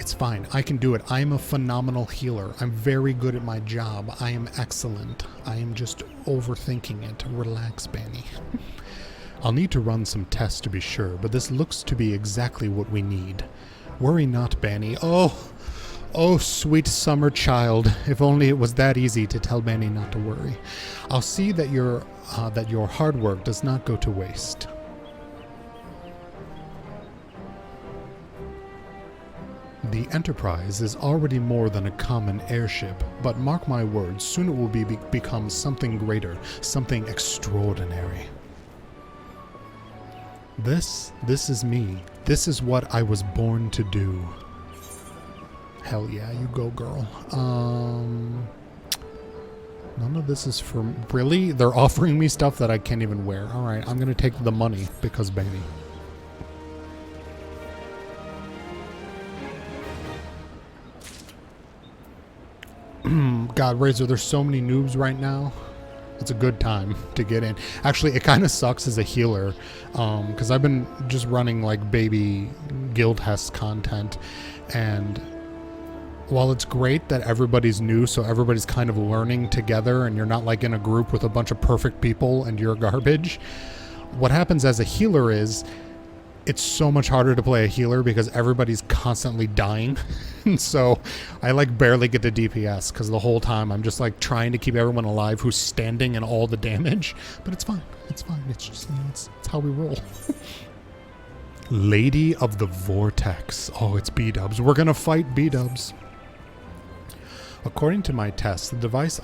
It's fine. I can do it. I am a phenomenal healer. I'm very good at my job. I am excellent. I am just overthinking it. Relax, Bani. I'll need to run some tests to be sure, but this looks to be exactly what we need. Worry not, Bani. Oh, sweet summer child. If only it was that easy to tell Bani not to worry. I'll see that your hard work does not go to waste. The Enterprise is already more than a common airship, but mark my words, soon it will become something greater, something extraordinary. This is me. This is what I was born to do. Hell yeah, you go, girl. None of this is for... Really? They're offering me stuff that I can't even wear. Alright, I'm gonna take the money because Bani. God, Razor, there's so many noobs right now. It's a good time to get in. Actually, it kind of sucks as a healer, because I've been just running like baby Guildhest content, and while it's great that everybody's new, so everybody's kind of learning together, and you're not like in a group with a bunch of perfect people and you're garbage, what happens as a healer is it's so much harder to play a healer because everybody's constantly dying. And so I like barely get to DPS because the whole time I'm just like trying to keep everyone alive who's standing and all the damage. But it's fine. It's fine. It's just, you know, it's how we roll. Lady of the Vortex. Oh, it's B-dubs. We're going to fight B-dubs. According to my test, the device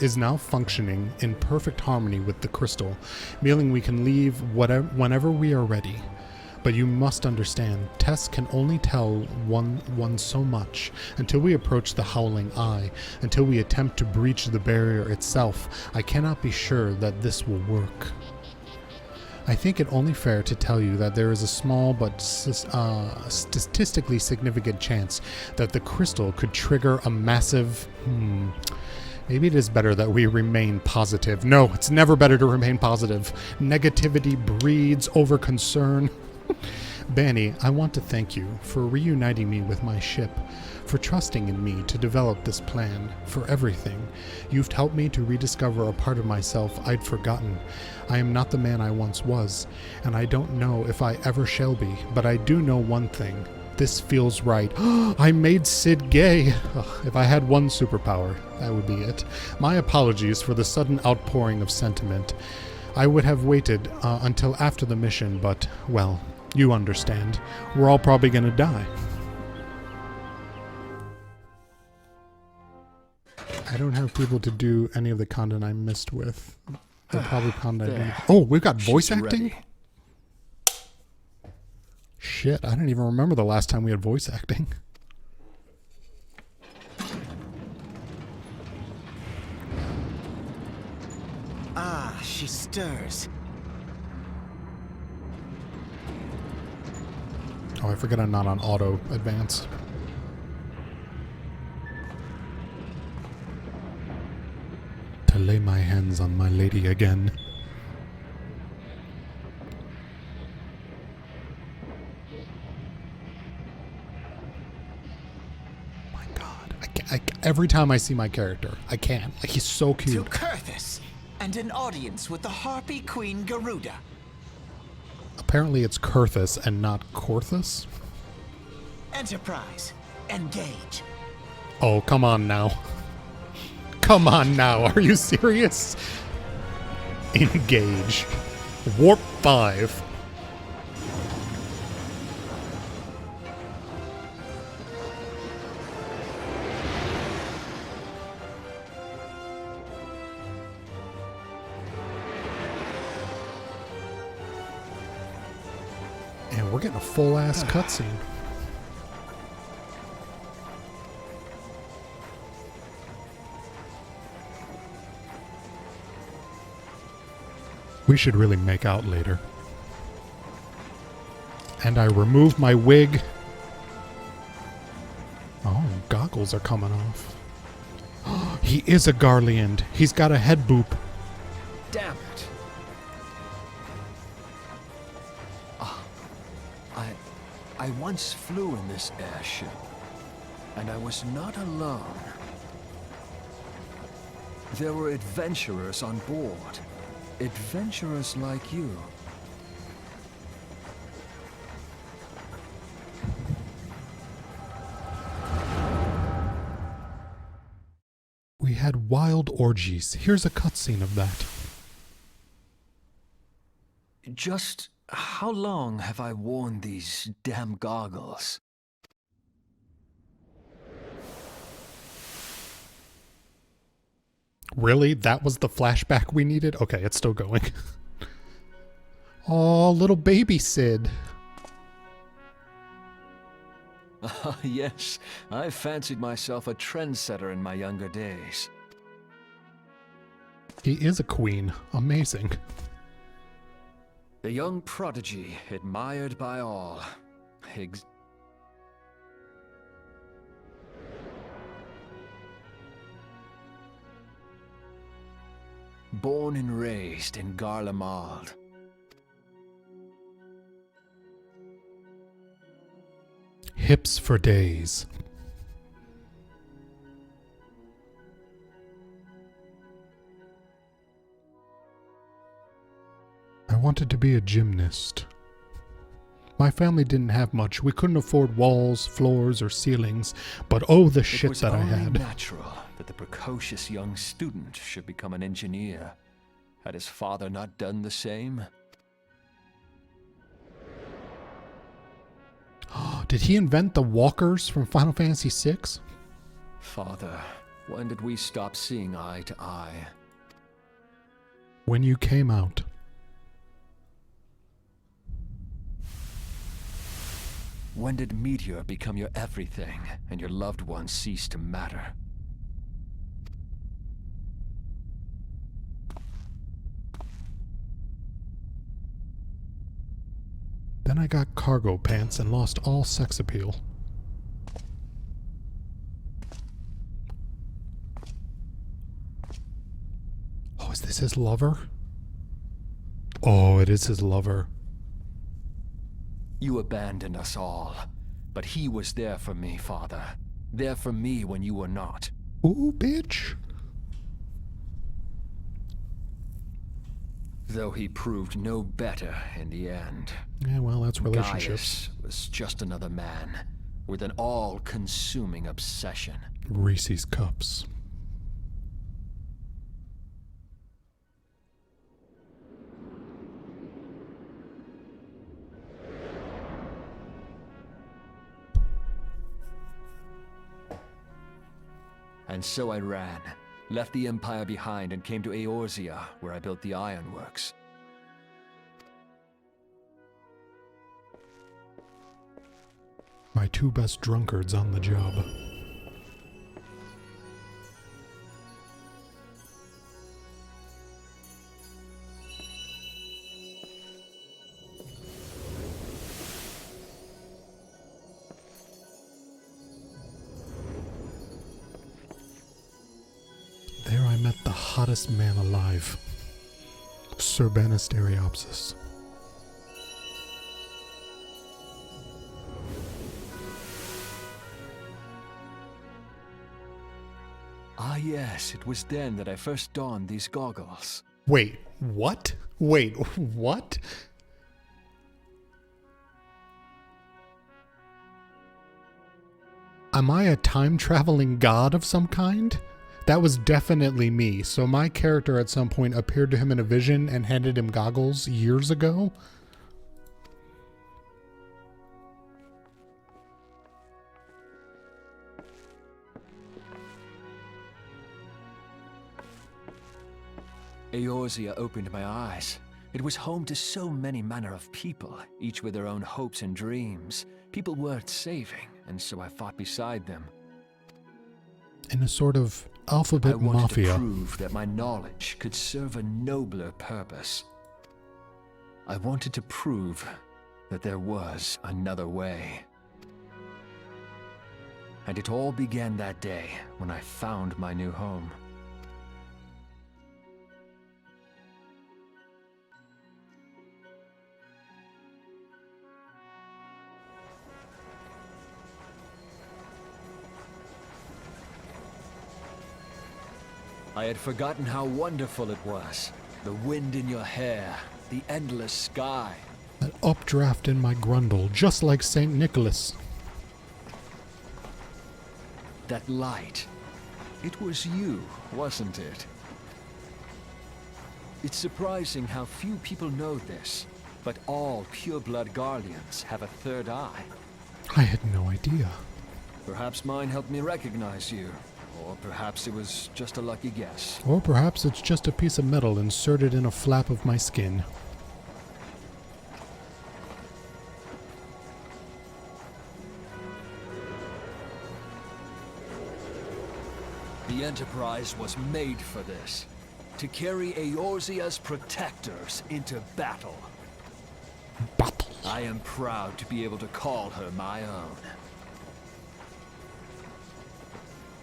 is now functioning in perfect harmony with the crystal, meaning we can leave whenever we are ready. But you must understand, tests can only tell one so much until we approach the Howling Eye, until we attempt to breach the barrier itself. I cannot be sure that this will work. I think it only fair to tell you that there is a small but statistically significant chance that the crystal could trigger a massive... Maybe it is better that we remain positive. No, it's never better to remain positive. Negativity breeds over concern. Bani, I want to thank you for reuniting me with my ship, for trusting in me to develop this plan, for everything. You've helped me to rediscover a part of myself I'd forgotten. I am not the man I once was, and I don't know if I ever shall be, but I do know one thing. This feels right. I made Sid gay. Ugh, if I had one superpower, that would be it. My apologies for the sudden outpouring of sentiment. I would have waited until after the mission, but, well, you understand. We're all probably gonna die. I don't have people to do any of the content I missed with. They're probably content I do. Oh, we've got voice acting? Shit, I don't even remember the last time we had voice acting. Ah, she stirs. Oh, I forget I'm not on auto advance. To lay my hands on my lady again. My God, every time I see my character, I can't. Like, he's so cute. To Kurthus, and an audience with the Harpy Queen Garuda. Apparently it's Kurthus and not Korthus. Enterprise, engage. Oh, come on now. Come on now, are you serious? Engage. Warp 5. And we're getting a full-ass cutscene. We should really make out later. And I remove my wig. Oh, goggles are coming off. He is a Garleand. He's got a head boop. Damn it. I once flew in this airship. And I was not alone. There were adventurers on board. Adventurers like you. We had wild orgies. Here's a cutscene of that. Just how long have I worn these damn goggles? Really? That was the flashback we needed? Okay, it's still going. Oh, little baby Sid. Ah, yes, I fancied myself a trendsetter in my younger days. He is a queen. Amazing. The young prodigy, admired by all. Born and raised in Garlemald. Hips for days. I wanted to be a gymnast. My family didn't have much. We couldn't afford walls, floors, or ceilings, but oh, the shit that I had. It was only natural that the precocious young student should become an engineer. Had his father not done the same? Did he invent the walkers from Final Fantasy VI? Father, when did we stop seeing eye to eye? When you came out. When did Meteor become your everything, and your loved ones cease to matter? Then I got cargo pants and lost all sex appeal. Oh, is this his lover? Oh, it is his lover. You abandoned us all, but he was there for me, Father. There for me when you were not. Ooh, bitch. Though he proved no better in the end. Yeah, well, that's relationships. Gaius was just another man, with an all-consuming obsession. Reese's Cups. And so I ran, left the Empire behind and came to Eorzea, where I built the ironworks. My two best drunkards on the job. There I met the hottest man alive, Sir Banisteriopsis. Ah yes, it was then that I first donned these goggles. Wait, what? Wait, what? Am I a time-traveling god of some kind? That was definitely me, so my character at some point appeared to him in a vision and handed him goggles years ago? Eorzea opened my eyes. It was home to so many manner of people, each with their own hopes and dreams. People worth saving, and so I fought beside them. In a sort of alphabet I wanted mafia. to prove that my knowledge could serve a nobler purpose. I wanted to prove that there was another way. And it all began that day when I found my new home. I had forgotten how wonderful it was. The wind in your hair, the endless sky. An updraft in my grundle, just like St. Nicholas. That light. It was you, wasn't it? It's surprising how few people know this, but all pureblood Garleans have a third eye. I had no idea. Perhaps mine helped me recognize you, or perhaps it was just a lucky guess. Or perhaps it's just a piece of metal inserted in a flap of my skin. The Enterprise was made for this. To carry Eorzea's protectors into battle. Battle. I am proud to be able to call her my own.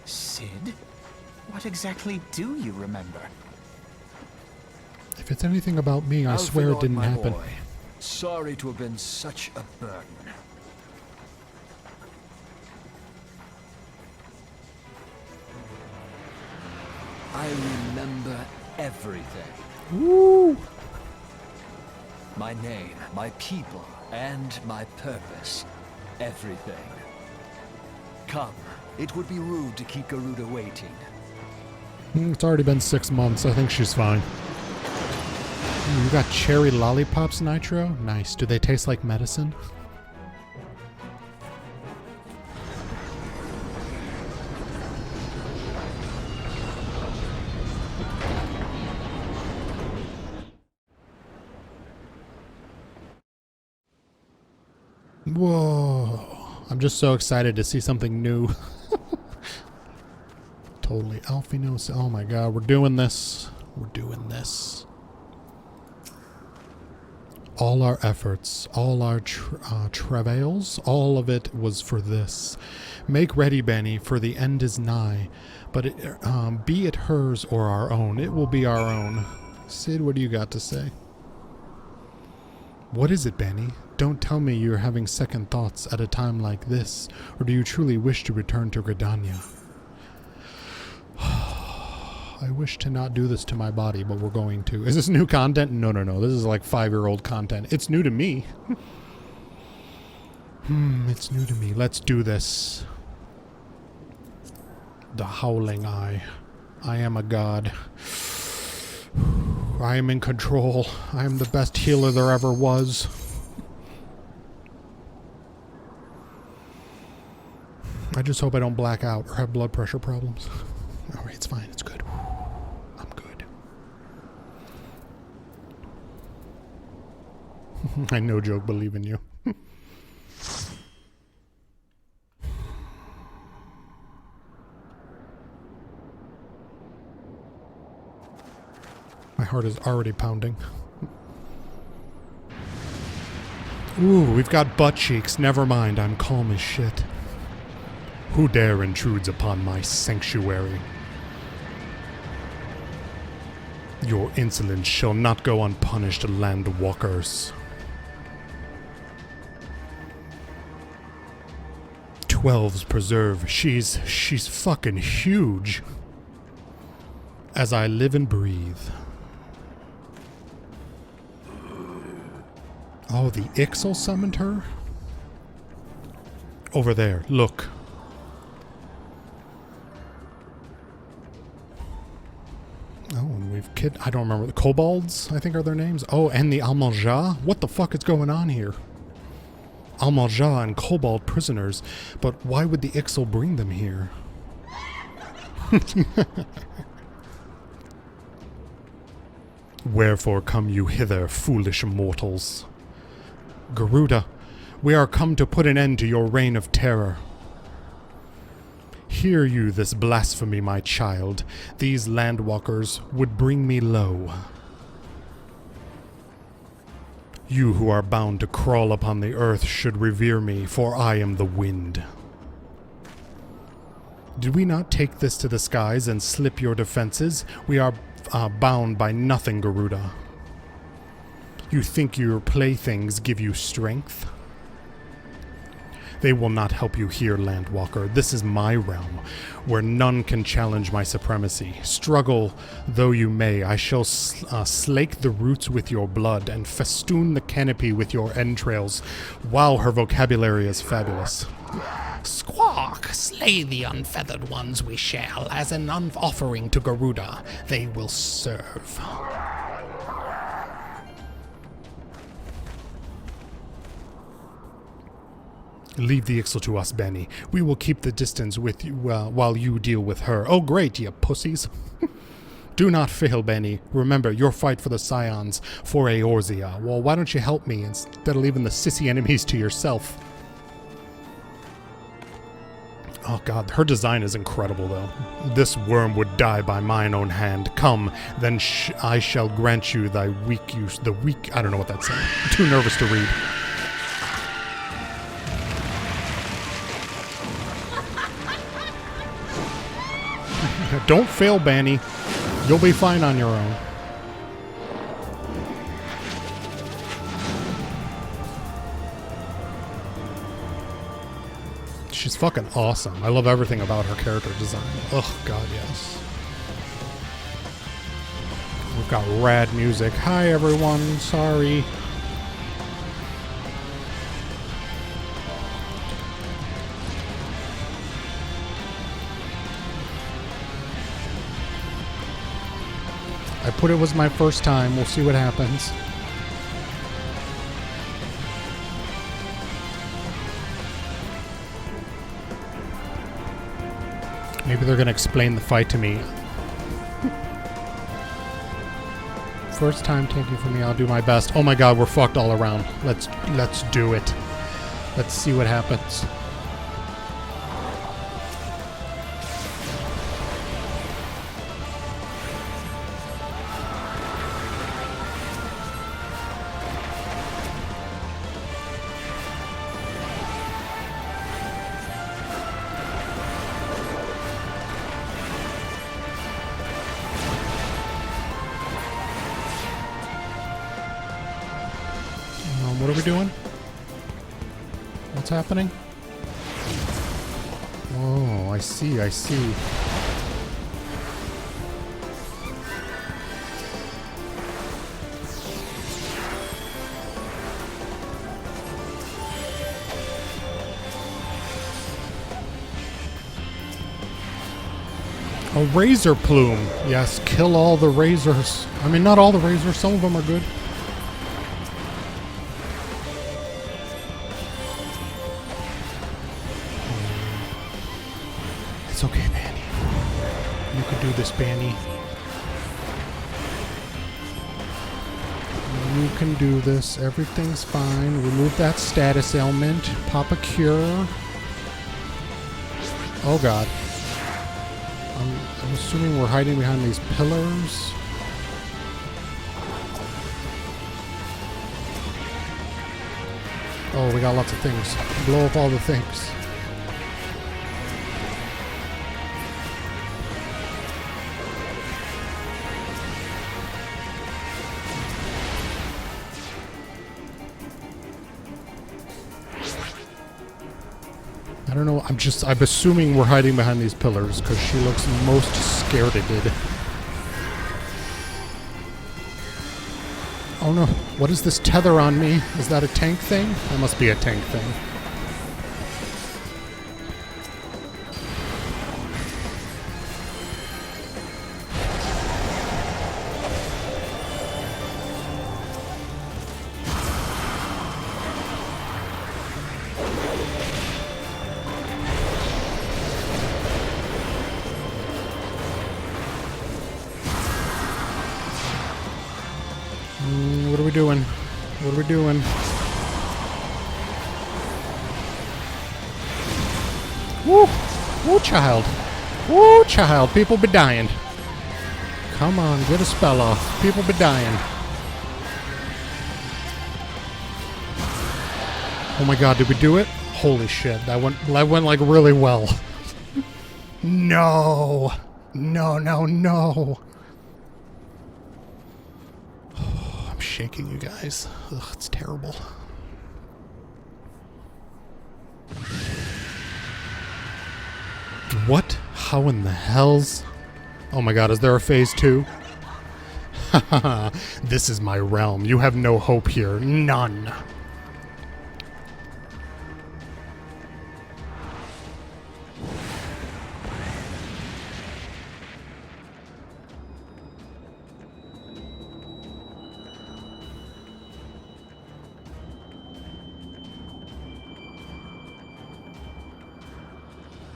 Sid? What exactly do you remember? If it's anything about me, I swear it Alphinaud, didn't my happen. boy. Sorry to have been such a burden. I remember everything. Woo! My name, my people, and my purpose. Everything. Come, it would be rude to keep Garuda waiting. It's already been 6 months. I think she's fine. You got cherry lollipops, Nitro? Nice. Do they taste like medicine? Whoa. I'm just so excited to see something new. Totally. Alphinos. Oh my god, we're doing this. We're doing this. All our efforts, all our travails, all of it was for this. Make ready, Bani, for the end is nigh. But be it hers or our own, it will be our own. Sid, what do you got to say? What is it, Bani? Don't tell me you're having second thoughts at a time like this, or do you truly wish to return to Gridania? I wish to not do this to my body, but we're going to. Is this new content? No. This is like 5-year-old content. It's new to me. It's new to me. Let's do this. The Howling Eye. I am a god. I am in control. I am the best healer there ever was. I just hope I don't black out or have blood pressure problems. Alright, it's fine. It's good. I'm good. I no joke believe in you. My heart is already pounding. Ooh, we've got butt cheeks. Never mind, I'm calm as shit. Who dare intrudes upon my sanctuary? Your insolence shall not go unpunished, landwalkers. 12's preserve. She's fucking huge. As I live and breathe. Oh, the Ixal summoned her? Over there, look. Oh, and we've I don't remember. The Kobolds, I think are their names. Oh, and the Almanja? What the fuck is going on here? Almanja and Kobold prisoners. But why would the Ixal bring them here? Wherefore come you hither, foolish mortals? Garuda, we are come to put an end to your reign of terror. Hear you this blasphemy, my child. These landwalkers would bring me low. You who are bound to crawl upon the earth should revere me, for I am the wind. Did we not take this to the skies and slip your defenses? We are bound by nothing, Garuda. You think your playthings give you strength? They will not help you here, Landwalker. This is my realm, where none can challenge my supremacy. Struggle though you may, I shall slake the roots with your blood and festoon the canopy with your entrails. Wow, her vocabulary is fabulous. Squawk! Slay the unfeathered ones we shall, as an offering to Garuda. They will serve. Leave the Ixal to us, Bani. We will keep the distance with you while you deal with her. Oh great, you pussies. Do not fail, Bani. Remember, your fight for the Scions, for Eorzea. Well, why don't you help me instead of leaving the sissy enemies to yourself? Oh god, her design is incredible, though. This worm would die by mine own hand. Come, then I shall grant you thy weak use. The weak... I don't know what that's saying. I'm too nervous to read. Don't fail, Bani. You'll be fine on your own. She's fucking awesome. I love everything about her character design. Oh god, yes. We've got rad music. Hi everyone, sorry. I put it was my first time. We'll see what happens. Maybe they're gonna explain the fight to me. First time taking for me, I'll do my best. Oh my god, we're fucked all around. Let's do it. Let's see what happens. What are we doing? What's happening? Oh, I see, I see. A razor plume. Yes, kill all the razors. I mean, not all the razors. Some of them are good. It's okay, Bani. You can do this, Bani. You can do this. Everything's fine. Remove that status ailment. Pop a cure. Oh god. I'm assuming we're hiding behind these pillars. Oh, we got lots of things. Blow up all the things. I don't know, I'm assuming we're hiding behind these pillars because she looks most scared. Oh no, what is this tether on me? Is that a tank thing? That must be a tank thing. What are we doing? What are we doing? Woo! Woo, child! Woo, child! People be dying. Come on, get a spell off. People be dying. Oh my god, did we do it? Holy shit, that went like really well. No! No, no, no! I'm shaking, you guys. Ugh, it's terrible. What? How in the hells? Oh my god, is there a phase 2? Haha, this is my realm. You have no hope here. None.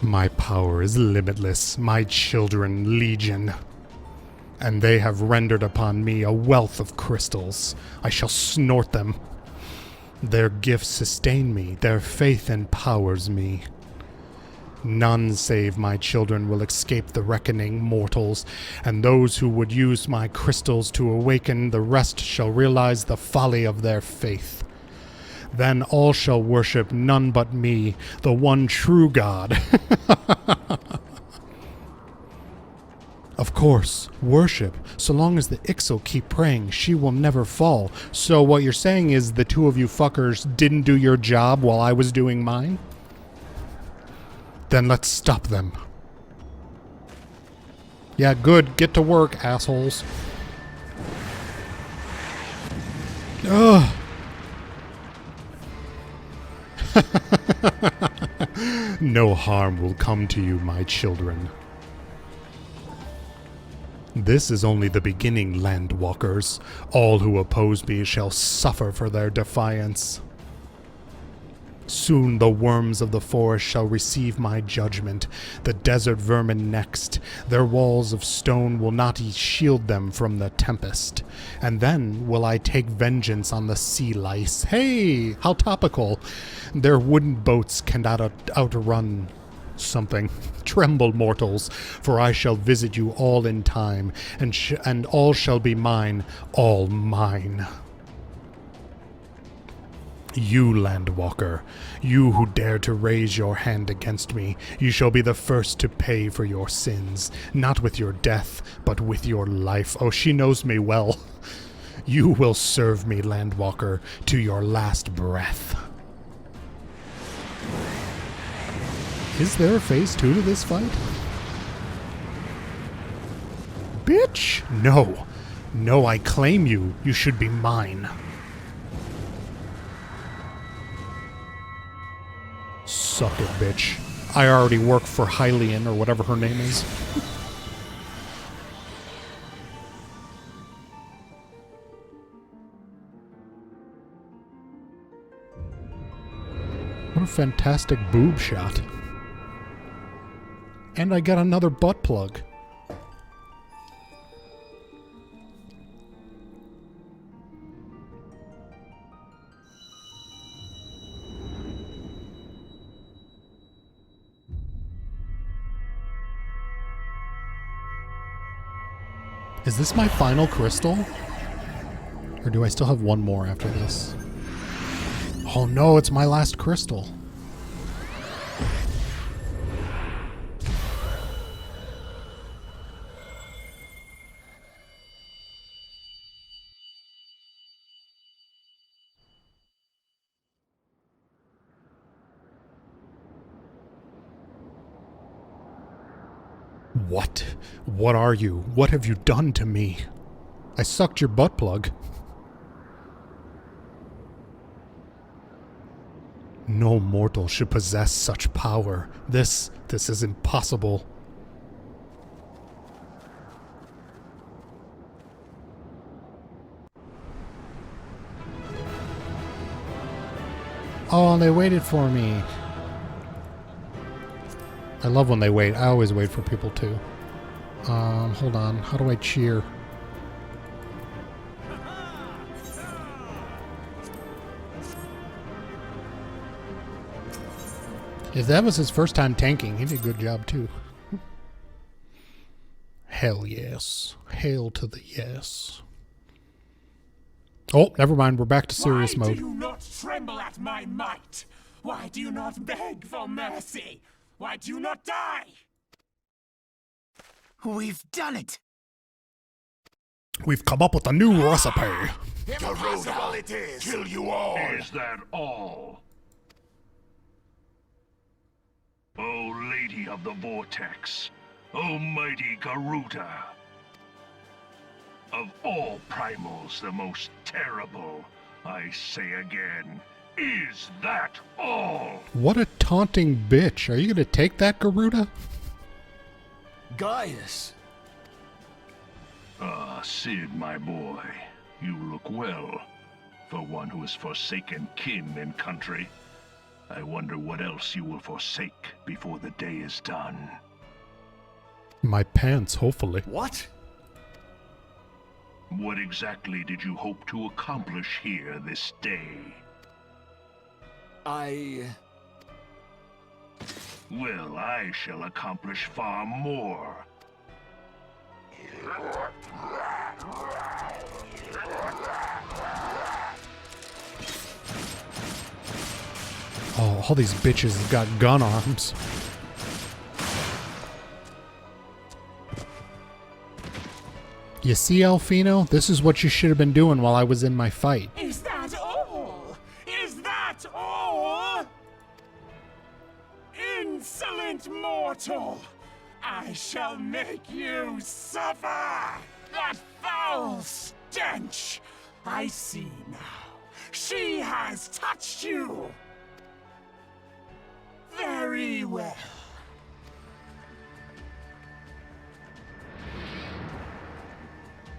My power is limitless, my children legion. And they have rendered upon me a wealth of crystals. I shall snort them. Their gifts sustain me, their faith empowers me. None save my children will escape the reckoning, mortals, and those who would use my crystals to awaken the rest shall realize the folly of their faith. Then all shall worship none but me, the one true God. Of course, worship. So long as the Ixal keep praying, she will never fall. So what you're saying is the two of you fuckers didn't do your job while I was doing mine? Then let's stop them. Yeah, good. Get to work, assholes. Ugh. No harm will come to you, my children. This is only the beginning, landwalkers. All who oppose me shall suffer for their defiance. Soon the worms of the forest shall receive my judgment, the desert vermin next. Their walls of stone will not shield them from the tempest. And then will I take vengeance on the sea lice. Hey, how topical. Their wooden boats cannot outrun something. Tremble, mortals, for I shall visit you all in time, and all shall be mine, all mine. You, landwalker, you who dare to raise your hand against me, you shall be the first to pay for your sins, not with your death, but with your life. Oh, she knows me well. You will serve me, landwalker, to your last breath. Is there a phase 2 to this fight? Bitch! No. No, I claim you. You should be mine. Suck it, bitch. I already work for Hylian, or whatever her name is. What a fantastic boob shot. And I got another butt plug. Is this my final crystal? Or do I still have one more after this? Oh no, it's my last crystal. What? What are you? What have you done to me? I sucked your butt plug. No mortal should possess such power. This is impossible. Oh, they waited for me. I love when they wait. I always wait for people too. Hold on. How do I cheer? If that was his first time tanking, he did a good job too. Hell yes. Hail to the yes. Oh, never mind. We're back to serious mode. Why do you not tremble at my might? Why do you not beg for mercy? Why do you not die? We've done it. We've come up with a new recipe. Garuda, kill you all. Is that all? O Lady of the Vortex, O mighty Garuda. Of all primals, the most terrible, I say again, is that all? What a taunting bitch. Are you going to take that, Garuda? Gaius! Ah, Sid, my boy, you look well. For one who has forsaken kin and country. I wonder what else you will forsake before the day is done. My pants, hopefully. What? What exactly did you hope to accomplish here this day? Well, I shall accomplish far more. Oh, all these bitches have got gun arms. You see, Alfino? This is what you should have been doing while I was in my fight. Is that all? Is that all? Insolent mortal! I shall make you suffer! That foul stench! I see now. She has touched you! Very well.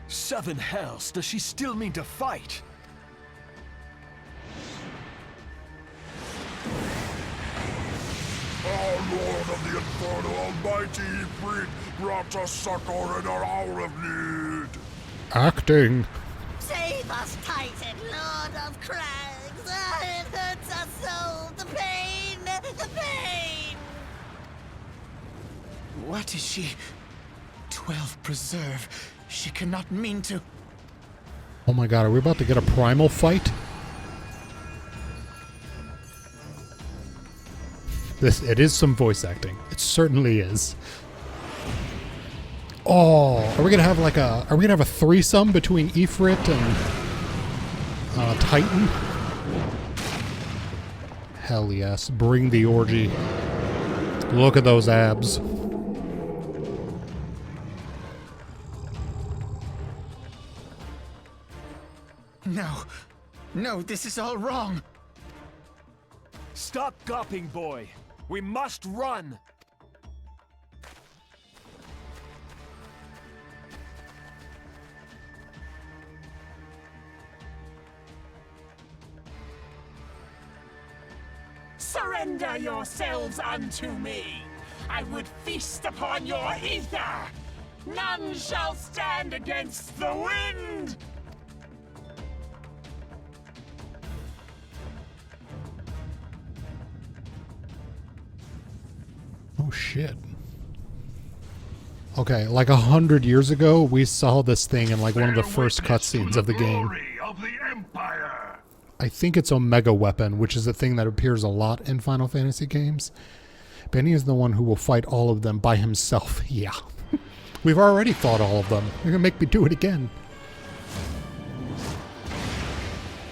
Seven hells, does she still mean to fight? Our Lord of the Inferno Almighty Ifrit brought us succor in our hour of need. Acting. Save us, Titan, Lord of Crags! It hurts us so! The pain! The pain! What is she? 12 preserve. She cannot mean to. Oh my god, are we about to get a primal fight? It is some voice acting. It certainly is. Oh, are we gonna have a threesome between Ifrit and Titan? Hell yes, bring the orgy. Look at those abs. No. No, this is all wrong. Stop gawping, boy. We must run. Surrender yourselves unto me. I would feast upon your ether. None shall stand against the wind. Oh shit. Okay, like 100 years ago, we saw this thing in like one of the first cutscenes of the game. Of the Empire. I think it's Omega Weapon, which is a thing that appears a lot in Final Fantasy games. Bani is the one who will fight all of them by himself. Yeah. We've already fought all of them. You're gonna make me do it again.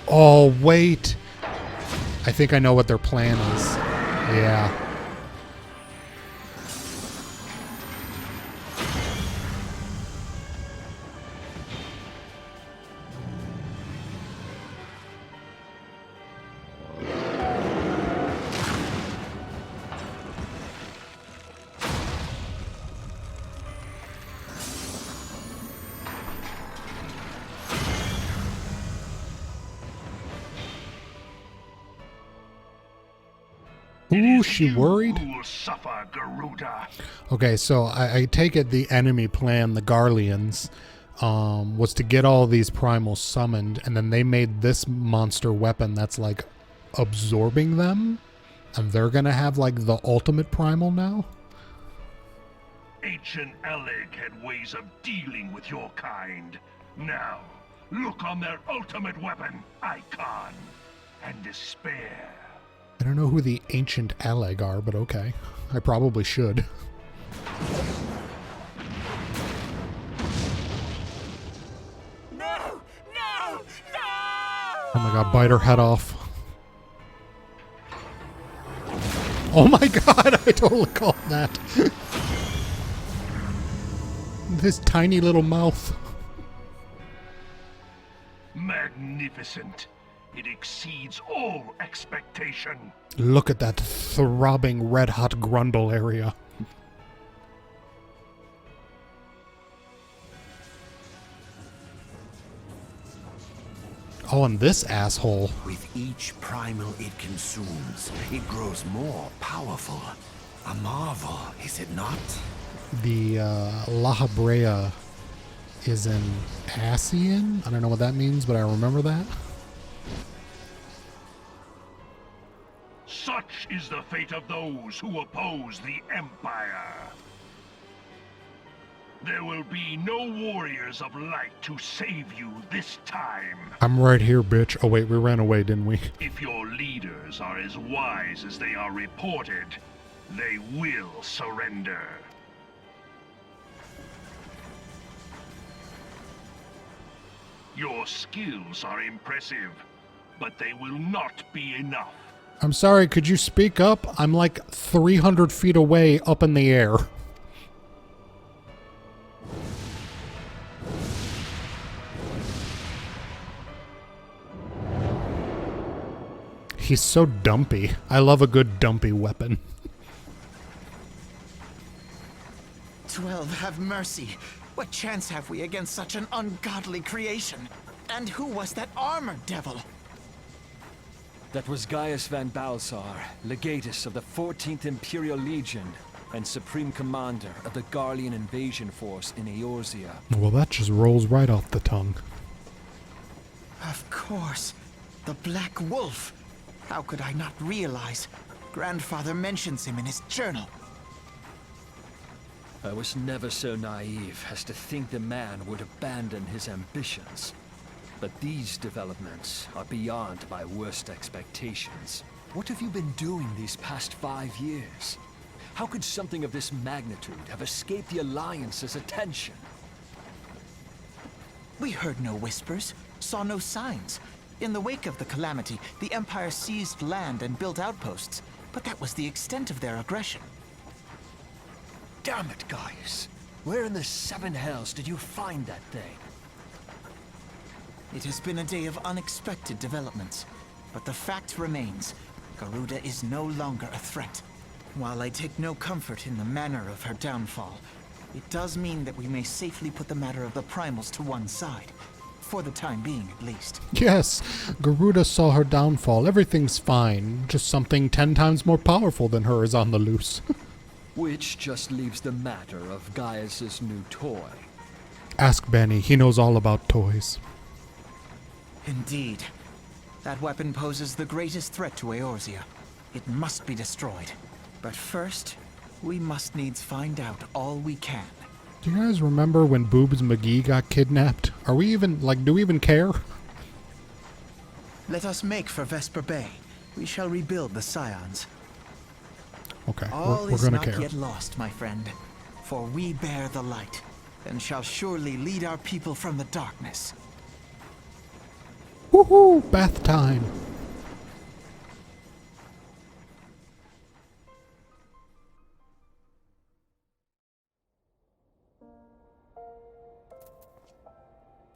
Oh, wait. I think I know what their plan is. Yeah. Ooh, she worried? Who will suffer, Garuda? Okay, so I take it the enemy plan, the Garleans, was to get all these primals summoned, and then they made this monster weapon that's like absorbing them, and they're gonna have like the ultimate primal now? Ancient Eleg had ways of dealing with your kind. Now, look on their ultimate weapon, Icon, and despair. I don't know who the ancient Aleg are, but okay. I probably should. No! No! No! Oh my god, bite her head off. Oh my god, I totally called that. This tiny little mouth. Magnificent. It exceeds all expectation. Look at that throbbing red-hot grundle area. Oh, and this asshole. With each primal it consumes, it grows more powerful. A marvel, is it not? The La Habrea is an Asian? I don't know what that means, but I remember that. Such is the fate of those who oppose the Empire. There will be no warriors of light to save you this time. I'm right here, bitch. Oh wait, we ran away, didn't we? If your leaders are as wise as they are reported, they will surrender. Your skills are impressive, but they will not be enough. I'm sorry, could you speak up? I'm like 300 feet away up in the air. He's so dumpy. I love a good dumpy weapon. 12, have mercy. What chance have we against such an ungodly creation? And who was that armored devil? That was Gaius Van Balsar, legatus of the 14th Imperial Legion and Supreme Commander of the Garlean invasion force in Eorzea. Well, that just rolls right off the tongue. Of course. The Black Wolf. How could I not realize? Grandfather mentions him in his journal. I was never so naive as to think the man would abandon his ambitions. But these developments are beyond my worst expectations. What have you been doing these past 5 years? How could something of this magnitude have escaped the Alliance's attention? We heard no whispers, saw no signs. In the wake of the calamity, the Empire seized land and built outposts, but that was the extent of their aggression. Damn it, Gaius! Where in the 7 hells did you find that thing? It has been a day of unexpected developments, but the fact remains, Garuda is no longer a threat. While I take no comfort in the manner of her downfall, it does mean that we may safely put the matter of the primals to one side. For the time being, at least. Yes, Garuda saw her downfall. Everything's fine. Just something 10 times more powerful than her is on the loose. Which just leaves the matter of Gaius's new toy. Ask Bani. He knows all about toys. Indeed. That weapon poses the greatest threat to Eorzea. It must be destroyed. But first, we must needs find out all we can. Do you guys remember when Boobs McGee got kidnapped? Are we even, like, do we even care? Let us make for Vesper Bay. We shall rebuild the Scions. Okay, All we're is gonna not care. yet lost, my friend. For we bear the light, and shall surely lead our people from the darkness. Woohoo! Bath time.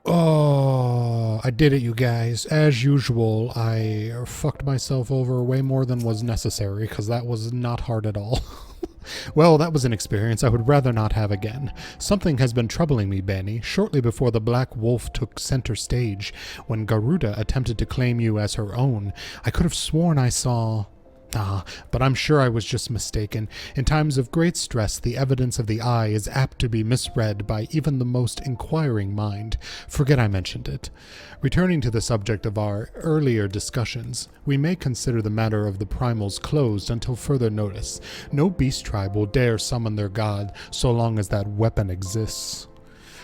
Oh, I did it, you guys. As usual, I fucked myself over way more than was necessary, because that was not hard at all. Well, that was an experience I would rather not have again. Something has been troubling me, Bani, shortly before the Black Wolf took center stage. When Garuda attempted to claim you as her own, I could have sworn I saw... but I'm sure I was just mistaken. In times of great stress, the evidence of the eye is apt to be misread by even the most inquiring mind. Forget I mentioned it. Returning to the subject of our earlier discussions, we may consider the matter of the primals closed until further notice. No beast tribe will dare summon their god so long as that weapon exists.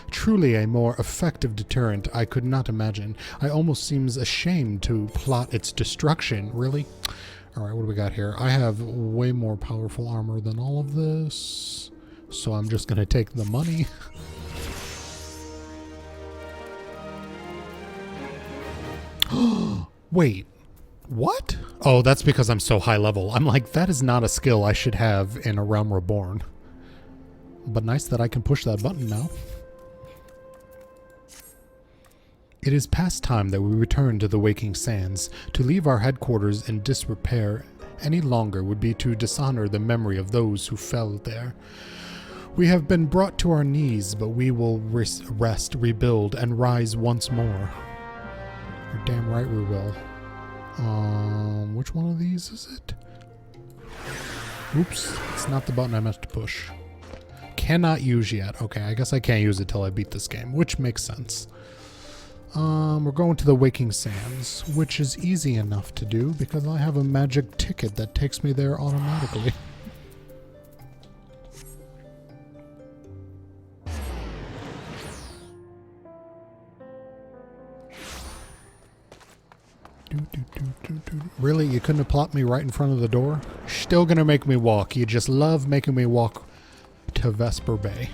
Truly a more effective deterrent I could not imagine. I almost seems ashamed to plot its destruction, really. Alright, what do we got here? I have way more powerful armor than all of this, so I'm just gonna take the money. Wait, what? Oh, that's because I'm so high level. I'm like, that is not a skill I should have in A Realm Reborn. But nice that I can push that button now. It is past time that we return to the Waking Sands. To leave our headquarters in disrepair any longer would be to dishonor the memory of those who fell there. We have been brought to our knees, but we will rest, rebuild, and rise once more. You're damn right we will. Which one of these is it? Oops, it's not the button I meant to push. Cannot use yet. Okay, I guess I can't use it till I beat this game, which makes sense. We're going to the Waking Sands, which is easy enough to do because I have a magic ticket that takes me there automatically. Really? You couldn't have plopped me right in front of the door? Still gonna make me walk. You just love making me walk to Vesper Bay.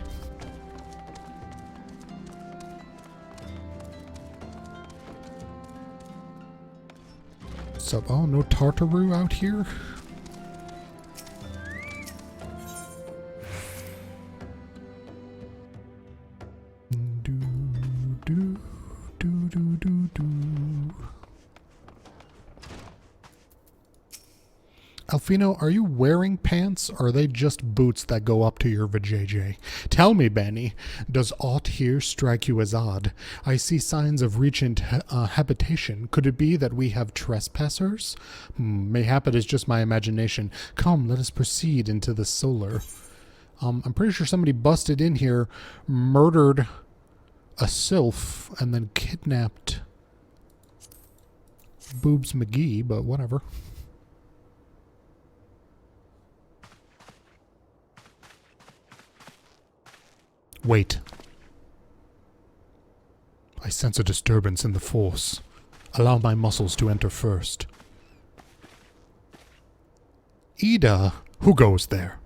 What's up? Oh, no Tartaru out here? Alfino, are you wearing pants, or are they just boots that go up to your vajayjay? Tell me, Bani, does aught here strike you as odd? I see signs of recent habitation. Could it be that we have trespassers? Mayhap it is just my imagination. Come, let us proceed into the solar. I'm pretty sure somebody busted in here, murdered a sylph, and then kidnapped Boobs McGee, but whatever. Wait. I sense a disturbance in the force. Allow my muscles to enter first. Ida, who goes there?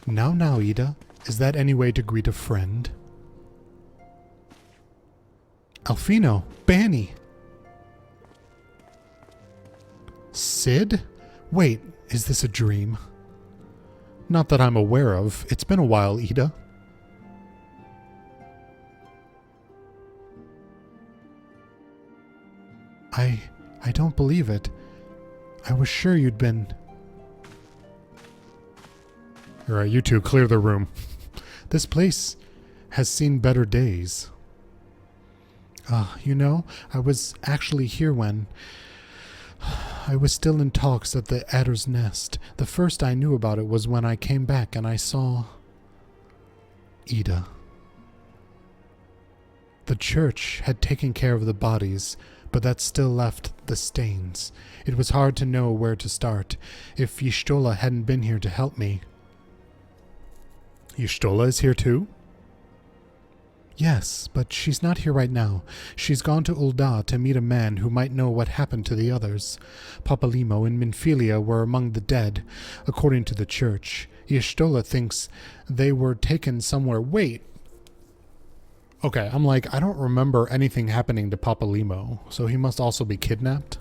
Now, Ida, is that any way to greet a friend? Alfino, Bani. Sid? Wait, is this a dream? Not that I'm aware of. It's been a while, Ida. I don't believe it. I was sure you'd been... Alright, you two, clear the room. This place has seen better days. You know, I was actually here when... I was still in talks at the Adder's Nest. The first I knew about it was when I came back and I saw... Ida. The church had taken care of the bodies, but that still left the stains. It was hard to know where to start. If Y'shtola hadn't been here to help me... Y'shtola is here too? Yes, but she's not here right now. She's gone to Ul'dah to meet a man who might know what happened to the others. Papalimo and Minfilia were among the dead, according to the church. Y'shtola thinks they were taken somewhere. Wait. Okay, I'm like, I don't remember anything happening to Papalimo, so he must also be kidnapped?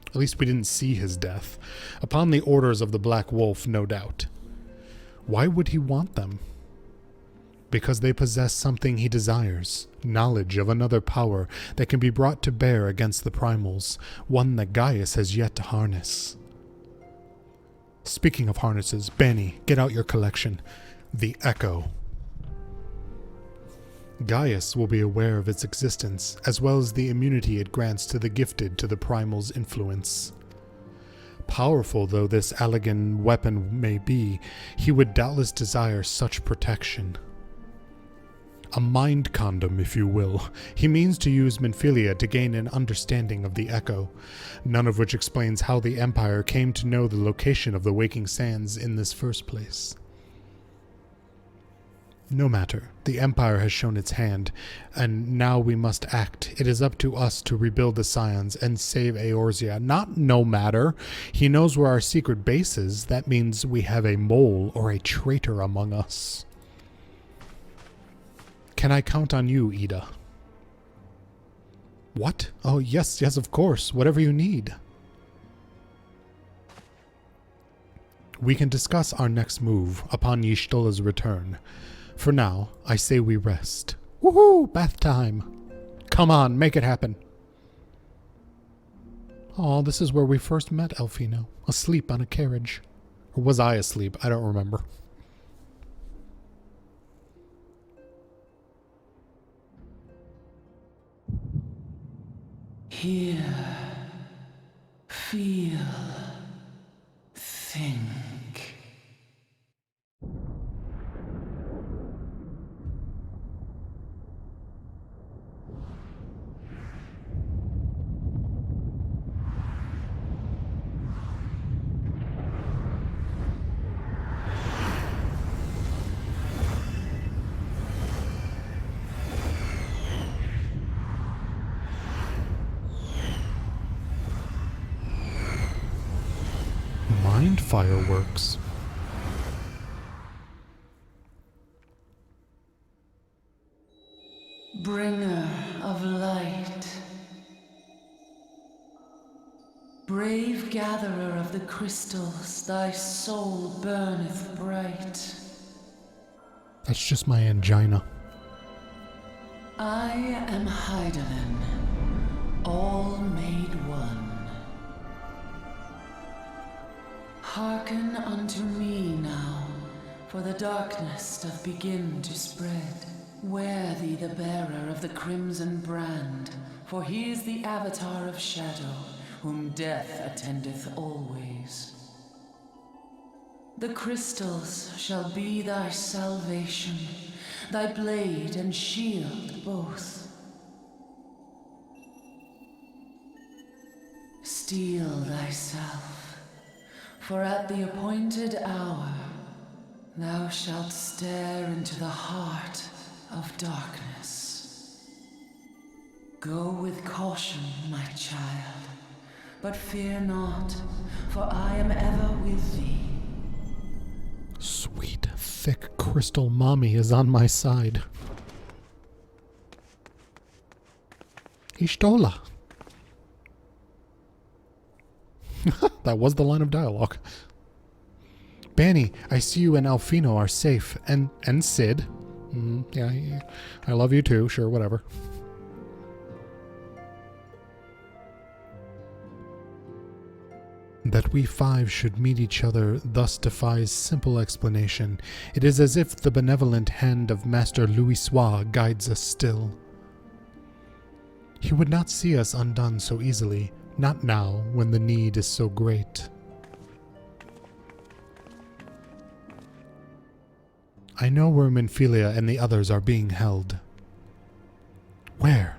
At least we didn't see his death. Upon the orders of the Black Wolf, no doubt. Why would he want them? Because they possess something he desires, knowledge of another power that can be brought to bear against the primals, one that Gaius has yet to harness. Speaking of harnesses, Bani, get out your collection. The Echo. Gaius will be aware of its existence, as well as the immunity it grants to the gifted to the primal's influence. Powerful though this Allegan weapon may be, he would doubtless desire such protection. A mind condom, if you will. He means to use Minfilia to gain an understanding of the Echo, none of which explains how the Empire came to know the location of the Waking Sands in this first place. No matter. The Empire has shown its hand, and now we must act. It is up to us to rebuild the Scions and save Eorzea. Not no matter. He knows where our secret base is. That means we have a mole or a traitor among us. Can I count on you, Ida? What? Oh, yes, yes, of course. Whatever you need. We can discuss our next move upon Y'shtola's return. For now, I say we rest. Woohoo! Bath time! Come on, make it happen. Oh, this is where we first met Alfino. Asleep on a carriage. Or was I asleep? I don't remember. Hear, feel, think. Mind fireworks. Bringer of light, brave gatherer of the crystals, thy soul burneth bright. That's just my angina. I am Hydaelyn, all made one. Hearken unto me now, for the darkness doth begin to spread. Wear thee the bearer of the crimson brand, for he is the avatar of shadow, whom death attendeth always. The crystals shall be thy salvation, thy blade and shield both. Steel thyself, for at the appointed hour thou shalt stare into the heart of darkness. Go with caution, my child, but fear not, for I am ever with thee. Sweet, thick crystal mommy is on my side. Y'shtola. That was the line of dialogue. Bani, I see you and Alfino are safe, and Sid. Yeah, I love you too, sure, whatever. That we five should meet each other thus defies simple explanation. It is as if the benevolent hand of Master Louisoix guides us still. He would not see us undone so easily, not now when the need is so great. I know where Minfilia and the others are being held. Where?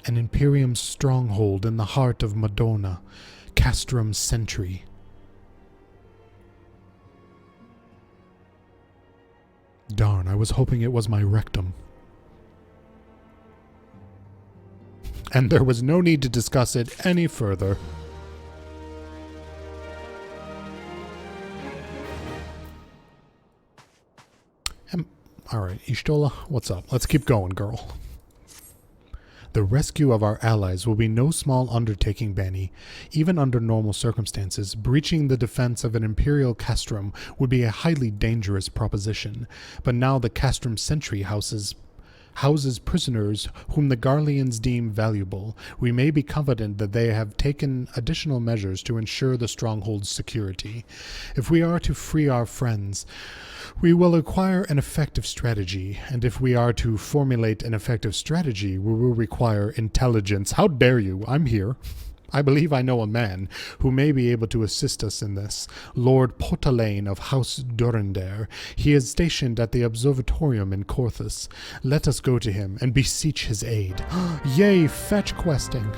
An Imperium stronghold in the heart of Madonna, Castrum Sentry. Darn, I was hoping it was my rectum. And there was no need to discuss it any further. Alright, Y'shtola, what's up? Let's keep going, girl. The rescue of our allies will be no small undertaking, Bani. Even under normal circumstances, breaching the defense of an Imperial castrum would be a highly dangerous proposition. But now the castrum sentry houses prisoners whom the Garleans deem valuable. We may be confident that they have taken additional measures to ensure the stronghold's security. If we are to free our friends, we will acquire an effective strategy, and if we are to formulate an effective strategy, we will require intelligence. How dare you? I'm here. I believe I know a man who may be able to assist us in this. Lord Potalain of House Durandare. He is stationed at the Observatorium in Corthus. Let us go to him and beseech his aid. Yay, fetch questing.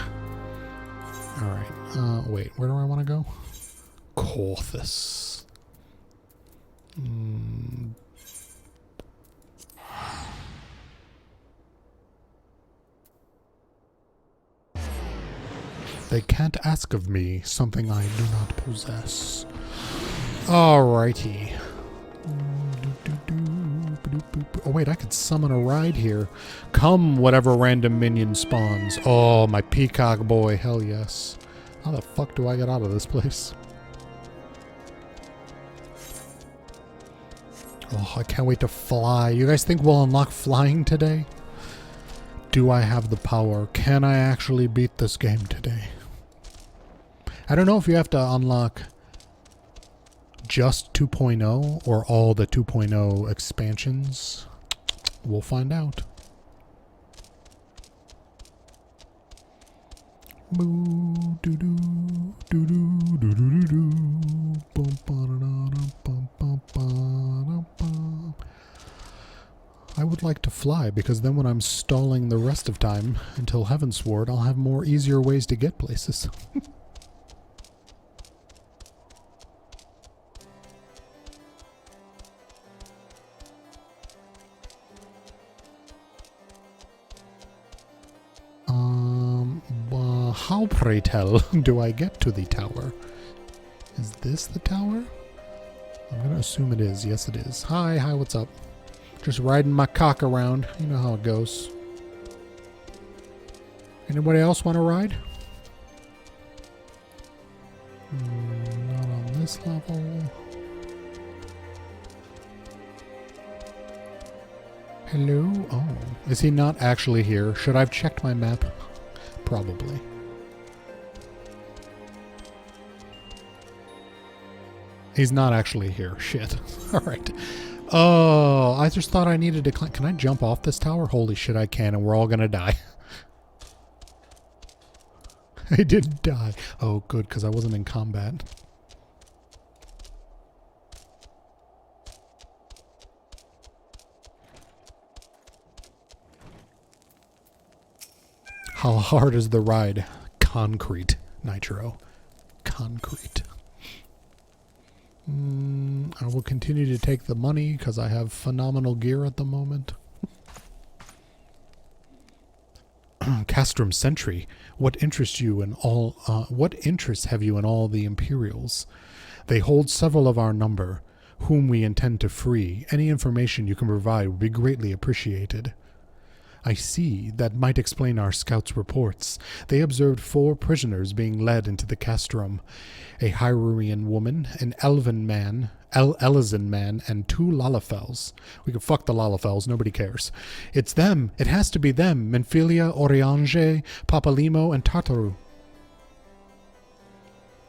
Alright, wait, where do I want to go? Corthus. They can't ask of me something I do not possess. Alrighty. Oh wait, I could summon a ride here. Come, whatever random minion spawns. Oh, my peacock boy. Hell yes. How the fuck do I get out of this place? Oh, I can't wait to fly. You guys think we'll unlock flying today? Do I have the power? Can I actually beat this game today? I don't know if you have to unlock just 2.0 or all the 2.0 expansions. We'll find out. Boo doo doo doo doo doo doo doo. Bum ba da da bum bum ba da bum. I would like to fly because then when I'm stalling the rest of time until Heavensward, I'll have more easier ways to get places. How, pray tell, do I get to the tower? Is this the tower? I'm gonna assume it is. Yes, it is. Hi, what's up? Just riding my cock around. You know how it goes. Anybody else want to ride? Not on this level. Hello? Oh, is he not actually here? Should I have checked my map? Probably. He's not actually here. Shit. Alright. Oh, I just thought I needed to climb. Can I jump off this tower? Holy shit, I can, and we're all gonna die. I didn't die. Oh, good, because I wasn't in combat. How hard is the ride? Concrete, Nitro. Concrete. I will continue to take the money because I have phenomenal gear at the moment. Castrum Sentry. What interests you in all? What interests have you in all the Imperials? They hold several of our number, whom we intend to free. Any information you can provide would be greatly appreciated. I see. That might explain our scouts' reports. They observed 4 prisoners being led into the castrum. A Hyrurean woman, an Elven man, Elizan man, and 2 Lalafels. We can fuck the Lalafels, nobody cares. It's them. It has to be them. Menphilia, Oriange, Papalimo, and Tartaru.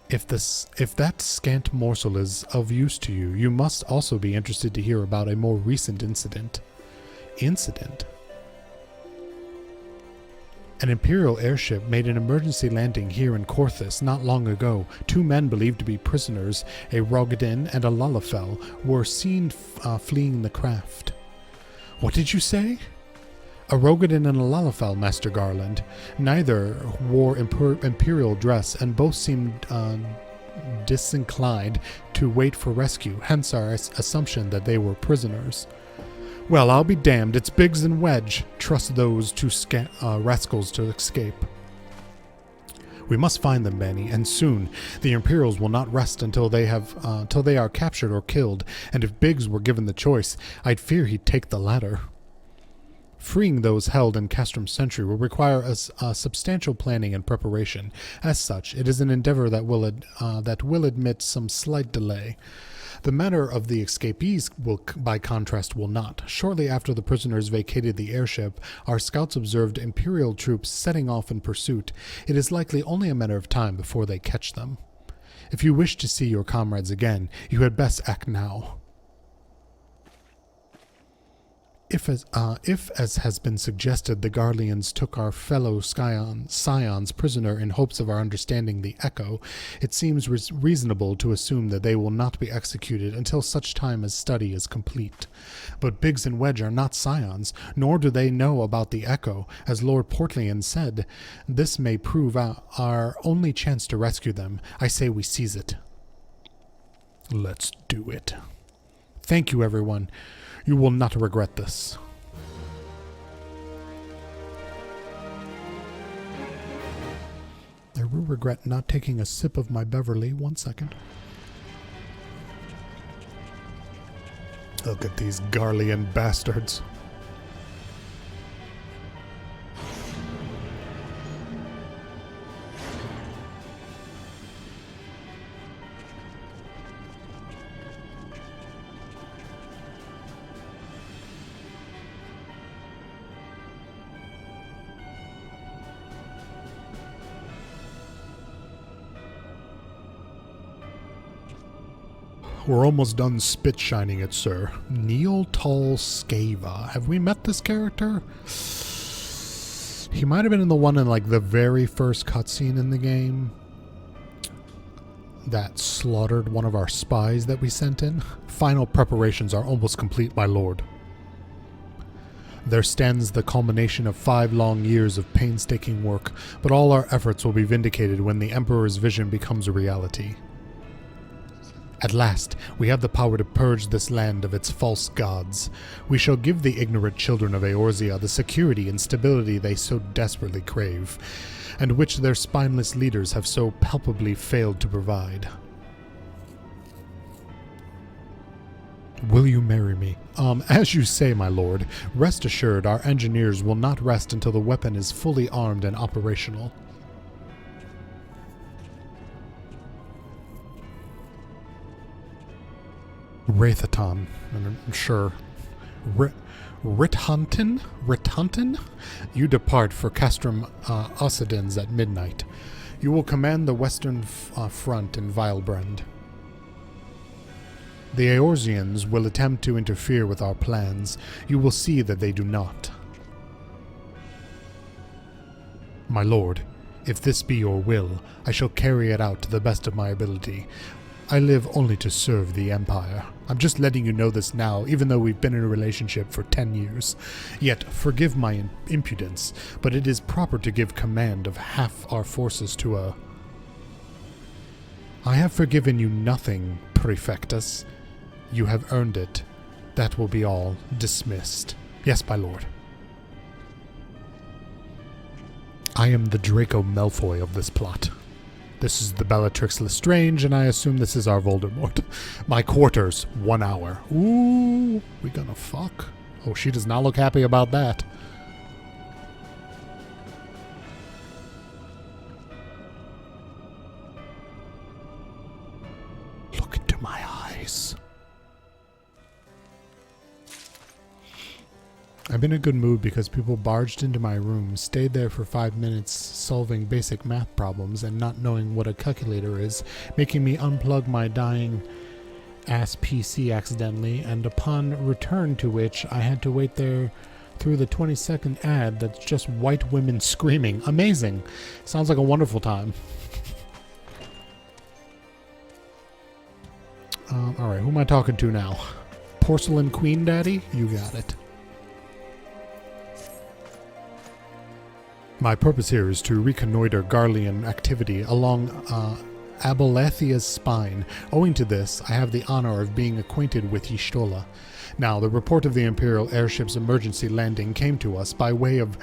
If that scant morsel is of use to you, you must also be interested to hear about a more recent incident. Incident? An Imperial airship made an emergency landing here in Korthus not long ago. 2 men believed to be prisoners, a Rogadin and a Lalafel, were seen fleeing the craft. What did you say? A Rogadin and a Lalafel, Master Garland. Neither wore Imperial dress, and both seemed disinclined to wait for rescue, hence our assumption that they were prisoners. Well, I'll be damned. It's Biggs and Wedge. Trust those 2 rascals to escape. We must find them, Bani, and soon. The Imperials will not rest until they are captured or killed, and if Biggs were given the choice, I'd fear he'd take the latter. Freeing those held in Castrum Sentry will require a substantial planning and preparation. As such, it is an endeavor that will admit some slight delay. The matter of the escapees, by contrast, will not. Shortly after the prisoners vacated the airship, our scouts observed Imperial troops setting off in pursuit. It is likely only a matter of time before they catch them. If you wish to see your comrades again, you had best act now. If, as has been suggested, the Garleans took our fellow scions prisoner in hopes of our understanding the echo, it seems reasonable to assume that they will not be executed until such time as study is complete. But Biggs and Wedge are not scions, nor do they know about the echo. As Lord Portlean said, this may prove our only chance to rescue them. I say we seize it. Let's do it. Thank you, everyone. You will not regret this. I will regret not taking a sip of my Beverly. 1 second. Look at these Garlean bastards. We're almost done spit shining it, sir. Neil Tall Scava. Have we met this character? He might have been in the one in like the very first cutscene in the game that slaughtered one of our spies that we sent in. Final preparations are almost complete, my lord. There stands the culmination of 5 long years of painstaking work, but all our efforts will be vindicated when the Emperor's vision becomes a reality. At last, we have the power to purge this land of its false gods. We shall give the ignorant children of Eorzea the security and stability they so desperately crave, and which their spineless leaders have so palpably failed to provide. Will you marry me? As you say, my lord. Rest assured, our engineers will not rest until the weapon is fully armed and operational. Wraithaton, and I'm sure. Rithanton? You depart for Castrum Ossidens at midnight. You will command the western front in Vilebrand. The Eorzeans will attempt to interfere with our plans. You will see that they do not. My lord, if this be your will, I shall carry it out to the best of my ability. I live only to serve the Empire. I'm just letting you know this now, even though we've been in a relationship for 10 years. Yet, forgive my impudence, but it is proper to give command of half our forces to a... I have forgiven you nothing, Prefectus. You have earned it. That will be all. Dismissed. Yes, my lord. I am the Draco Malfoy of this plot. This is the Bellatrix Lestrange, and I assume this is our Voldemort. My quarters, 1 hour. Ooh, we gonna fuck? Oh, she does not look happy about that. Look into my eyes. I'm in a good mood because people barged into my room, stayed there for 5 minutes solving basic math problems and not knowing what a calculator is, making me unplug my dying ass PC accidentally, and upon return to which I had to wait there through the 20-second ad that's just white women screaming. Amazing. Sounds like a wonderful time. Alright, who am I talking to now? Porcelain Queen Daddy? You got it. My purpose here is to reconnoiter Garlean activity along Abelathia's spine. Owing to this, I have the honor of being acquainted with Y'shtola. Now, the report of the Imperial airship's emergency landing came to us by way of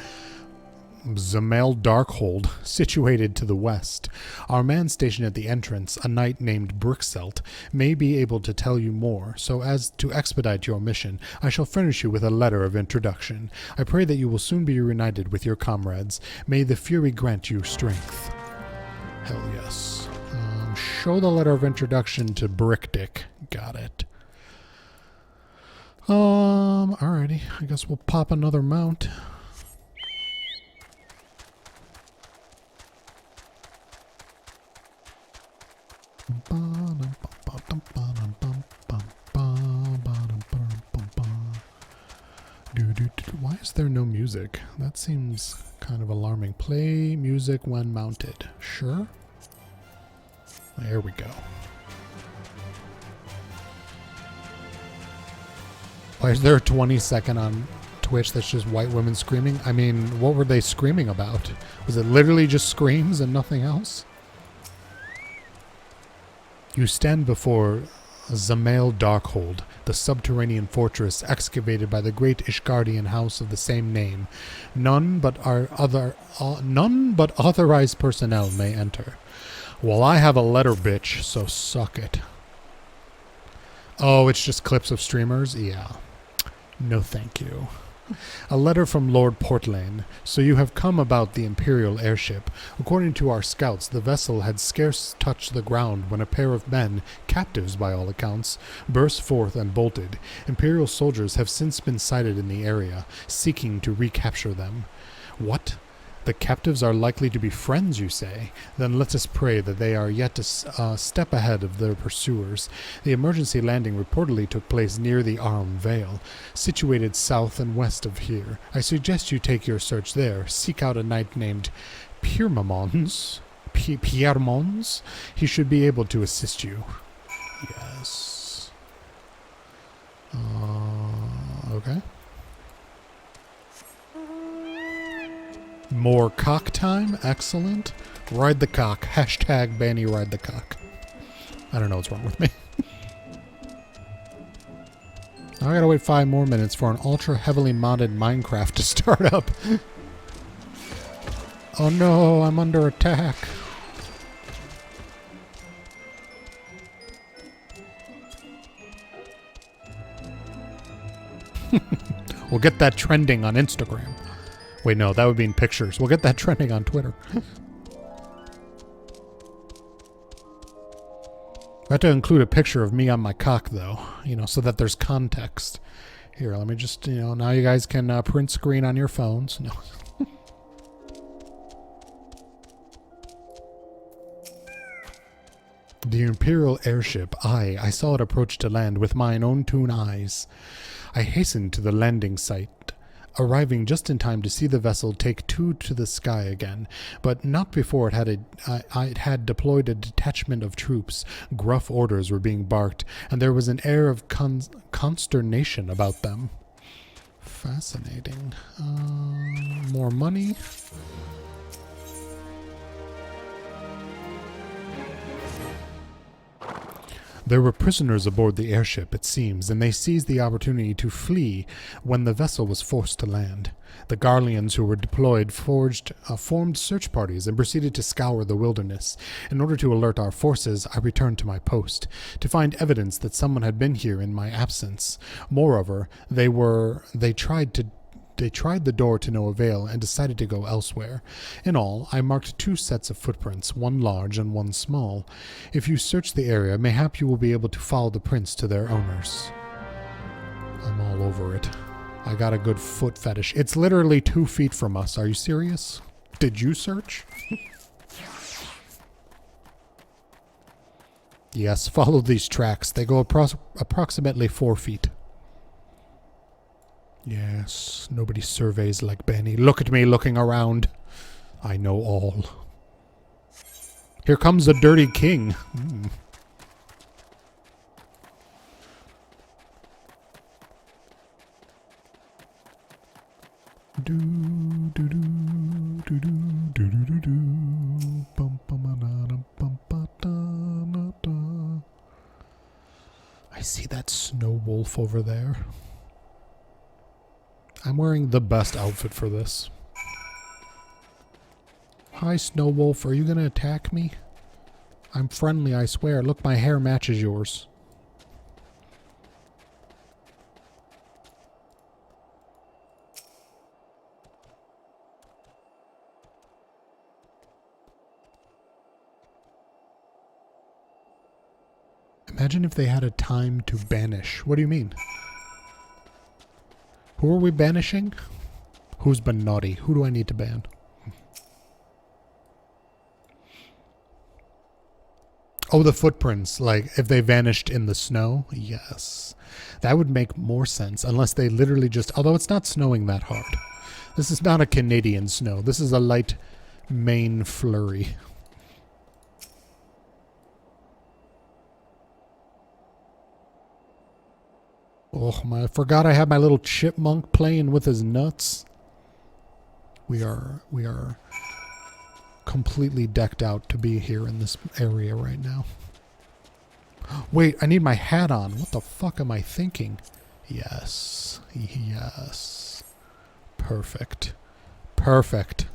Zamel Darkhold, situated to the west. Our man stationed at the entrance, a knight named Brixelt, may be able to tell you more, so as to expedite your mission, I shall furnish you with a letter of introduction. I pray that you will soon be reunited with your comrades. May the Fury grant you strength. Hell yes. Show the letter of introduction to Brickdick. Got it. Alrighty. I guess we'll pop another mount. Why is there no music? That seems kind of alarming. Play music when mounted. Sure. There we go. Why is there a 20-second on Twitch that's just white women screaming? I mean, what were they screaming about? Was it literally just screams and nothing else? You stand before Zamel Darkhold, the subterranean fortress excavated by the great Ishgardian house of the same name. None but authorized personnel may enter. Well, I have a letter, bitch, so suck it. Oh, it's just clips of streamers? Yeah. No thank you. A letter from Lord Portlane. So you have come about the Imperial airship. According to our scouts, the vessel had scarce touched the ground when a pair of men, captives by all accounts, burst forth and bolted. Imperial soldiers have since been sighted in the area, seeking to recapture them. What? The captives are likely to be friends, you say? Then let us pray that they are yet a step ahead of their pursuers. The emergency landing reportedly took place near the Arm Vale, situated south and west of here. I suggest you take your search there. Seek out a knight named Piermons. Piermons? He should be able to assist you. Yes. Okay. More cock time? Excellent. Ride the cock. Hashtag Bani ride the cock. I don't know what's wrong with me. I gotta wait 5 more minutes for an ultra heavily modded Minecraft to start up. Oh no, I'm under attack. We'll get that trending on Instagram. Wait, no, that would be in pictures. We'll get that trending on Twitter. I have to include a picture of me on my cock, though, you know, so that there's context. Here, let me just, you know, now you guys can print screen on your phones. No. The Imperial airship, I saw it approach to land with mine own 2 eyes. I hastened to the landing site, arriving just in time to see the vessel take to the sky again, but not before it had deployed a detachment of troops. Gruff orders were being barked, and there was an air of consternation about them. Fascinating. More money. There were prisoners aboard the airship, it seems, and they seized the opportunity to flee when the vessel was forced to land. The Garleans who were deployed formed search parties and proceeded to scour the wilderness. In order to alert our forces, I returned to my post, to find evidence that someone had been here in my absence. Moreover, they tried the door to no avail and decided to go elsewhere. In all, I marked 2 sets of footprints, one large and one small. If you search the area, mayhap you will be able to follow the prints to their owners. I'm all over it. I got a good foot fetish. It's literally 2 feet from us. Are you serious? Did you search? Yes, follow these tracks. They go approximately 4 feet. Yes, nobody surveys like Bani. Look at me looking around. I know all. Here comes the dirty king. I see that snow wolf over there. I'm wearing the best outfit for this. Hi, Snow Wolf. Are you going to attack me? I'm friendly, I swear. Look, my hair matches yours. Imagine if they had a time to banish. What do you mean? Who are we banishing? Who's been naughty? Who do I need to ban? Oh, the footprints. Like, if they vanished in the snow? Yes. That would make more sense, unless they literally just... Although it's not snowing that hard. This is not a Canadian snow. This is a light Maine flurry. Oh, I forgot I had my little chipmunk playing with his nuts. We are completely decked out to be here in this area right now. Wait, I need my hat on. What the fuck am I thinking? Yes. Yes. Perfect. Perfect.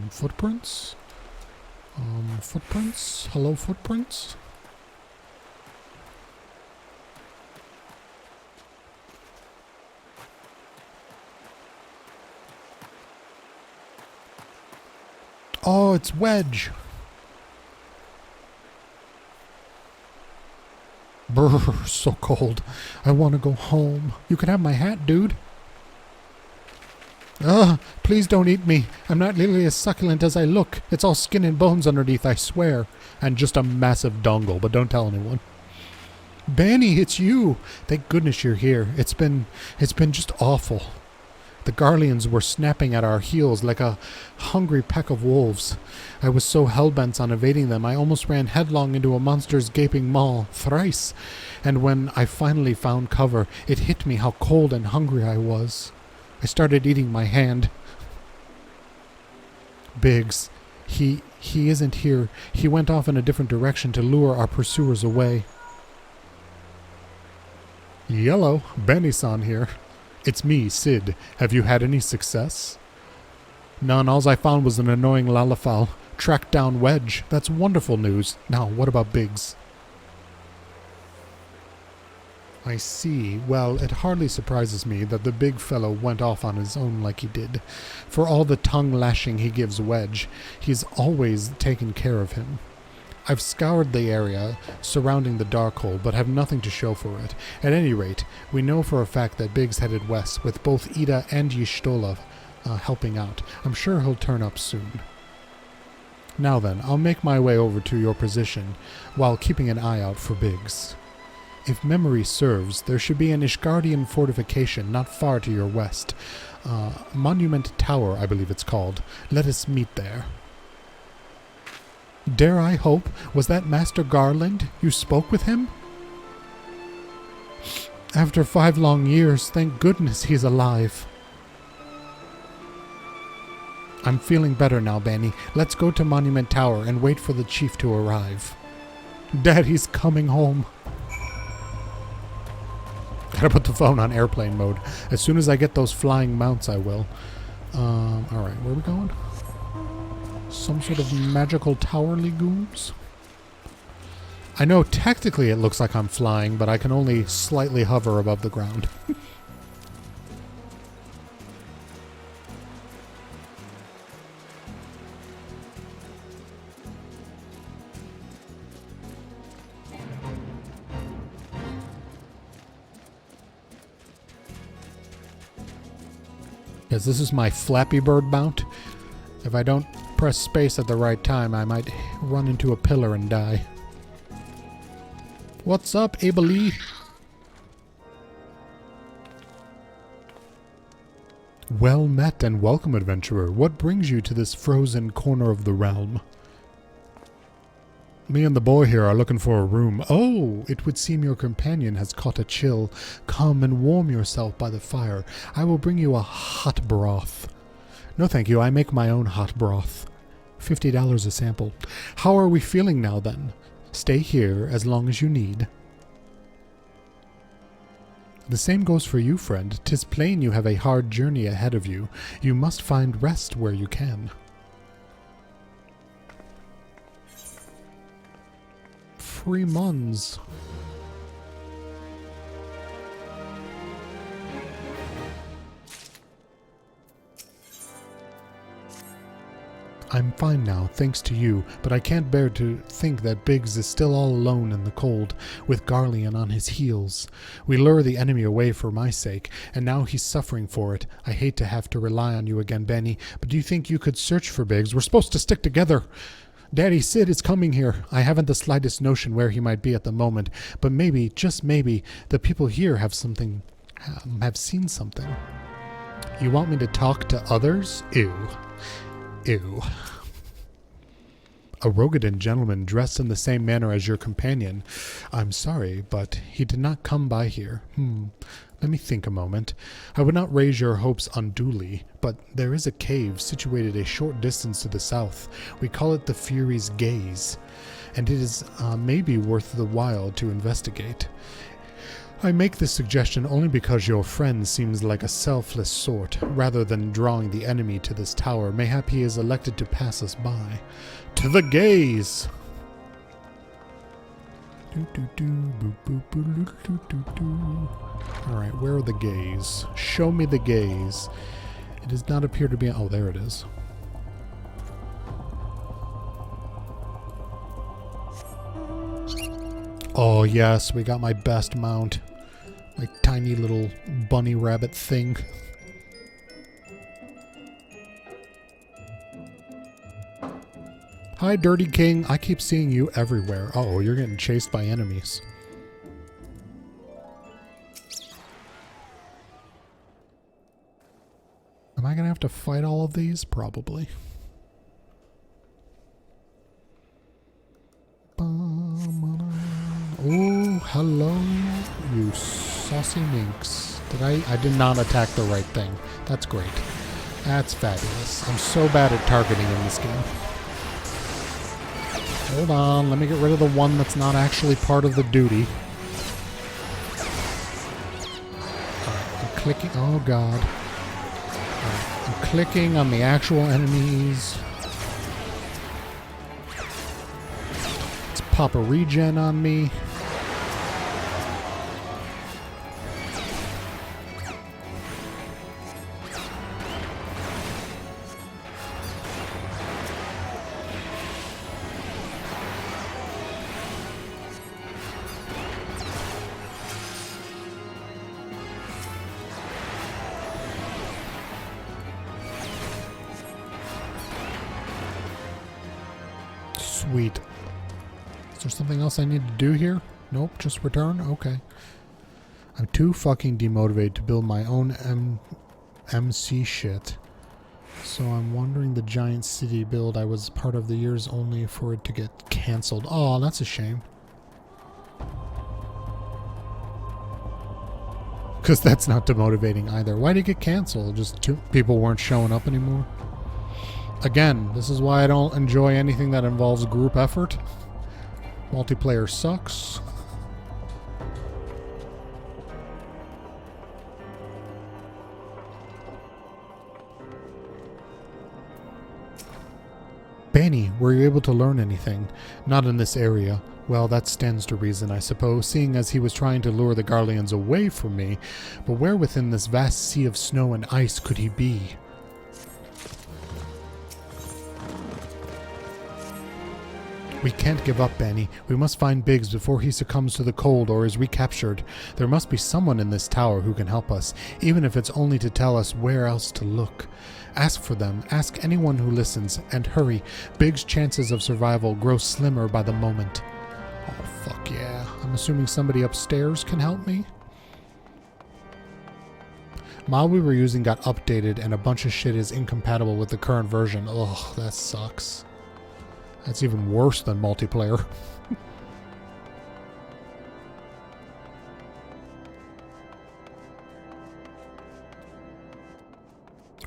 Footprints? Footprints? Hello, footprints? Oh, it's Wedge. Brr, so cold. I want to go home. You can have my hat, dude. Ugh, please don't eat me. I'm not nearly as succulent as I look. It's all skin and bones underneath, I swear. And just a massive dongle, but don't tell anyone. Bani, it's you. Thank goodness you're here. It's been just awful. The Garleans were snapping at our heels like a hungry pack of wolves. I was so hell-bent on evading them, I almost ran headlong into a monster's gaping maw, thrice. And when I finally found cover, it hit me how cold and hungry I was. I started eating my hand. Biggs, he isn't here. He went off in a different direction to lure our pursuers away. Yellow, Bani-san here. It's me, Sid. Have you had any success? None. All I found was an annoying Lalafal. Tracked down Wedge. That's wonderful news. Now, what about Biggs? I see. Well, it hardly surprises me that the big fellow went off on his own like he did. For all the tongue lashing he gives Wedge, he's always taken care of him. I've scoured the area surrounding the Darkhold, but have nothing to show for it. At any rate, we know for a fact that Biggs headed west, with both Ida and Y'shtola helping out. I'm sure he'll turn up soon. Now then, I'll make my way over to your position, while keeping an eye out for Biggs. If memory serves, there should be an Ishgardian fortification not far to your west. Monument Tower, I believe it's called. Let us meet there. Dare I hope, was that Master Garland? You spoke with him? After 5 long years, thank goodness he's alive. I'm feeling better now, Bani. Let's go to Monument Tower and wait for the chief to arrive. Daddy's coming home. Gotta put the phone on airplane mode. As soon as I get those flying mounts, I will. Alright, where are we going? Some sort of magical tower legumes? I know technically it looks like I'm flying, but I can only slightly hover above the ground. Yes, this is my Flappy Bird mount. If I don't press space at the right time, I might run into a pillar and die. What's up, Abelie? Well met and welcome, adventurer. What brings you to this frozen corner of the realm? Me and the boy here are looking for a room. Oh, it would seem your companion has caught a chill. Come and warm yourself by the fire. I will bring you a hot broth. No thank you, I make my own hot broth. $50 a sample. How are we feeling now then? Stay here as long as you need. The same goes for you, friend. 'Tis plain you have a hard journey ahead of you. You must find rest where you can. Free Muns. I'm fine now, thanks to you, but I can't bear to think that Biggs is still all alone in the cold, with Garlean on his heels. We lure the enemy away for my sake, and now he's suffering for it. I hate to have to rely on you again, Bani, but do you think you could search for Biggs? We're supposed to stick together. Daddy, Sid is coming here. I haven't the slightest notion where he might be at the moment, but maybe, just maybe, the people here have seen something. You want me to talk to others? Ew. Ew. A Rogadan gentleman dressed in the same manner as your companion. I'm sorry, but he did not come by here. Let me think a moment. I would not raise your hopes unduly, but there is a cave situated a short distance to the south. We call it the Fury's Gaze, and it is maybe worth the while to investigate. I make this suggestion only because your friend seems like a selfless sort. Rather than drawing the enemy to this tower, mayhap he is elected to pass us by. To the gaze! Alright, where are the gays? Show me the gays. It does not appear to be... Oh, there it is. Oh, yes, we got my best mount. My tiny little bunny rabbit thing. Hi, Dirty King. I keep seeing you everywhere. Oh, you're getting chased by enemies. Am I going to have to fight all of these? Probably. Oh, hello, you saucy minx. I did not attack the right thing. That's great. That's fabulous. I'm so bad at targeting in this game. Hold on, let me get rid of the one that's not actually part of the duty. Alright, I'm clicking. Oh god. Alright, I'm clicking on the actual enemies. Let's pop a regen on me. Sweet. Is there something else I need to do here? Nope, just return? Okay. I'm too fucking demotivated to build my own MC shit. So I'm wondering the giant city build I was part of the years only for it to get cancelled. Oh, that's a shame. Because that's not demotivating either. Why'd it get cancelled? Just people weren't showing up anymore? Again, this is why I don't enjoy anything that involves group effort. Multiplayer sucks. Bani, were you able to learn anything? Not in this area. Well, that stands to reason, I suppose, seeing as he was trying to lure the Garleans away from me. But where within this vast sea of snow and ice could he be? We can't give up, Bani. We must find Biggs before he succumbs to the cold or is recaptured. There must be someone in this tower who can help us, even if it's only to tell us where else to look. Ask for them. Ask anyone who listens. And hurry. Biggs' chances of survival grow slimmer by the moment. Oh, fuck yeah. I'm assuming somebody upstairs can help me? Mod we were using got updated and a bunch of shit is incompatible with the current version. Ugh, that sucks. That's even worse than multiplayer.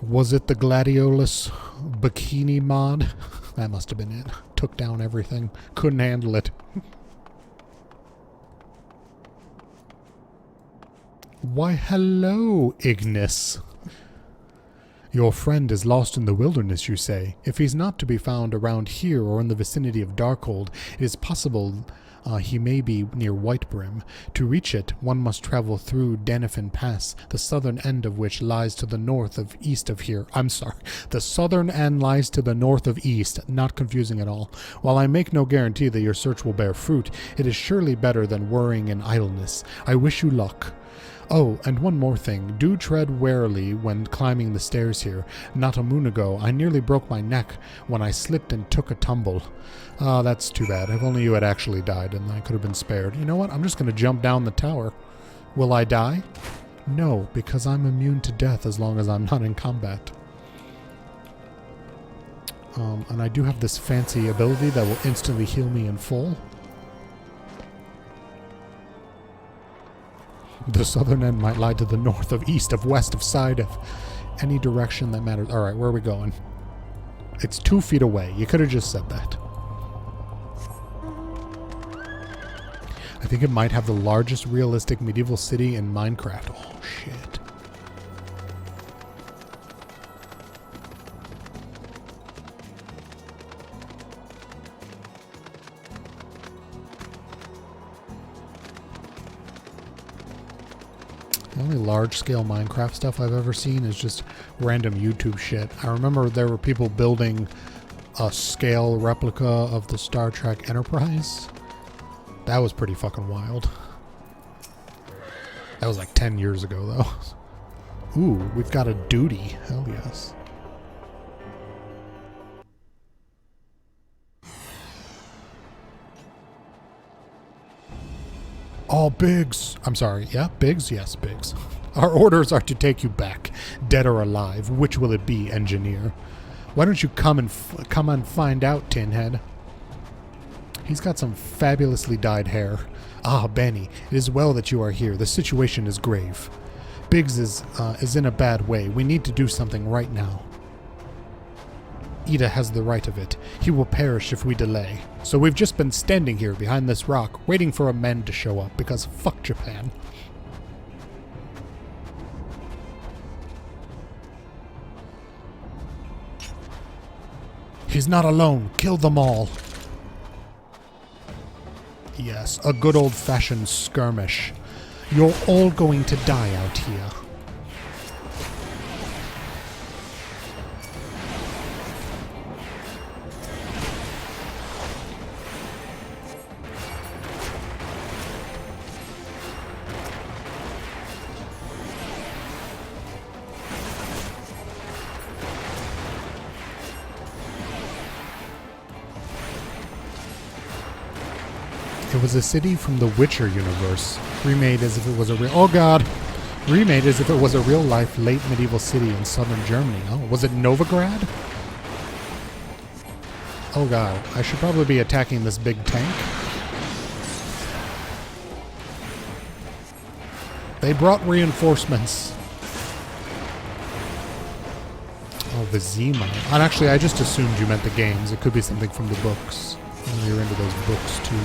Was it the Gladiolus bikini mod? That must have been it. Took down everything. Couldn't handle it. Why, hello, Ignis. Your friend is lost in the wilderness, you say. If he's not to be found around here or in the vicinity of Darkhold, it is possible he may be near Whitebrim. To reach it, one must travel through Danifin Pass, the southern end of which lies to the north of east of here. I'm sorry. The southern end lies to the north of east. Not confusing at all. While I make no guarantee that your search will bear fruit, it is surely better than worrying in idleness. I wish you luck. Oh, and one more thing. Do tread warily when climbing the stairs here. Not a moon ago, I nearly broke my neck when I slipped and took a tumble. Ah, that's too bad. If only you had actually died and I could have been spared. You know what? I'm just going to jump down the tower. Will I die? No, because I'm immune to death as long as I'm not in combat. And I do have this fancy ability that will instantly heal me in full. The southern end might lie to the north of east of west of side of any direction that matters. Alright, where are we going? It's 2 feet away. You could have just said that. I think it might have the largest realistic medieval city in Minecraft. Oh, shit. The only large-scale Minecraft stuff I've ever seen is just random YouTube shit. I remember there were people building a scale replica of the Star Trek Enterprise. That was pretty fucking wild. That was like 10 years ago, though. Ooh, we've got a duty. Hell yes. All Biggs. I'm sorry. Yeah, Biggs? Yes, Biggs. Our orders are to take you back, dead or alive. Which will it be, engineer? Why don't you come and find out, Tinhead? He's got some fabulously dyed hair. Ah, Bani, it is well that you are here. The situation is grave. Biggs is in a bad way. We need to do something right now. Ida has the right of it. He will perish if we delay. So we've just been standing here behind this rock, waiting for a man to show up, because fuck Japan. He's not alone. Kill them all. Yes, a good old-fashioned skirmish. You're all going to die out here. It was a city from the Witcher universe, remade as if it was a real... Oh god! Remade as if it was a real-life late medieval city in southern Germany. Oh, was it Novigrad? Oh god, I should probably be attacking this big tank. They brought reinforcements. Oh, Vizima. And actually, I just assumed you meant the games. It could be something from the books. You're into those books, too.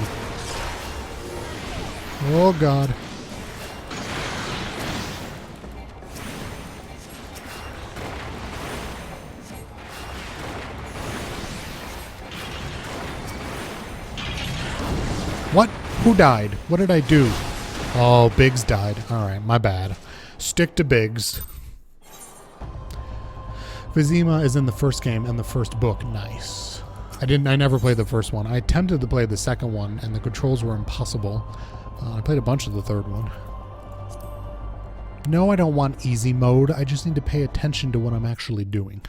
Oh god. What? Who died? What did I do? Oh, Biggs died. Alright, my bad. Stick to Biggs. Vizima is in the first game and the first book. Nice. I never played the first one. I attempted to play the second one and the controls were impossible. I played a bunch of the third one. No, I don't want easy mode. I just need to pay attention to what I'm actually doing.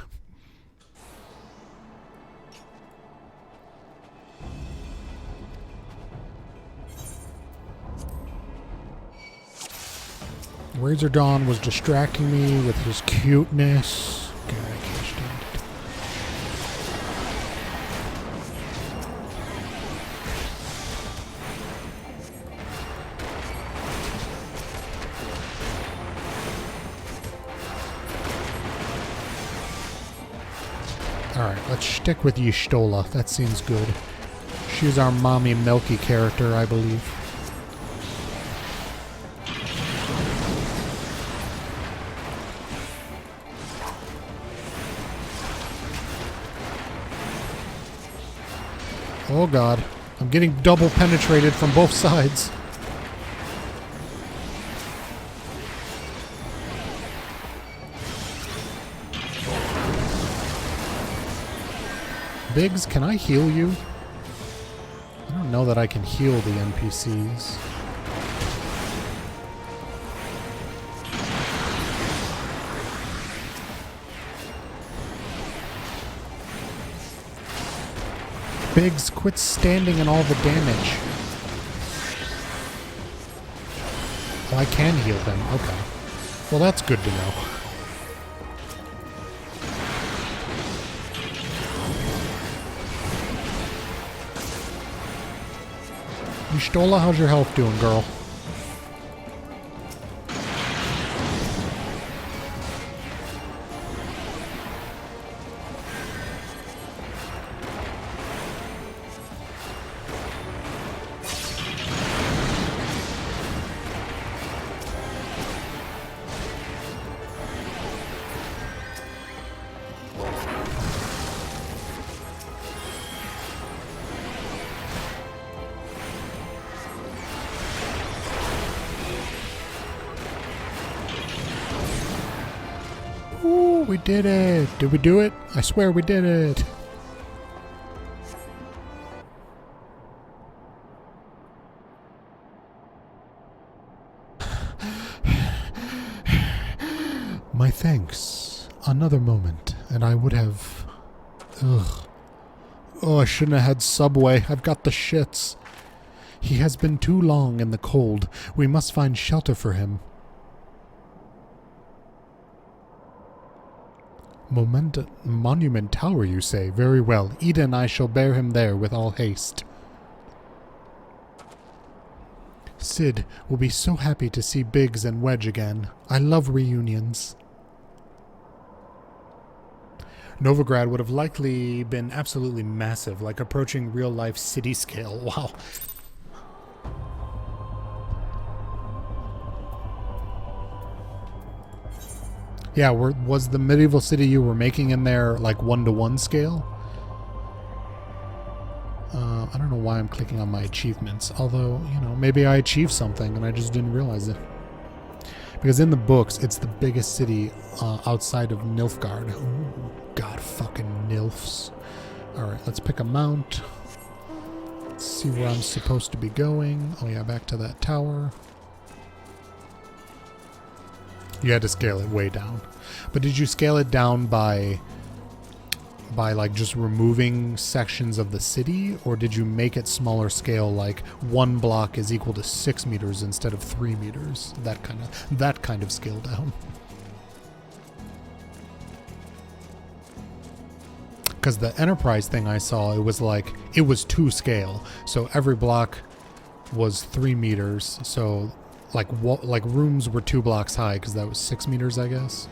Razor Dawn was distracting me with his cuteness. God, I can't stand it. Alright, let's stick with Y'shtola. That seems good. She's our mommy Milky character, I believe. Oh god, I'm getting double penetrated from both sides. Biggs, can I heal you? I don't know that I can heal the NPCs. Biggs, quit standing in all the damage. Oh, I can heal him. Okay. Well, that's good to know. Y'shtola, how's your health doing, girl? We did it! Did we do it? I swear we did it! My thanks. Another moment, and I would have... Ugh. Oh, I shouldn't have had Subway. I've got the shits. He has been too long in the cold. We must find shelter for him. Monument Tower, you say? Very well. Ida and I shall bear him there with all haste. Sid will be so happy to see Biggs and Wedge again. I love reunions. Novigrad would have likely been absolutely massive, like approaching real-life city scale. Wow. Yeah, was the medieval city you were making in there like 1-to-1 scale? I don't know why I'm clicking on my achievements, although, you know, maybe I achieved something and I just didn't realize it. Because in the books, it's the biggest city outside of Nilfgaard. Ooh, God fucking Nilfs. Alright, let's pick a mount. Let's see where I'm supposed to be going. Oh yeah, back to that tower. You had to scale it way down. But did you scale it down by like just removing sections of the city, or did you make it smaller scale, like 1 block is equal to 6 meters instead of 3 meters? That kind of scale down. Because the Enterprise thing I saw, it was 2 scale, so every block was 3 meters. So like rooms were 2 blocks high, because that was 6 meters, I guess.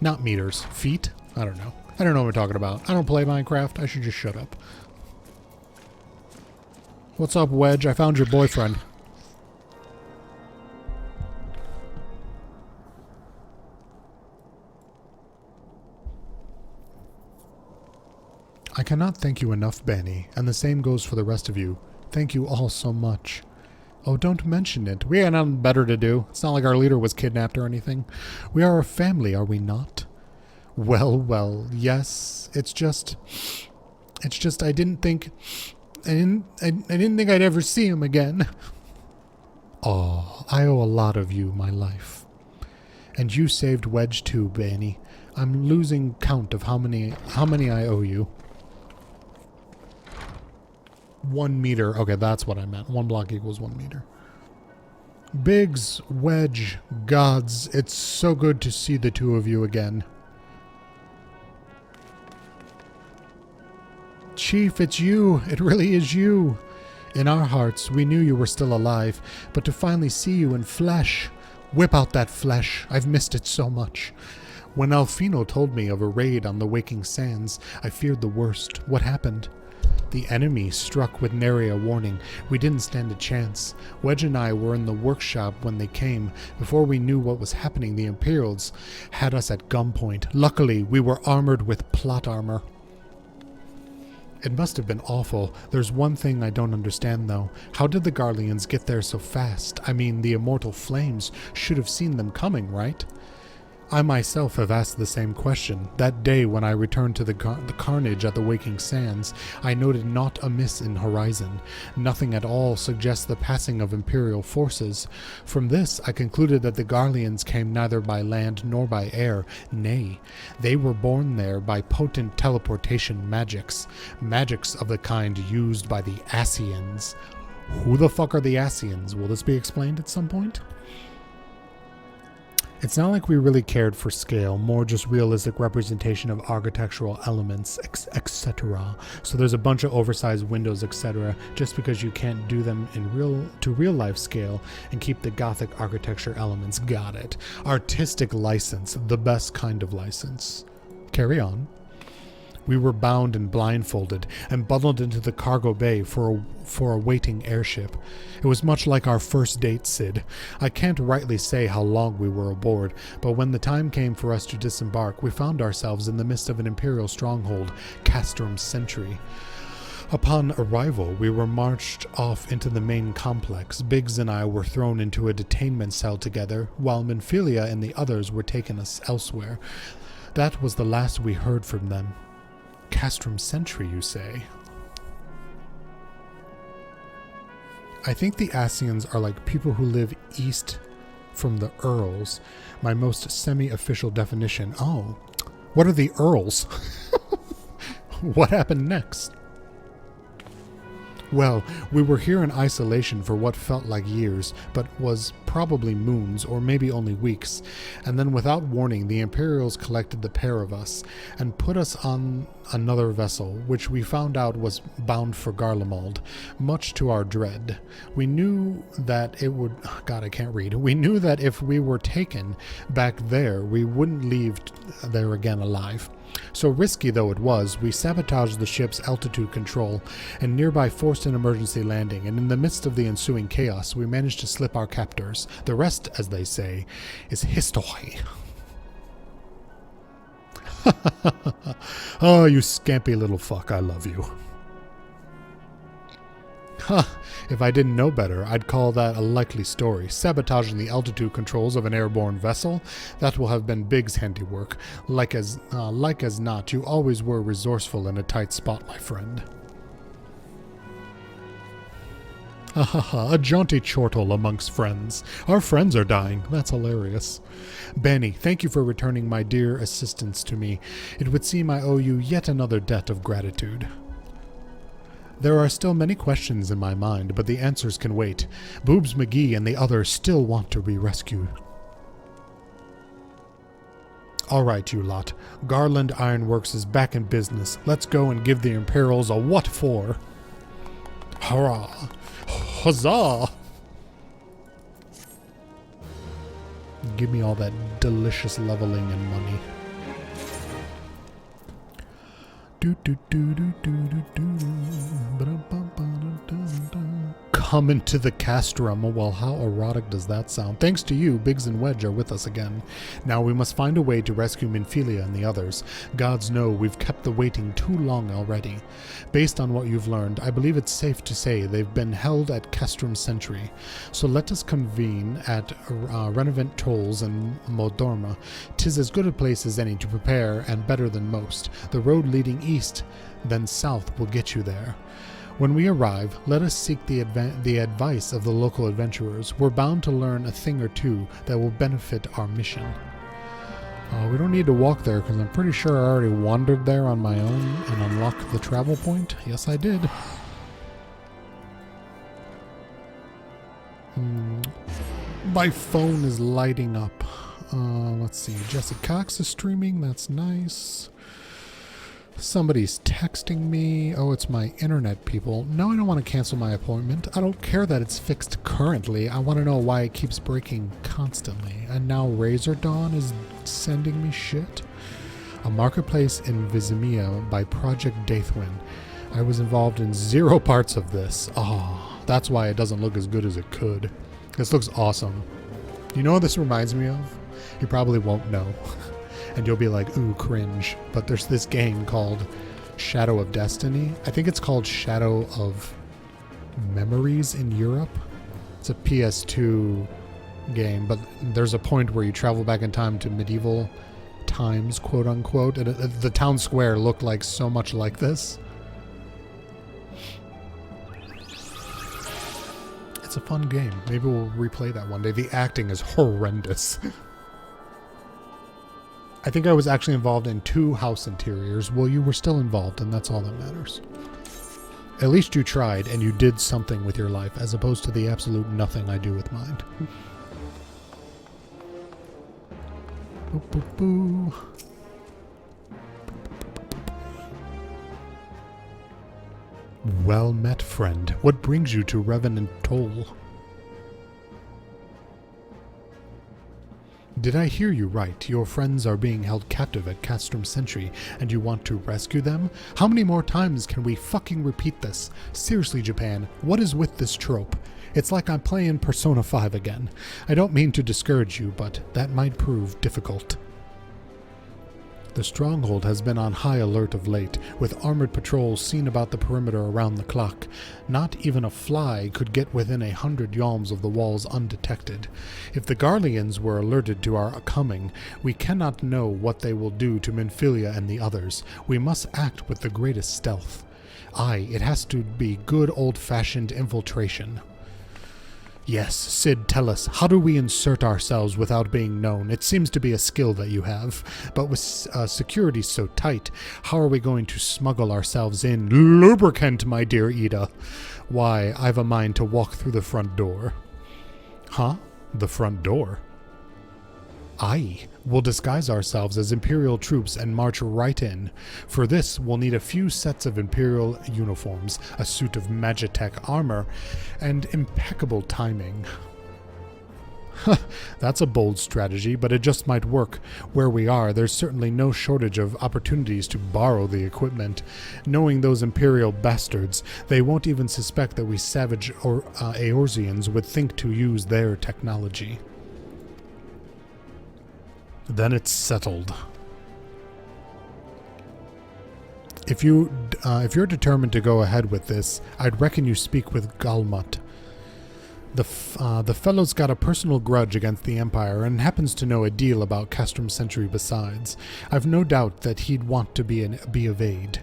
Not meters. Feet? I don't know. I don't know what we're talking about. I don't play Minecraft. I should just shut up. What's up, Wedge? I found your boyfriend. I cannot thank you enough, Bani, and the same goes for the rest of you. Thank you all so much. Oh, don't mention it. We had nothing better to do. It's not like our leader was kidnapped or anything. We are a family, are we not? Well, yes. It's just I didn't think I'd ever see him again. Oh, I owe a lot of you my life. And you saved Wedge too, Bani. I'm losing count of how many I owe you. 1 meter. Okay, that's what I meant. 1 block equals 1 meter. Biggs, Wedge, gods, it's so good to see the two of you again. Chief, it's you. It really is you. In our hearts, we knew you were still alive, but to finally see you in flesh. Whip out that flesh. I've missed it so much. When Alfino told me of a raid on the Waking Sands, I feared the worst. What happened? The enemy struck with nary a warning. We didn't stand a chance. Wedge and I were in the workshop when they came. Before we knew what was happening, the Imperials had us at gunpoint. Luckily, we were armored with plot armor. It must have been awful. There's one thing I don't understand, though. How did the Garleans get there so fast? I mean, the immortal flames should have seen them coming, right? I myself have asked the same question. That day when I returned to the carnage at the Waking Sands, I noted naught amiss in horizon. Nothing at all suggests the passing of Imperial forces. From this, I concluded that the Garleans came neither by land nor by air. Nay, they were born there by potent teleportation magics. Magics of the kind used by the Ascians. Who the fuck are the Ascians? Will this be explained at some point? It's not like we really cared for scale, more just realistic representation of architectural elements, etc. So there's a bunch of oversized windows, etc. just because you can't do them in real life scale and keep the Gothic architecture elements. Got it. Artistic license, the best kind of license. Carry on. We were bound and blindfolded and bundled into the cargo bay for a waiting airship. It was much like our first date, Sid. I can't rightly say how long we were aboard, but when the time came for us to disembark, we found ourselves in the midst of an Imperial stronghold, Castrum Sentry. Upon arrival, we were marched off into the main complex. Biggs and I were thrown into a detainment cell together, while Minfilia and the others were taken us elsewhere. That was the last we heard from them. Castrum Sentry, you say? I think the Asians are like people who live east from the Earls. My most semi-official definition. Oh, what are the Earls? What happened next? Well, we were here in isolation for what felt like years, but was probably moons or maybe only weeks, and then without warning the Imperials collected the pair of us and put us on another vessel, which we found out was bound for Garlemald, much to our dread. We knew that it would... God, I can't read. We knew that if we were taken back there, we wouldn't leave there again alive. So risky though it was, we sabotaged the ship's altitude control and nearby forced an emergency landing, and in the midst of the ensuing chaos, we managed to slip our captors. The rest, as they say, is history. Oh, you scampy little fuck, I love you. Huh, if I didn't know better, I'd call that a likely story. Sabotaging the altitude controls of an airborne vessel, that will have been Biggs' handiwork. Like as not, you always were resourceful in a tight spot, my friend. A jaunty chortle amongst friends. Our friends are dying. That's hilarious. Bani, thank you for returning my dear assistance to me. It would seem I owe you yet another debt of gratitude. There are still many questions in my mind, but the answers can wait. Boobs McGee and the others still want to be rescued. Alright, you lot. Garland Ironworks is back in business. Let's go and give the Imperials a what for. Hurrah! Huzzah! Give me all that delicious leveling and money. Come into the castrum. Well, how erotic does that sound? Thanks to you, Biggs and Wedge are with us again. Now we must find a way to rescue Minfilia and the others. Gods know we've kept the waiting too long already. Based on what you've learned, I believe it's safe to say they've been held at Castrum Sentry. So let us convene at Renevent Tolls and Modorma. 'Tis as good a place as any to prepare, and better than most. The road leading east, then south, will get you there. When we arrive, let us seek the advice of the local adventurers. We're bound to learn a thing or two that will benefit our mission. We don't need to walk there because I'm pretty sure I already wandered there on my own and unlocked the travel point. Yes, I did. My phone is lighting up. Let's see. Jesse Cox is streaming. That's nice. Somebody's texting me. Oh, it's my internet people. No, I don't want to cancel my appointment. I don't care that it's fixed currently. I want to know why it keeps breaking constantly. And now Razor Dawn is sending me shit. A marketplace in Vizimia by Project Dathwin. I was involved in 0 parts of this. Oh, that's why it doesn't look as good as it could. This looks awesome. You know what this reminds me of? You probably won't know. And you'll be like, ooh, cringe. But there's this game called Shadow of Destiny. I think it's called Shadow of Memories in Europe. It's a PS2 game, but there's a point where you travel back in time to medieval times, quote unquote. And the town square looked like so much like this. It's a fun game. Maybe we'll replay that one day. The acting is horrendous. I think I was actually involved in 2 house interiors. Well, you were still involved, and that's all that matters. At least you tried, and you did something with your life, as opposed to the absolute nothing I do with mine. Boo, boo, boo. Well met, friend. What brings you to Revenant Toll? Did I hear you right? Your friends are being held captive at Castrum Sentry, and you want to rescue them? How many more times can we fucking repeat this? Seriously, Japan, what is with this trope? It's like I'm playing Persona 5 again. I don't mean to discourage you, but that might prove difficult. The stronghold has been on high alert of late, with armored patrols seen about the perimeter around the clock. Not even a fly could get within 100 yalms of the walls undetected. If the Garleans were alerted to our coming, we cannot know what they will do to Minfilia and the others. We must act with the greatest stealth. Aye, it has to be good old-fashioned infiltration. Yes, Sid, tell us, how do we insert ourselves without being known? It seems to be a skill that you have, but with security so tight, how are we going to smuggle ourselves in? Lubricant, my dear Ida. Why, I've a mind to walk through the front door. Huh? The front door? Aye, we'll disguise ourselves as Imperial troops and march right in. For this, we'll need a few sets of Imperial uniforms, a suit of Magitech armor, and impeccable timing. That's a bold strategy, but it just might work. Where we are, there's certainly no shortage of opportunities to borrow the equipment. Knowing those Imperial bastards, they won't even suspect that we savage Eorzeans would think to use their technology. Then it's settled. If you're determined to go ahead with this, I'd reckon you speak with Galmut. The fellow's got a personal grudge against the Empire and happens to know a deal about Castrum Sentry besides. I've no doubt that he'd want to be of aid.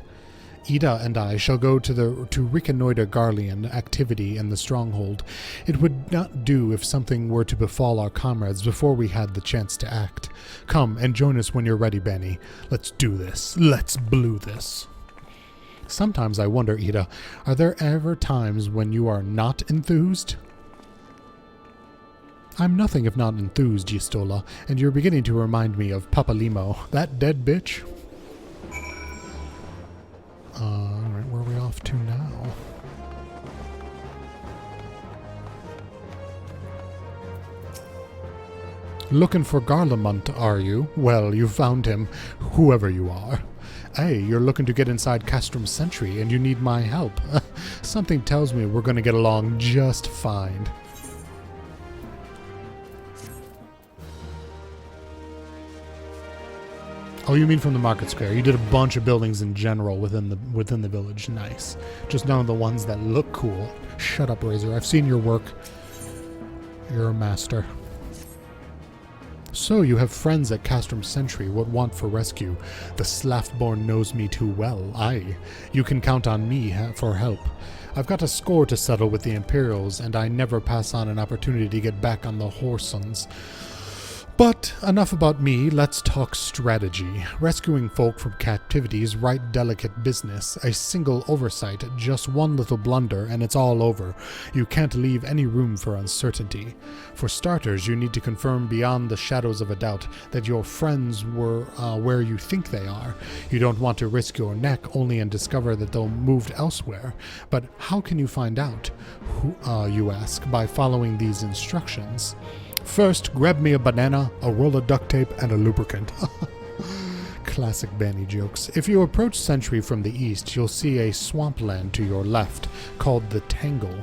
Ida and I shall go to reconnoiter Garlean activity in the stronghold. It would not do if something were to befall our comrades before we had the chance to act. Come and join us when you're ready, Bani. Let's do this. Let's blue this. Sometimes I wonder, Ida, are there ever times when you are not enthused? I'm nothing if not enthused, Gistola, and you're beginning to remind me of Papalimo, that dead bitch. Alright, where are we off to now? Looking for Garlemont, are you? Well, you found him, whoever you are. Hey, you're looking to get inside Castrum Sentry, and you need my help. Something tells me we're going to get along just fine. Oh, you mean from the market square? You did a bunch of buildings in general within the village. Nice. Just none of the ones that look cool. Shut up, Razor. I've seen your work. You're a master. So, you have friends at Castrum Sentry. What want for rescue? The Slaftborn knows me too well. Aye. You can count on me for help. I've got a score to settle with the Imperials, and I never pass on an opportunity to get back on the Horsons. But enough about me, let's talk strategy. Rescuing folk from captivity is right delicate business. A single oversight, just one little blunder, and it's all over. You can't leave any room for uncertainty. For starters, you need to confirm beyond the shadows of a doubt that your friends were where you think they are. You don't want to risk your neck only and discover that they'll moved elsewhere. But how can you find out? You ask, by following these instructions. First, grab me a banana, a roll of duct tape, and a lubricant. Classic Bani jokes. If you approach Sentry from the east, you'll see a swampland to your left, called the Tangle.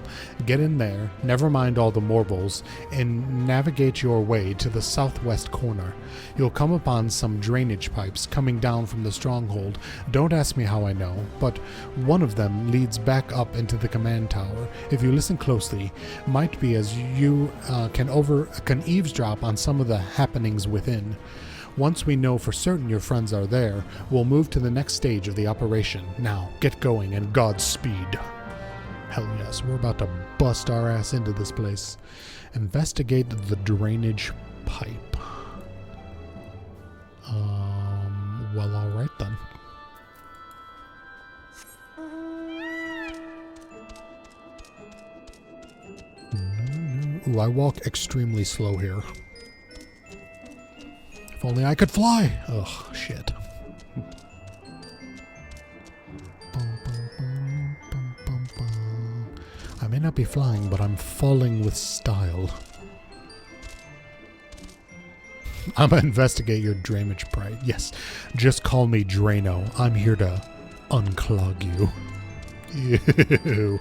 Get in there, never mind all the morbals, and navigate your way to the southwest corner. You'll come upon some drainage pipes coming down from the stronghold. Don't ask me how I know, but one of them leads back up into the command tower. If you listen closely, might be as you can eavesdrop on some of the happenings within. Once we know for certain your friends are there, we'll move to the next stage of the operation. Now, get going and Godspeed. Hell yes, we're about to bust our ass into this place. Investigate the drainage pipe. Well, alright then. Ooh, I walk extremely slow here. If only I could fly! Ugh, shit. I may not be flying, but I'm falling with style. I'm gonna investigate your drainage pipe. Yes, just call me Drano. I'm here to unclog you. Ew.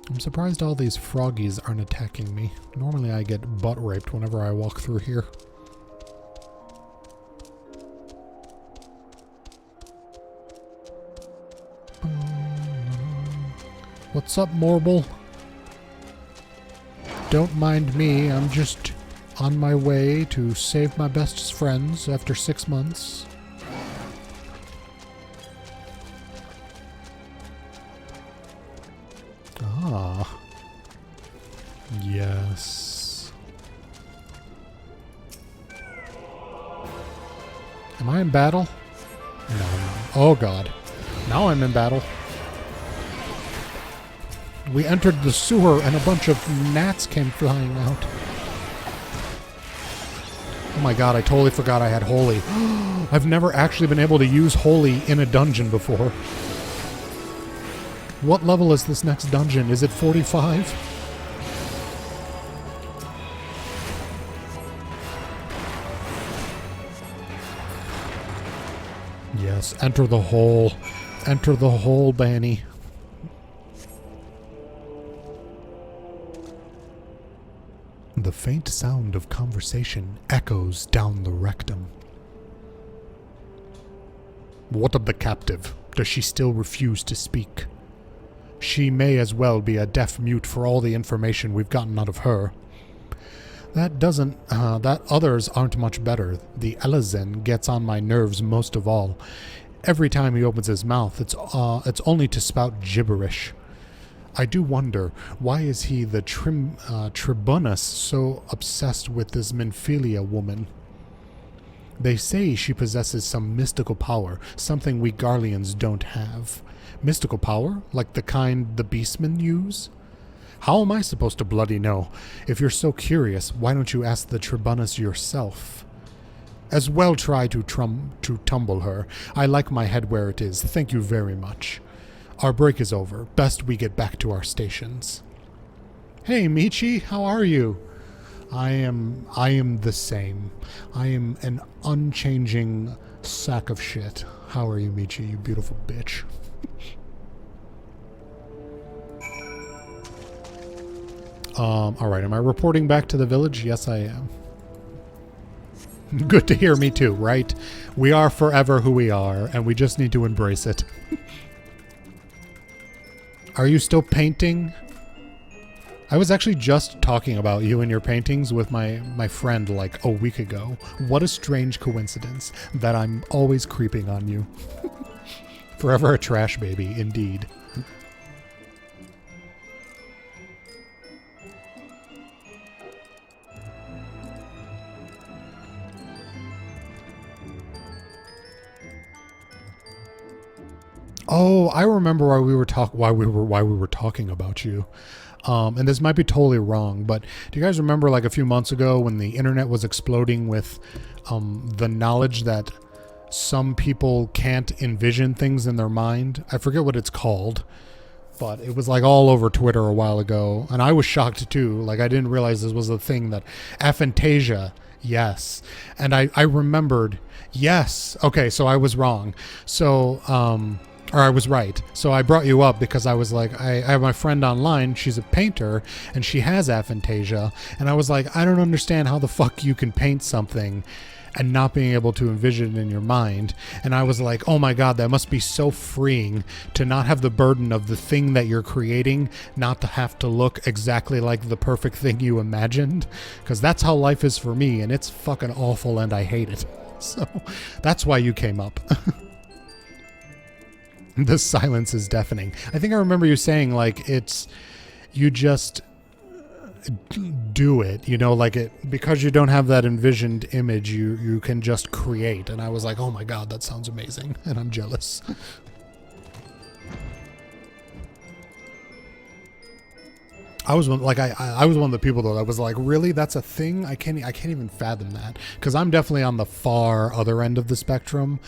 I'm surprised all these froggies aren't attacking me. Normally I get butt raped whenever I walk through here. What's up, Morble? Don't mind me, I'm just on my way to save my best friends after 6 months. Ah. Yes. Am I in battle? No, no. Oh god. Now I'm in battle. We entered the sewer and a bunch of gnats came flying out. Oh my god, I totally forgot I had Holy. I've never actually been able to use Holy in a dungeon before. What level is this next dungeon? Is it 45? Yes, enter the hole. Enter the hole, Bani. The faint sound of conversation echoes down the rectum. What of the captive? Does she still refuse to speak? She may as well be a deaf mute for all the information we've gotten out of her. That others aren't much better. The Elezen gets on my nerves most of all. Every time he opens his mouth, it's only to spout gibberish. I do wonder, why is he, the Tribunus, so obsessed with this Minfilia woman? They say she possesses some mystical power, something we Garleans don't have. Mystical power? Like the kind the beastmen use? How am I supposed to bloody know? If you're so curious, why don't you ask the Tribunus yourself? As well try to tumble her. I like my head where it is, thank you very much. Our break is over. Best we get back to our stations. Hey, Michi, how are you? I am the same. I am an unchanging sack of shit. How are you, Michi, you beautiful bitch? Alright, am I reporting back to the village? Yes, I am. Good to hear, me too, right? We are forever who we are, and we just need to embrace it. Are you still painting? I was actually just talking about you and your paintings with my friend like a week ago. What a strange coincidence that I'm always creeping on you. Forever a trash baby, indeed. Oh, I remember why we were talking about you. And this might be totally wrong, but do you guys remember like a few months ago when the internet was exploding with the knowledge that some people can't envision things in their mind? I forget what it's called, but it was like all over Twitter a while ago, and I was shocked too. Like I didn't realize this was a thing that aphantasia. Yes. And I remembered, yes. Okay, so I was wrong. So, or I was right. So I brought you up because I was like, I have my friend online, she's a painter, and she has aphantasia, and I was like, I don't understand how the fuck you can paint something and not being able to envision it in your mind. And I was like, oh my god, that must be so freeing to not have the burden of the thing that you're creating, not to have to look exactly like the perfect thing you imagined, because that's how life is for me, and it's fucking awful and I hate it. So that's why you came up. The silence is deafening. I think I remember you saying like you just do it, you know, like it, because you don't have that envisioned image, you can just create. And I was like, oh my god, that sounds amazing, and I'm jealous. I was one of the people though that was like, really, that's a thing? I can't even fathom that, because I'm definitely on the far other end of the spectrum.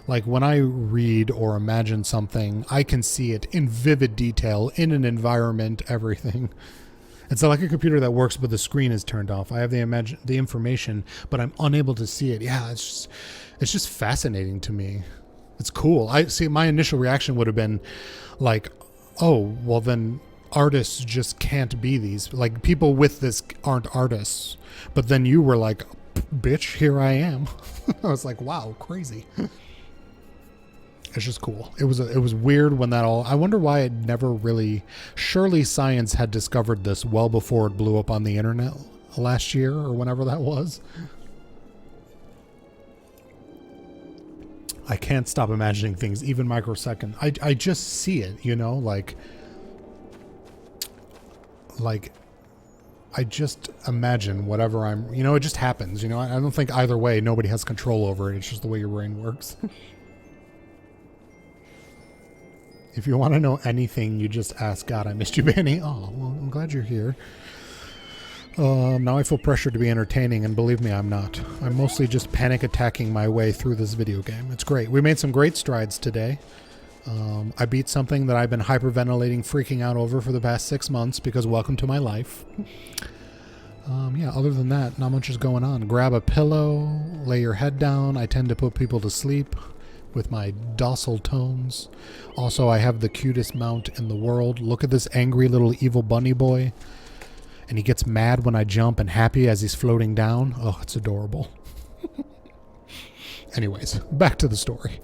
Like when I read or imagine something, I can see it in vivid detail in an environment, everything. It's like a computer that works but the screen is turned off. I have the information, but I'm unable to see it. Yeah, it's just fascinating to me. It's cool. I see, my initial reaction would have been like, oh, well then artists just can't be these. Like, people with this aren't artists. But then you were like, bitch, here I am. I was like, wow, crazy. It's just cool. It was weird when that all... I wonder why it never really... Surely science had discovered this well before it blew up on the internet last year or whenever that was. I can't stop imagining things, even microsecond. I just see it, you know, like I just imagine whatever I'm, you know, it just happens, you know. I don't think either way nobody has control over it. It's just the way your brain works. If you want to know anything, you just ask God. I missed you, Bani. Oh, well, I'm glad you're here. Now I feel pressure to be entertaining, and believe me, I'm not. I'm mostly just panic attacking my way through this video game. It's great. We made some great strides today. I beat something that I've been hyperventilating, freaking out over for the past 6 months, because welcome to my life. Yeah, other than that, not much is going on. Grab a pillow, lay your head down. I tend to put people to sleep with my docile tones. Also, I have the cutest mount in the world. Look at this angry little evil bunny boy. And he gets mad when I jump and happy as he's floating down. Oh, it's adorable. Anyways, back to the story.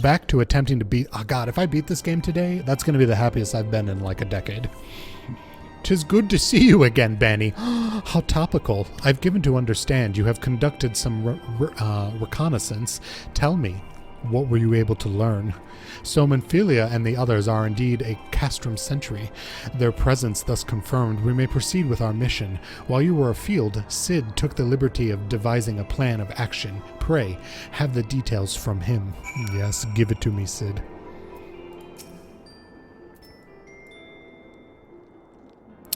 Back to attempting to beat... Oh, God, if I beat this game today, that's going to be the happiest I've been in like a decade. 'Tis good to see you again, Bani. How topical. I've given to understand you have conducted some reconnaissance. Tell me, what were you able to learn? So Menphilia and the others are indeed a castrum sentry. Their presence thus confirmed, we may proceed with our mission. While you were afield, Sid took the liberty of devising a plan of action. Pray, have the details from him. Yes, give it to me, Sid.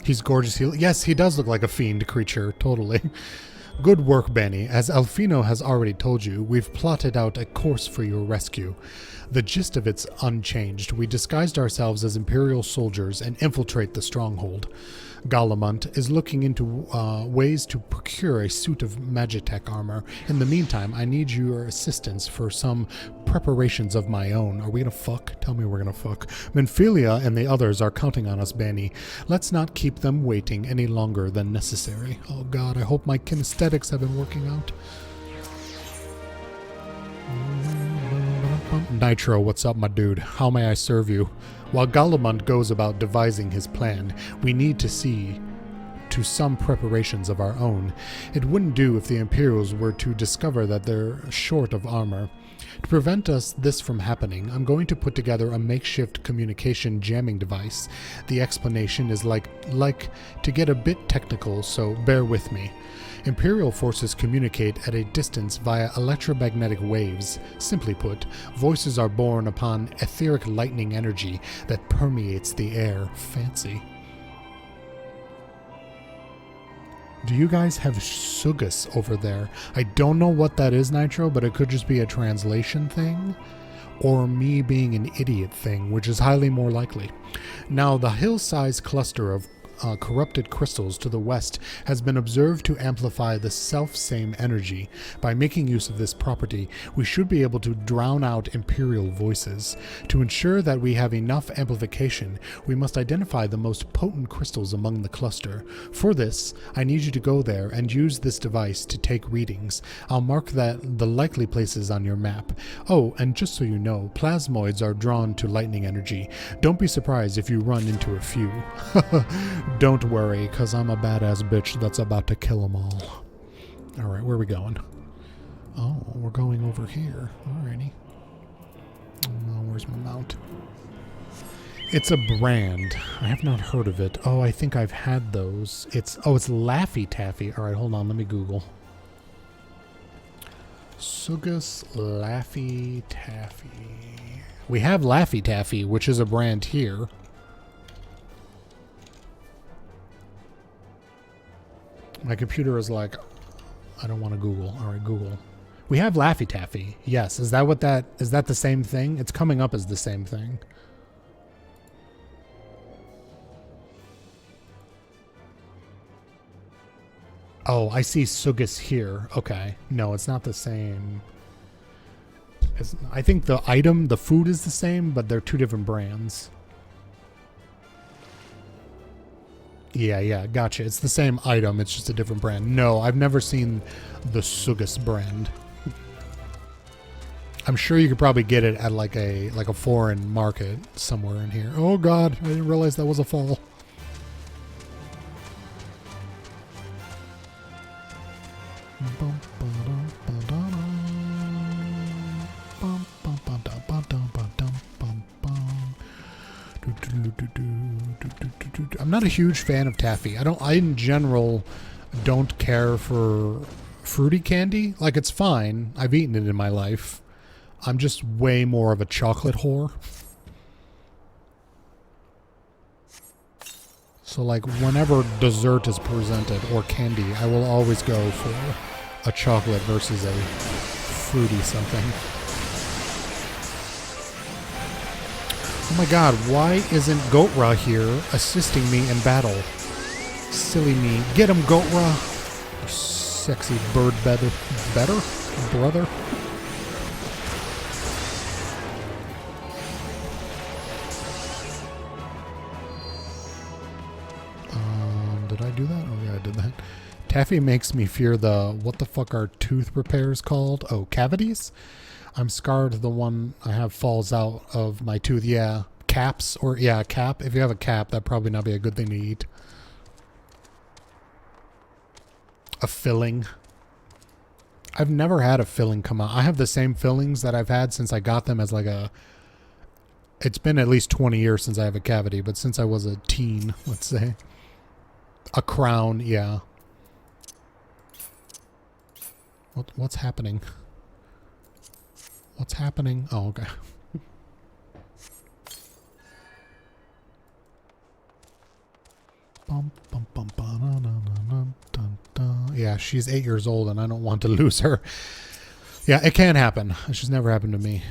He's gorgeous. Yes, he does look like a fiend creature, totally. Good work, Bani. As Alfino has already told you, we've plotted out a course for your rescue. The gist of it's unchanged. We disguised ourselves as Imperial soldiers and infiltrate the stronghold. Galamant is looking into ways to procure a suit of Magitech armor. In the meantime, I need your assistance for some preparations of my own. Are we gonna fuck? Tell me we're gonna fuck. Menphilia and the others are counting on us, Bani. Let's not keep them waiting any longer than necessary. Oh God, I hope my kinesthetics have been working out. Nitro, what's up, my dude? How may I serve you? While Galamant goes about devising his plan, we need to see to some preparations of our own. It wouldn't do if the Imperials were to discover that they're short of armor. To prevent this from happening, I'm going to put together a makeshift communication jamming device. The explanation is like to get a bit technical, so bear with me. Imperial forces communicate at a distance via electromagnetic waves. Simply put, voices are born upon etheric lightning energy that permeates the air. Fancy. Do you guys have Sugus over there? I don't know what that is, Nitro, but it could just be a translation thing, or me being an idiot thing, which is highly more likely. Now, the hill-sized cluster of corrupted crystals to the west has been observed to amplify the self-same energy. By making use of this property, we should be able to drown out Imperial voices. To ensure that we have enough amplification, we must identify the most potent crystals among the cluster. For this, I need you to go there and use this device to take readings. I'll mark the likely places on your map. Oh, and just so you know, plasmoids are drawn to lightning energy. Don't be surprised if you run into a few. Don't worry, because I'm a badass bitch that's about to kill them all. Alright, where are we going? Oh, we're going over here. Alrighty. Oh, where's my mount? It's a brand. I have not heard of it. Oh, I think I've had those. It's Laffy Taffy. Alright, hold on, let me Google. Sugus Laffy Taffy. We have Laffy Taffy, which is a brand here. My computer is like, I don't want to Google. All right, Google. We have Laffy Taffy. Yes. Is that the same thing? It's coming up as the same thing. Oh, I see Sugus here. Okay. No, it's not the same. I think the food is the same, but they're two different brands. Yeah, gotcha. It's the same item, it's just a different brand. No, I've never seen the Sugus brand. I'm sure you could probably get it at like a foreign market somewhere in here. Oh god, I didn't realize that was a fall. I'm not a huge fan of taffy. I in general don't care for fruity candy. Like, it's fine. I've eaten it in my life. I'm just way more of a chocolate whore. So like whenever dessert is presented or candy, I will always go for a chocolate versus a fruity something. Oh my god, why isn't Gotra here assisting me in battle? Silly me. Get him, Gotra! You sexy bird brother. Did I do that? Oh yeah, I did that. Taffy makes me fear the, what the fuck are tooth repairs called? Oh, cavities? I'm scarred. The one I have falls out of my tooth. Yeah. Caps or, yeah, cap. If you have a cap, that'd probably not be a good thing to eat. A filling. I've never had a filling come out. I have the same fillings that I've had since I got them as like a, it's been at least 20 years since I have a cavity, but since I was a teen, let's say. A crown, yeah. What's happening? What's happening? Oh, okay. Yeah, she's 8 years old and I don't want to lose her. Yeah, it can happen. It's just never happened to me.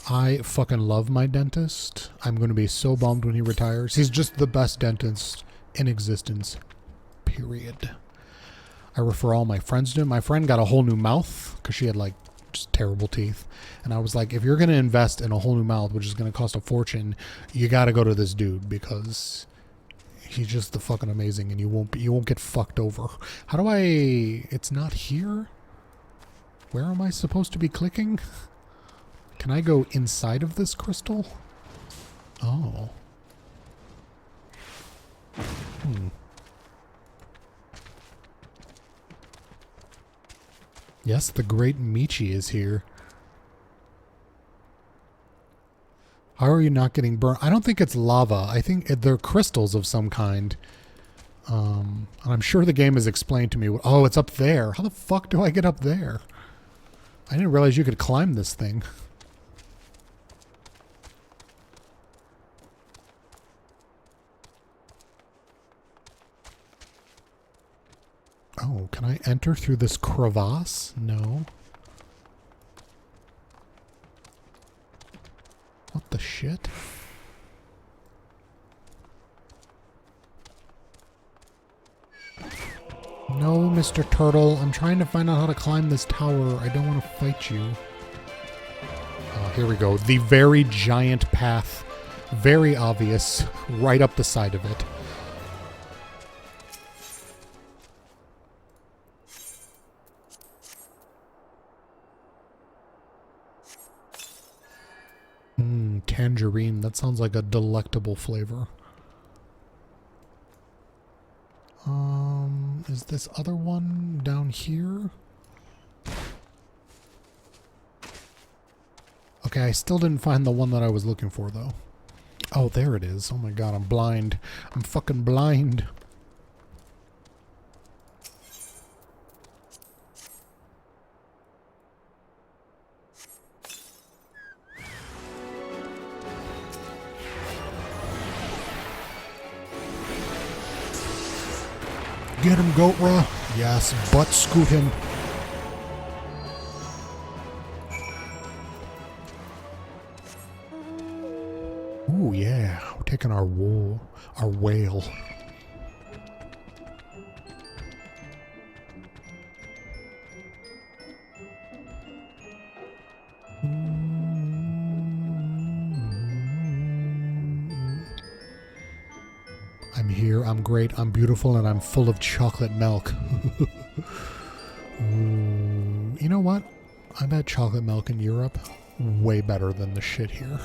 I fucking love my dentist. I'm going to be so bummed when he retires. He's just the best dentist in existence. Period. I refer all my friends to him. My friend got a whole new mouth because she had like just terrible teeth. And I was like, if you're going to invest in a whole new mouth, which is going to cost a fortune, you got to go to this dude because he's just the fucking amazing and you won't get fucked over. How do I, it's not here? Where am I supposed to be clicking? Can I go inside of this crystal? Oh. Yes, the great Michi is here. How are you not getting burned? I don't think it's lava. I think they're crystals of some kind. And I'm sure the game has explained to me. Oh, it's up there. How the fuck do I get up there? I didn't realize you could climb this thing. Oh, can I enter through this crevasse? No. What the shit? No, Mr. Turtle. I'm trying to find out how to climb this tower. I don't want to fight you. Oh, here we go. The very giant path. Very obvious. Right up the side of it. Tangerine. That sounds like a delectable flavor. Is this other one down here? Okay, I still didn't find the one that I was looking for, though. Oh, there it is. Oh my god, I'm blind. I'm fucking blind. Get him, Gotra. Yes, butt scoot him. Ooh, yeah. We're taking our whale. I'm here. better, I'm great, I'm beautiful, and I'm full of chocolate milk. Ooh, you know what? I bet chocolate milk in Europe way better than the shit here.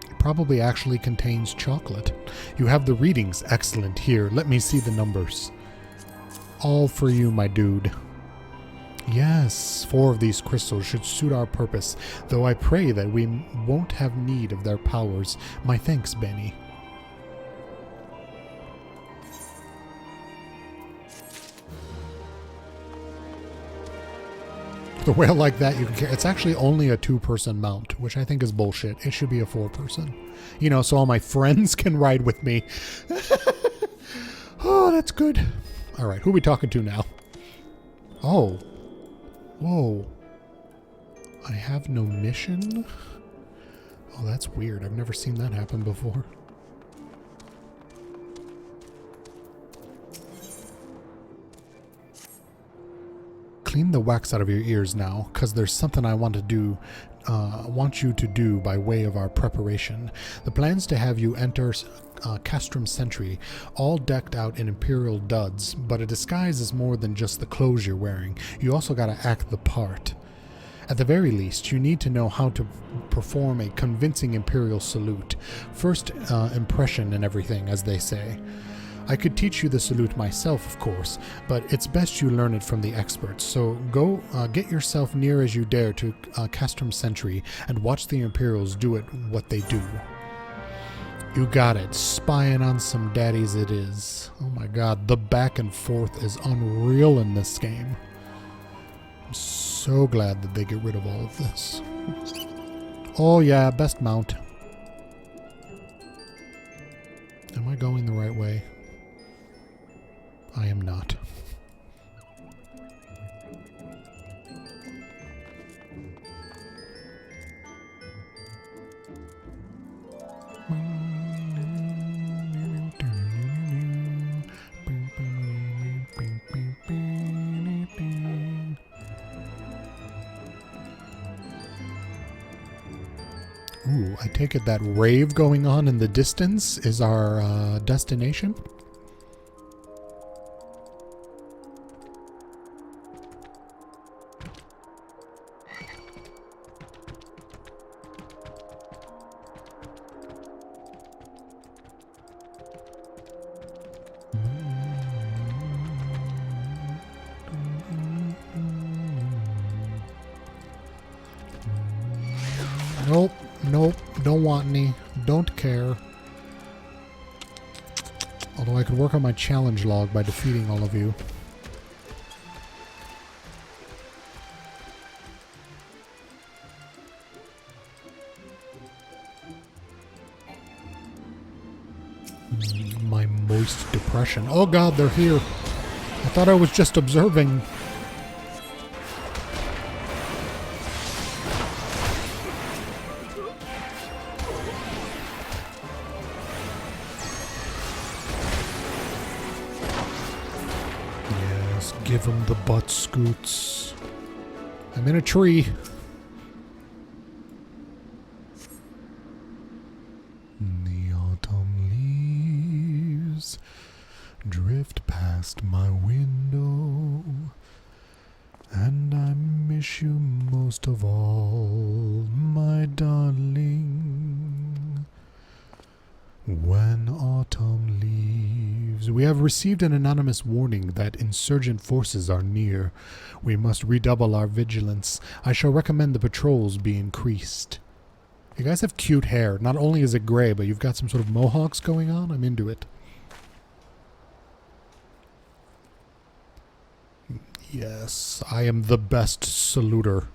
It probably actually contains chocolate. You have the readings. Excellent. Here, let me see the numbers. All for you, my dude. Yes, 4 of these crystals should suit our purpose, though I pray that we won't have need of their powers. My thanks, Bani. The whale like that, you can carry. It's actually only a 2-person mount, which I think is bullshit. It should be a 4-person. You know, so all my friends can ride with me. Oh, that's good. All right, who are we talking to now? Oh. Whoa. I have no mission? Oh, that's weird. I've never seen that happen before. Clean the wax out of your ears now, because there's something I want you to do by way of our preparation. The plan's to have you enter Castrum Sentry, all decked out in Imperial duds, but a disguise is more than just the clothes you're wearing. You also gotta act the part. At the very least, you need to know how to perform a convincing Imperial salute. First impression and everything, as they say. I could teach you the salute myself, of course, but it's best you learn it from the experts. So go get yourself near as you dare to Castrum Sentry and watch the Imperials do it what they do. You got it. Spying on some daddies it is. Oh my god, the back and forth is unreal in this game. I'm so glad that they get rid of all of this. Oh yeah, best mount. Am I going the right way? I am not. Ooh, I take it that rave going on in the distance is our destination? Nope, nope, don't want any, don't care. Although I could work on my challenge log by defeating all of you. My moist depression. Oh god, they're here. I thought I was just observing. Give him the butt scoots. I'm in a tree. The autumn leaves drift past my window, and I miss you most of all, my darling. When autumn leaves. We have received an anonymous warning that insurgent forces are near. We must redouble our vigilance. I shall recommend the patrols be increased. You guys have cute hair. Not only is it gray, but you've got some sort of mohawks going on. I'm into it. Yes, I am the best saluter.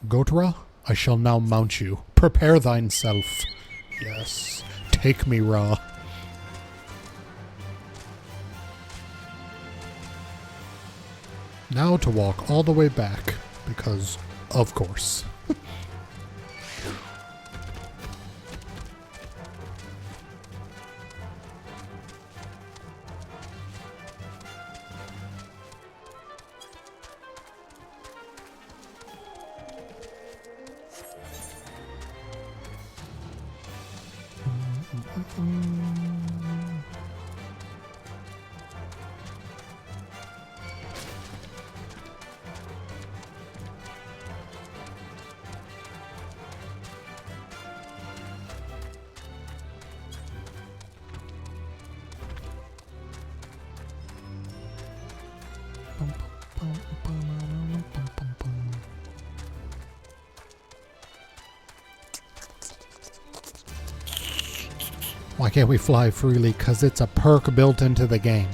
Gotra, I shall now mount you. Prepare thyself. Yes, take me raw. Now to walk all the way back, because of course. Why can't we fly freely? Because it's a perk built into the game.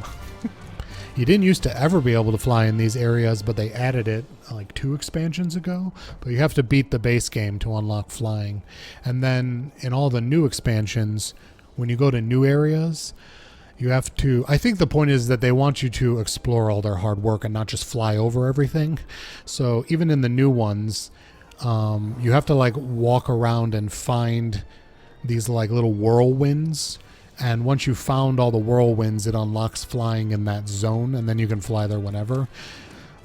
You didn't used to ever be able to fly in these areas, but they added it like 2 expansions ago. But you have to beat the base game to unlock flying. And then in all the new expansions, when you go to new areas, you have to... I think the point is that they want you to explore all their hard work and not just fly over everything. So even in the new ones, you have to like walk around and find these like little whirlwinds, and once you found all the whirlwinds, it unlocks flying in that zone, and then you can fly there whenever.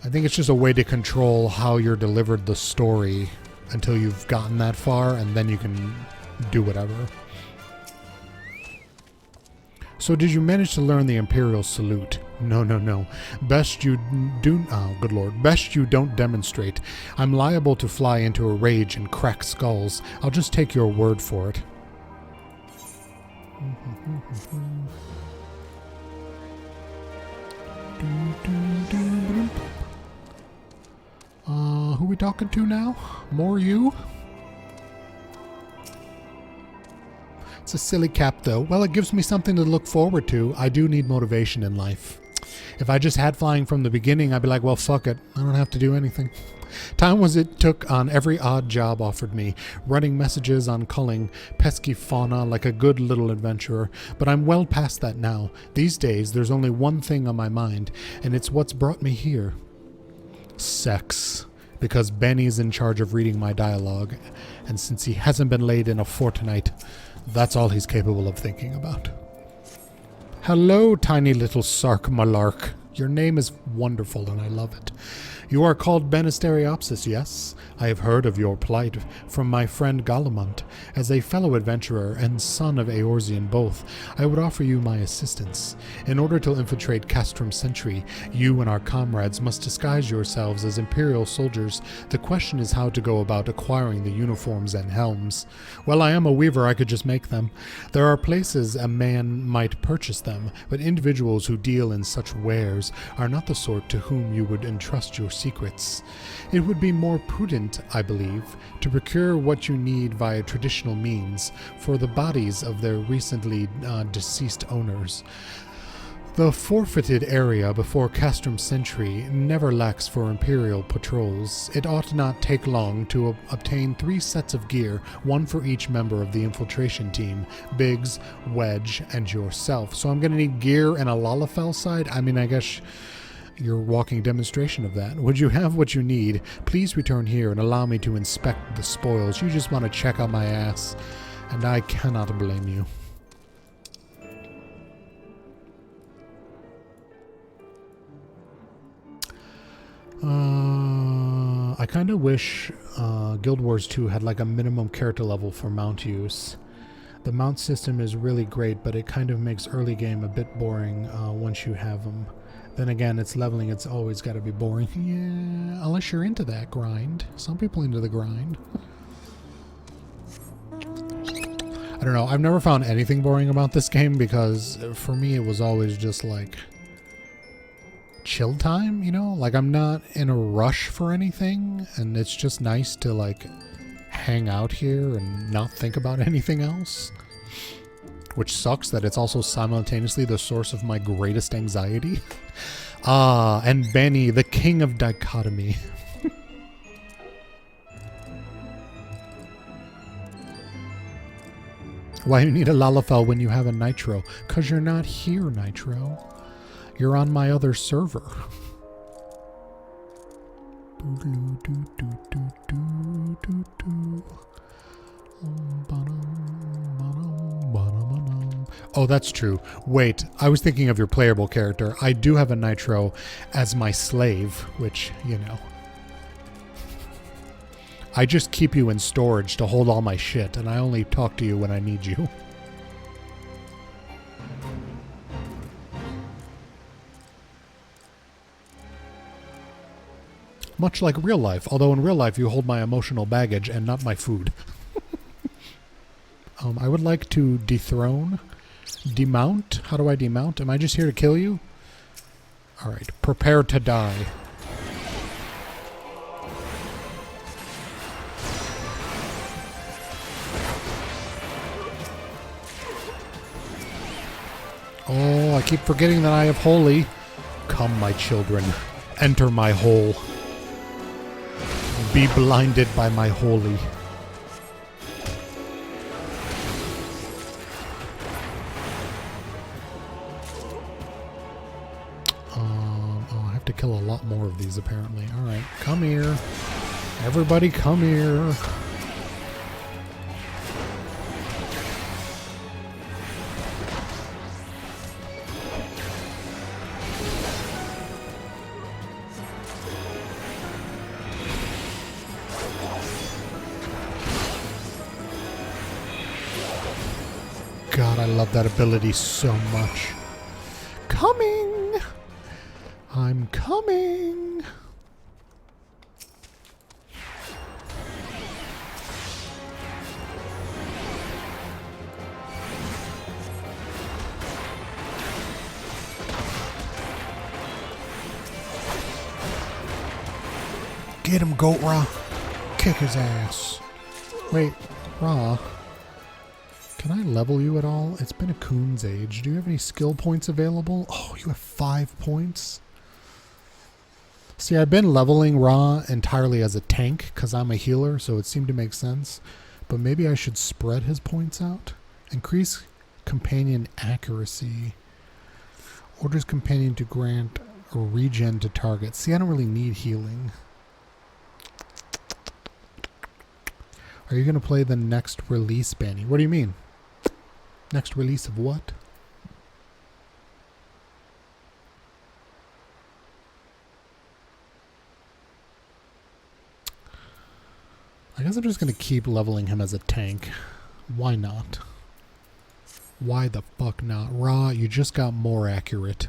I think it's just a way to control how you're delivered the story until you've gotten that far, and then you can do whatever. So did you manage to learn the Imperial salute? No. Best you do... Oh, good lord. Best you don't demonstrate. I'm liable to fly into a rage and crack skulls. I'll just take your word for it. Who we talking to now? More you? It's a silly cap though. Well, it gives me something to look forward to. I do need motivation in life. If I just had flying from the beginning, I'd be like, well, fuck it. I don't have to do anything. Time was it took on every odd job offered me, running messages on culling pesky fauna like a good little adventurer, but I'm well past that now. These days, there's only one thing on my mind, and it's what's brought me here. Sex. Because Bani's in charge of reading my dialogue, and since he hasn't been laid in a fortnight, that's all he's capable of thinking about. Hello, tiny little Sark Malark. Your name is wonderful, and I love it. You are called Benisteriopsis, yes? I have heard of your plight from my friend Galamont. As a fellow adventurer and son of Eorzean both, I would offer you my assistance. In order to infiltrate Castrum Sentry, you and our comrades must disguise yourselves as Imperial soldiers. The question is how to go about acquiring the uniforms and helms. Well, I am a weaver, I could just make them. There are places a man might purchase them, but individuals who deal in such wares are not the sort to whom you would entrust your secrets. It would be more prudent, I believe, to procure what you need via traditional means for the bodies of their recently deceased owners. The forfeited area before Castrum Sentry never lacks for Imperial patrols. It ought not take long to obtain 3 sets of gear, one for each member of the infiltration team, Biggs, Wedge, and yourself. So I'm going to need gear and a Lalafell side? I mean, I guess you're a walking demonstration of that. Would you have what you need? Please return here and allow me to inspect the spoils. You just want to check out my ass, and I cannot blame you. I kind of wish Guild Wars 2 had like a minimum character level for mount use. The mount system is really great, but it kind of makes early game a bit boring once you have them. Then again, it's leveling, it's always got to be boring. Yeah, unless you're into that grind. Some people into the grind. I don't know, I've never found anything boring about this game because for me it was always just like chill time, you know? Like I'm not in a rush for anything, and it's just nice to like hang out here and not think about anything else. Which sucks that it's also simultaneously the source of my greatest anxiety. Ah, and Bani, the king of dichotomy. Why you need a Lalafell when you have a Nitro? 'Cause you're not here, Nitro. You're on my other server. Oh, that's true. Wait, I was thinking of your playable character. I do have a Nitro as my slave, which, you know. I just keep you in storage to hold all my shit, and I only talk to you when I need you. Much like real life, although in real life you hold my emotional baggage and not my food. I would like to dethrone. Demount? How do I demount? Am I just here to kill you? Alright, prepare to die. Oh, I keep forgetting that I have holy. Come, my children. Enter my hole. Be blinded by my holy. Oh, I have to kill a lot more of these apparently. Alright, come here. Everybody come here. God, I love that ability so much. Coming! I'm coming! Get him, Goat Ra. Kick his ass. Wait, Ra. Can I level you at all? It's been a coon's age. Do you have any skill points available? Oh, you have 5 points? See, I've been leveling Ra entirely as a tank because I'm a healer, so it seemed to make sense. But maybe I should spread his points out. Increase companion accuracy. Orders companion to grant a regen to target. See, I don't really need healing. Are you going to play the next release, Bani? What do you mean? Next release of what? I guess I'm just going to keep leveling him as a tank. Why not? Why the fuck not? Ra, you just got more accurate.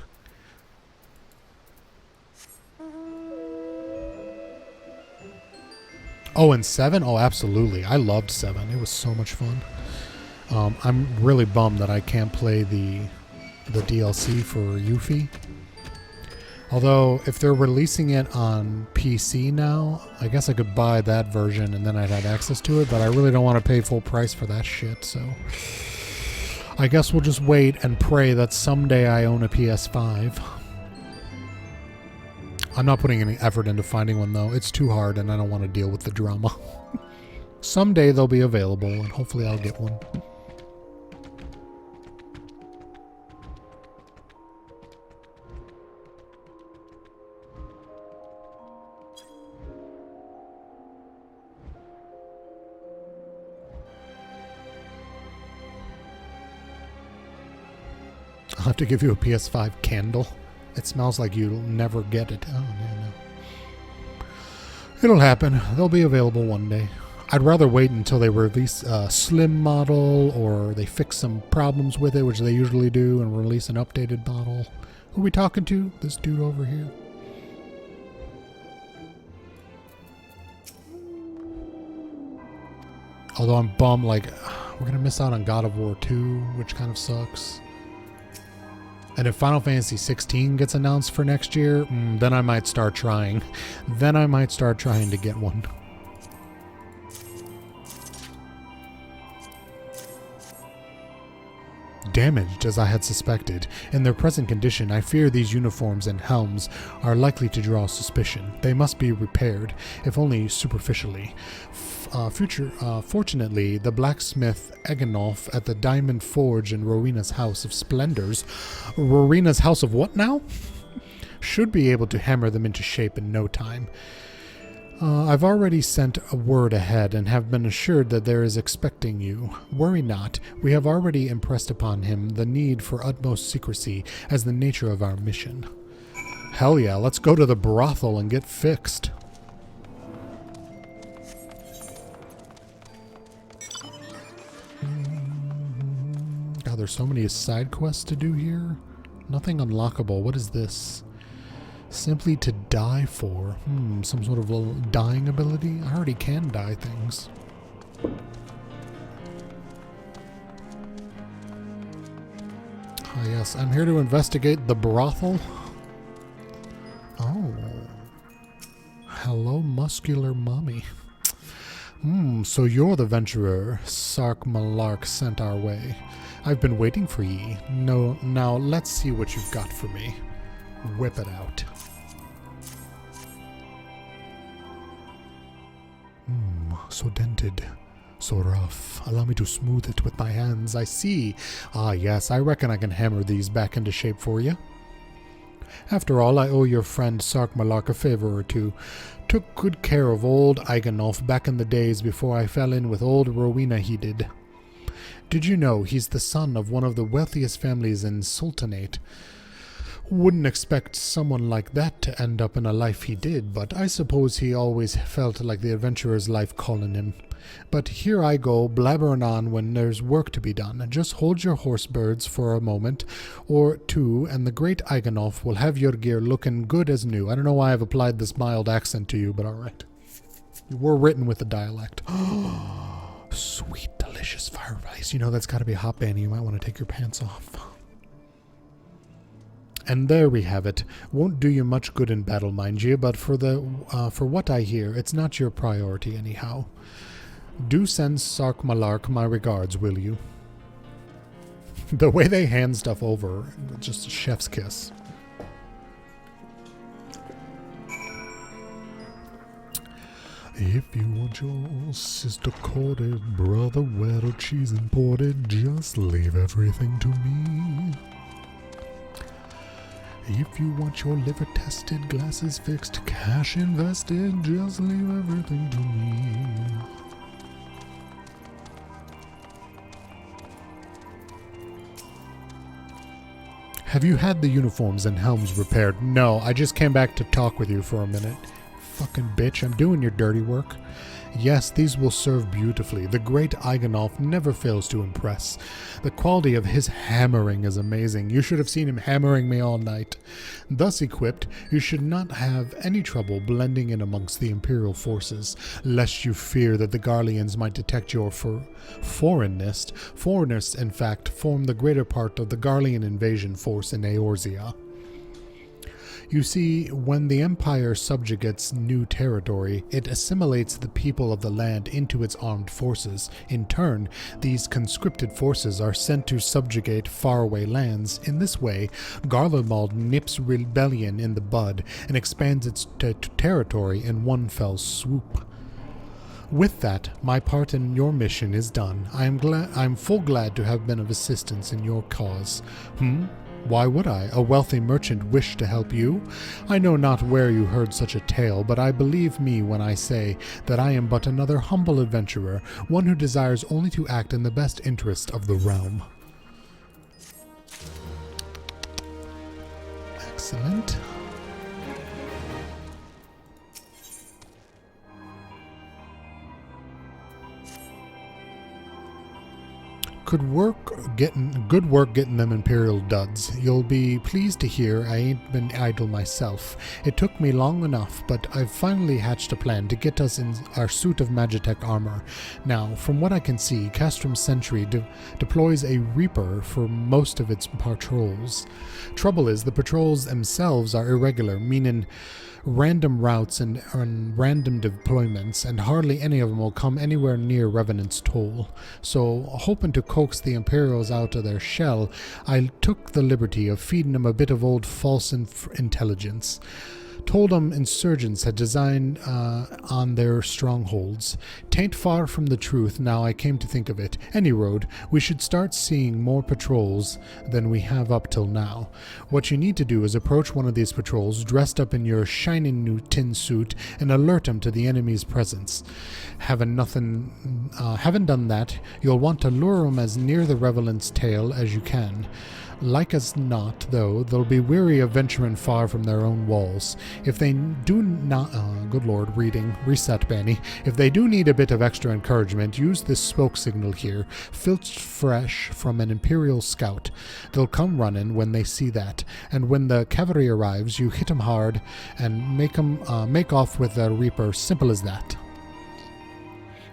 Oh, and 7? Oh, absolutely. I loved 7. It was so much fun. I'm really bummed that I can't play the DLC for Yuffie. Although, if they're releasing it on PC now, I guess I could buy that version and then I'd have access to it, but I really don't want to pay full price for that shit, so... I guess we'll just wait and pray that someday I own a PS5. I'm not putting any effort into finding one, though. It's too hard, and I don't want to deal with the drama. Someday they'll be available, and hopefully I'll get one. I'll have to give you a PS5 candle. It smells like you'll never get it. Oh, no. It'll happen. They'll be available one day. I'd rather wait until they release a slim model or they fix some problems with it, which they usually do, and release an updated model. Who are we talking to? This dude over here. Although I'm bummed, like, we're going to miss out on God of War 2, which kind of sucks. And if Final Fantasy 16 gets announced for next year, then I might start trying. Then I might start trying to get one. Damaged, as I had suspected. In their present condition, I fear these uniforms and helms are likely to draw suspicion. They must be repaired, if only superficially. Fortunately, the blacksmith Eganolf at the Diamond Forge in Rowena's House of Splendors... Rowena's House of what now? Should be able to hammer them into shape in no time. I've already sent a word ahead and have been assured that there is expecting you. Worry not, we have already impressed upon him the need for utmost secrecy as the nature of our mission. Hell yeah, let's go to the brothel and get fixed. God, there's so many side quests to do here. Nothing unlockable. What is this? Simply to die for. Some sort of a dying ability? I already can die things. Ah, yes, I'm here to investigate the brothel. Oh. Hello, muscular mummy. So you're the venturer Sark Malark sent our way. I've been waiting for ye. No, now let's see what you've got for me. Whip it out. So dented. So rough. Allow me to smooth it with my hands. I see. Ah, yes, I reckon I can hammer these back into shape for you. After all, I owe your friend Sark Malark a favor or two. Took good care of old Iganolf back in the days before I fell in with old Rowena he did. Did you know he's the son of one of the wealthiest families in Sultanate? Wouldn't expect someone like that to end up in a life he did, but I suppose he always felt like the adventurer's life calling him. But here I go, blabbering on when there's work to be done. Just hold your horse birds for a moment or two, and the great Iganolf will have your gear looking good as new. I don't know why I've applied this mild accent to you, but alright. You were written with a dialect. Sweet, delicious fireplace. You know that's got to be hot, Bani. You might want to take your pants off. And there we have it. Won't do you much good in battle, mind you, but for what I hear, it's not your priority anyhow. Do send Sark Malark my regards, will you? The way they hand stuff over, just a chef's kiss. If you want your sister courted, brother wet or cheese imported, just leave everything to me. If you want your liver tested, glasses fixed, cash invested, just leave everything to me. Have you had the uniforms and helms repaired? No, I just came back to talk with you for a minute. Fucking bitch, I'm doing your dirty work. Yes, these will serve beautifully. The great Iganolf never fails to impress. The quality of his hammering is amazing. You should have seen him hammering me all night. Thus equipped, you should not have any trouble blending in amongst the Imperial forces, lest you fear that the Garleans might detect your foreignness. Foreigners, in fact, form the greater part of the Garlean invasion force in Eorzea. You see, when the Empire subjugates new territory, it assimilates the people of the land into its armed forces. In turn, these conscripted forces are sent to subjugate faraway lands. In this way, Garlemald nips rebellion in the bud and expands its territory in one fell swoop. With that, my part in your mission is done. I am full glad to have been of assistance in your cause. Why would I? A wealthy merchant wish to help you? I know not where you heard such a tale, but I believe me when I say that I am but another humble adventurer, one who desires only to act in the best interest of the realm. Excellent. Good work getting them Imperial duds. You'll be pleased to hear I ain't been idle myself. It took me long enough, but I've finally hatched a plan to get us in our suit of Magitech armor. Now, from what I can see, Castrum's Sentry deploys a Reaper for most of its patrols. Trouble is, the patrols themselves are irregular, meaning random routes and random deployments, and hardly any of them will come anywhere near Revenant's toll. So, hoping to coax the Imperials out of their shell, I took the liberty of feeding them a bit of old false intelligence. Told them insurgents had designed on their strongholds. Tain't far from the truth now I came to think of it. Any road, we should start seeing more patrols than we have up till now. What you need to do is approach one of these patrols dressed up in your shining new tin suit and alert them to the enemy's presence. Having done that, you'll want to lure them as near the Revelant's tail as you can. Like as not, though, they'll be weary of venturing far from their own walls. If they do not... good lord, reading. Reset, Bani. If they do need a bit of extra encouragement, use this smoke signal here, filched fresh from an Imperial scout. They'll come running when they see that, and when the cavalry arrives, you hit 'em hard and make off with the Reaper. Simple as that.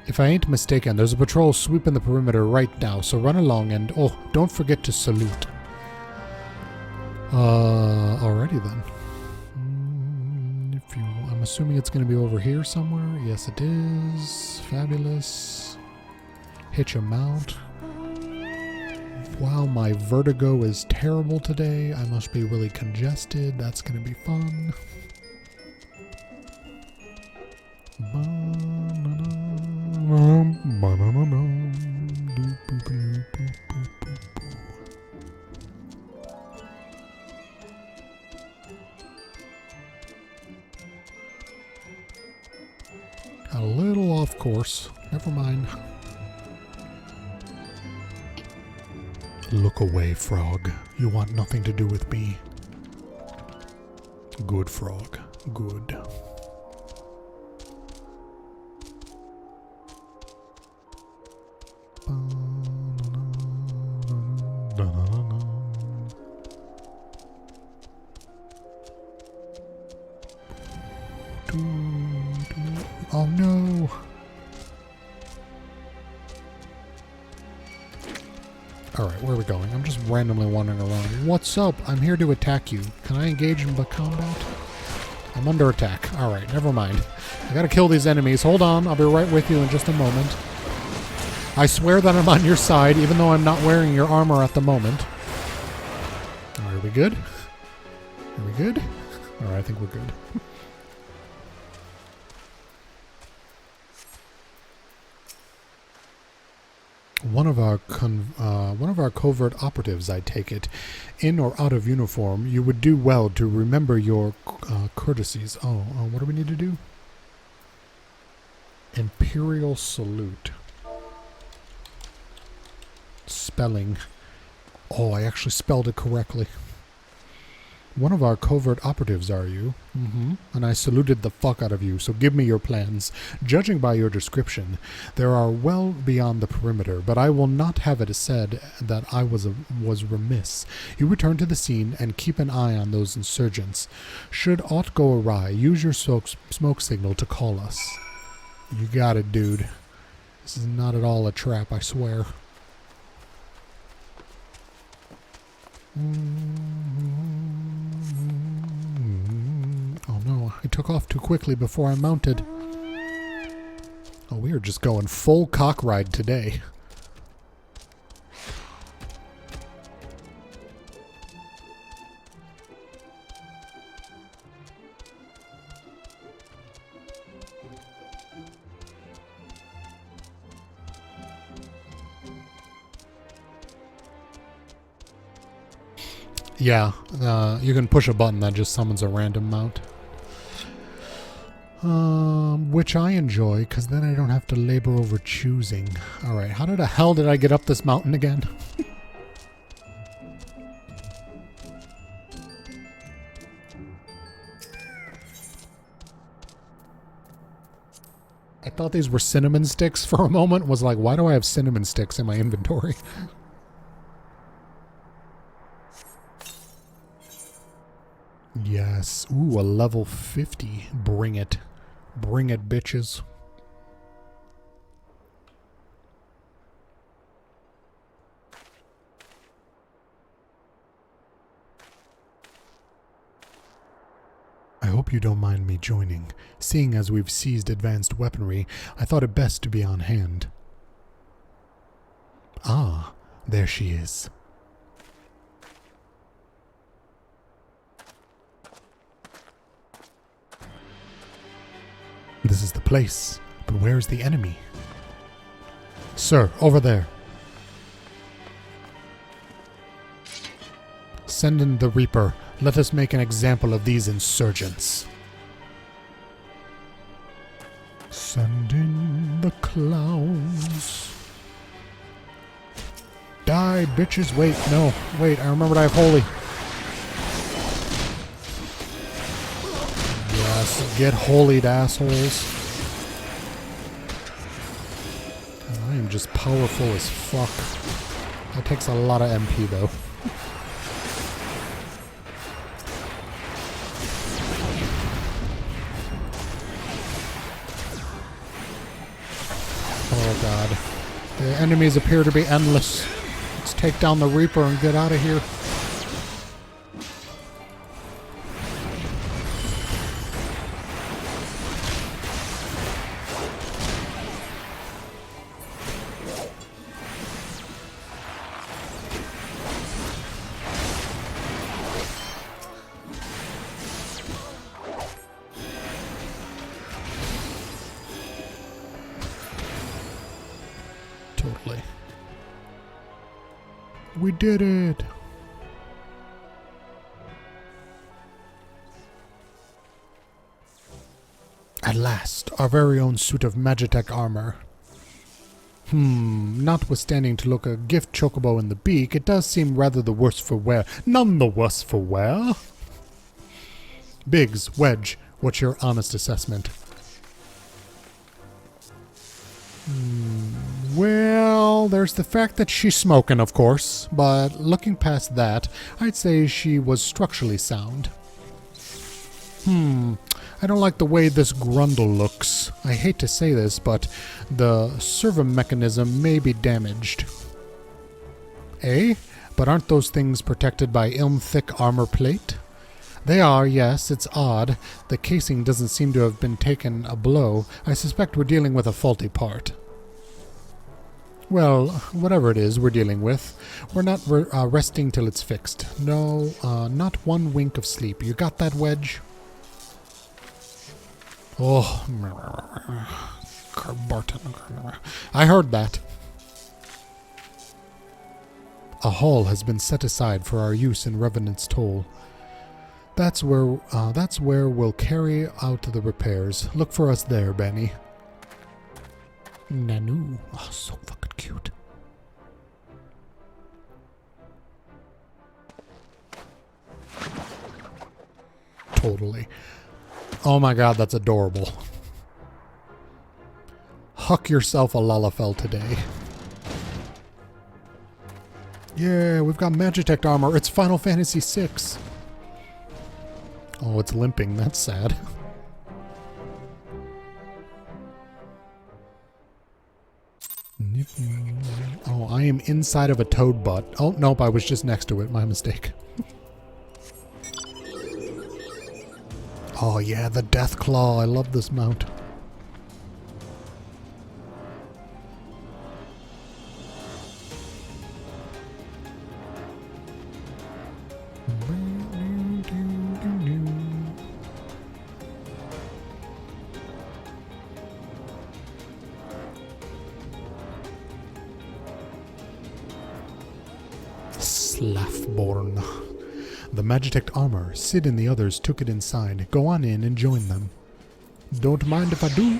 If I ain't mistaken, there's a patrol sweeping the perimeter right now, so run along and, oh, don't forget to salute. Alrighty then. I'm assuming it's going to be over here somewhere. Yes, it is. Fabulous. Hitch a mount. Wow, my vertigo is terrible today. I must be really congested. That's going to be fun. A little off course. Never mind. Look away, frog. You want nothing to do with me. Good, frog. Good. Oh no! Alright, where are we going? I'm just randomly wandering around. What's up? I'm here to attack you. Can I engage in combat? I'm under attack. Alright, never mind. I gotta kill these enemies. Hold on, I'll be right with you in just a moment. I swear that I'm on your side, even though I'm not wearing your armor at the moment. Alright, are we good? Are we good? Alright, I think we're good. One of our covert operatives, I take it, in or out of uniform, you would do well to remember your courtesies. What do we need to do? Imperial salute. Spelling. Oh, I actually spelled it correctly. One of our covert operatives, are you? Mm-hmm. And I saluted the fuck out of you, so give me your plans. Judging by your description, there are well beyond the perimeter, but I will not have it said that I was remiss. You return to the scene and keep an eye on those insurgents. Should aught go awry, use your smoke signal to call us. You got it, dude. This is not at all a trap, I swear. Oh no, I took off too quickly before I mounted. Oh, we are just going full cock ride today. Yeah, you can push a button that just summons a random mount. Which I enjoy, because then I don't have to labor over choosing. Alright, how the hell did I get up this mountain again? I thought these were cinnamon sticks for a moment. Was like, why do I have cinnamon sticks in my inventory? Yes. Ooh, a level 50. Bring it. Bring it, bitches. I hope you don't mind me joining. Seeing as we've seized advanced weaponry, I thought it best to be on hand. Ah, there she is. This is the place, but where's the enemy? Sir, over there. Send in the Reaper. Let us make an example of these insurgents. Send in the clowns. Die, bitches. Wait, no. Wait, I remembered I have holy. Yes, get holied, assholes. I am just powerful as fuck. That takes a lot of MP, though. Oh god. The enemies appear to be endless. Let's take down the Reaper and get out of here. Totally. We did it! At last, our very own suit of Magitech armor. Notwithstanding to look a gift chocobo in the beak, it does seem rather the worse for wear. None the worse for wear! Biggs, Wedge, what's your honest assessment? Well, there's the fact that she's smoking, of course, but looking past that, I'd say she was structurally sound. I don't like the way this grundle looks. I hate to say this, but the servo mechanism may be damaged. Eh? But aren't those things protected by ilm-thick armor plate? They are, yes, it's odd. The casing doesn't seem to have been taken a blow. I suspect we're dealing with a faulty part. Well, whatever it is we're dealing with, we're not resting till it's fixed. No, not one wink of sleep. You got that, Wedge? Oh, Barton. I heard that. A hall has been set aside for our use in Revenant's Toll. That's where we'll carry out the repairs. Look for us there, Bani. Nanu. Oh, so fucking cute. Totally. Oh my god, that's adorable. Huck yourself a Lalafell today. Yeah, we've got Magitech armor. It's Final Fantasy VI. Oh, it's limping. That's sad. Oh, I am inside of a toad butt. Oh, nope, I was just next to it. My mistake. Oh yeah, the Death Claw. I love this mount. Slaffborn. The Magitech armor. Sid and the others took it inside. Go on in and join them. Don't mind if I do.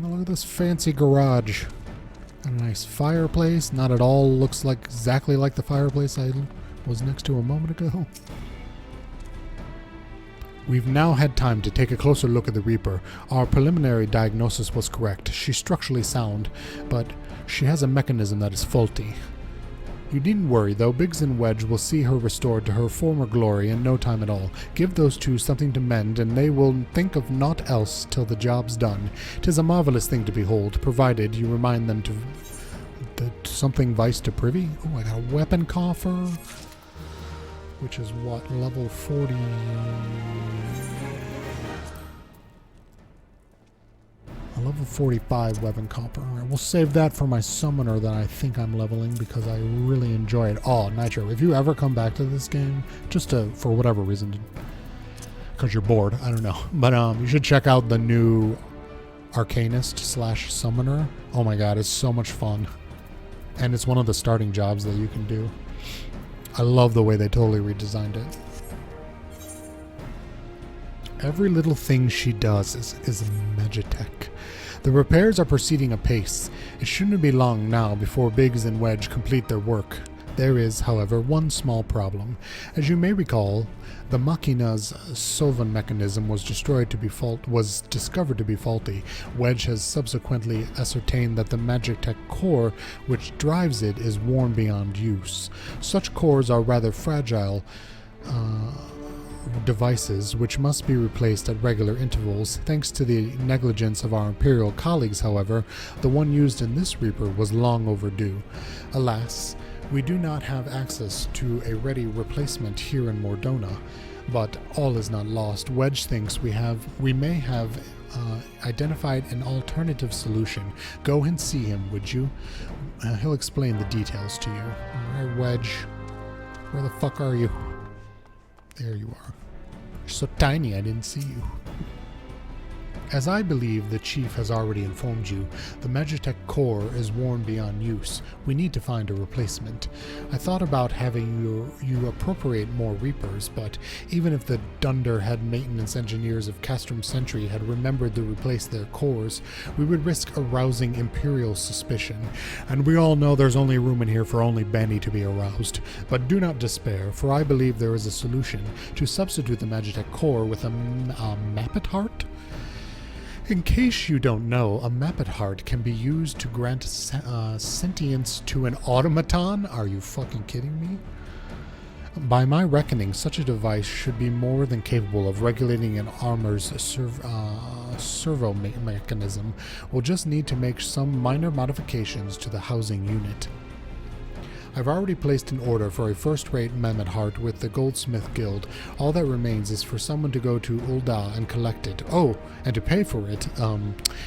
Oh, look at this fancy garage. A nice fireplace. Not at all looks like exactly like the fireplace I was next to a moment ago. We've now had time to take a closer look at the Reaper. Our preliminary diagnosis was correct. She's structurally sound, but she has a mechanism that is faulty. You needn't worry, though. Biggs and Wedge will see her restored to her former glory in no time at all. Give those two something to mend, and they will think of naught else till the job's done. 'Tis a marvelous thing to behold, provided you remind them to something vice to privy. Oh, I got a weapon coffer. Which is what? Level 40... A level 45 weapon copper. Alright, we'll save that for my summoner that I think I'm leveling because I really enjoy it. Oh, Nitro, if you ever come back to this game, just to, for whatever reason, because you're bored, I don't know. But you should check out the new Arcanist / Summoner. Oh my god, it's so much fun. And it's one of the starting jobs that you can do. I love the way they totally redesigned it. Every little thing she does is Magitech. The repairs are proceeding apace. It shouldn't be long now before Biggs and Wedge complete their work. There is, however, one small problem. As you may recall, the Machina's Solven mechanism was discovered to be faulty. Wedge has subsequently ascertained that the Magitech core which drives it is worn beyond use. Such cores are rather fragile devices which must be replaced at regular intervals. Thanks to the negligence of our Imperial colleagues, however, the one used in this Reaper was long overdue. Alas, we do not have access to a ready replacement here in Mordona, but all is not lost. Wedge thinks we may have identified an alternative solution. Go and see him, would you? He'll explain the details to you. Alright, Wedge. Where the fuck are you? There you are. You're so tiny I didn't see you. As I believe the Chief has already informed you, the Magitech core is worn beyond use. We need to find a replacement. I thought about having you appropriate more Reapers, but even if the Dunderhead maintenance engineers of Castrum Sentry had remembered to replace their cores, we would risk arousing Imperial suspicion. And we all know there's only room in here for only Bani to be aroused. But do not despair, for I believe there is a solution to substitute the Magitech core with a Mappet Heart? In case you don't know, a Mappet Heart can be used to grant sentience to an automaton? Are you fucking kidding me? By my reckoning, such a device should be more than capable of regulating an armor's servo mechanism. We'll just need to make some minor modifications to the housing unit. I've already placed an order for a first-rate Mammoth Heart with the Goldsmith Guild. All that remains is for someone to go to Ul'dah and collect it. Oh, and to pay for it.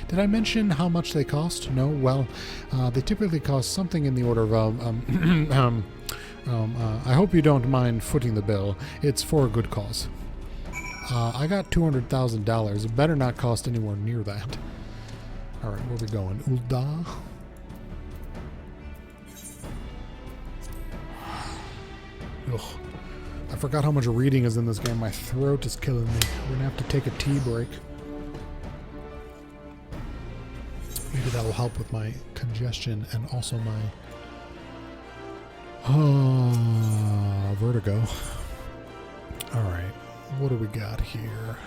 Did I mention how much they cost? No? Well, they typically cost something in the order of, I hope you don't mind footing the bill. It's for a good cause. I got $200,000. It better not cost anywhere near that. Alright, where are we going? Ul'dah? Ugh. I forgot how much reading is in this game. My throat is killing me. We're gonna have to take a tea break. Maybe that will help with my congestion and also my vertigo. Alright, what do we got here?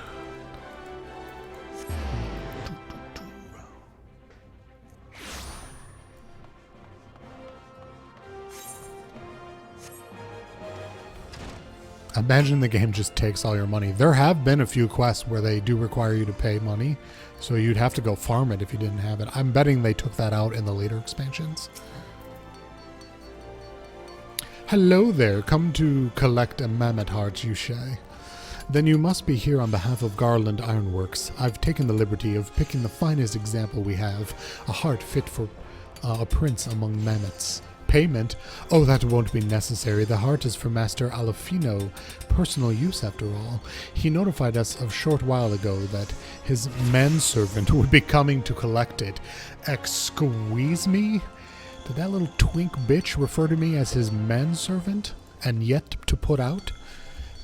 Imagine the game just takes all your money. There have been a few quests where they do require you to pay money, so you'd have to go farm it if you didn't have it. I'm betting they took that out in the later expansions. Hello there, come to collect a Mammoth Heart, you say? Then you must be here on behalf of Garland Ironworks. I've taken the liberty of picking the finest example we have, a heart fit for a prince among mammoths. Payment? Oh, that won't be necessary. The heart is for Master Alefino, personal use after all. He notified us a short while ago that his manservant would be coming to collect it. Excuse me? Did that little twink bitch refer to me as his manservant? And yet to put out?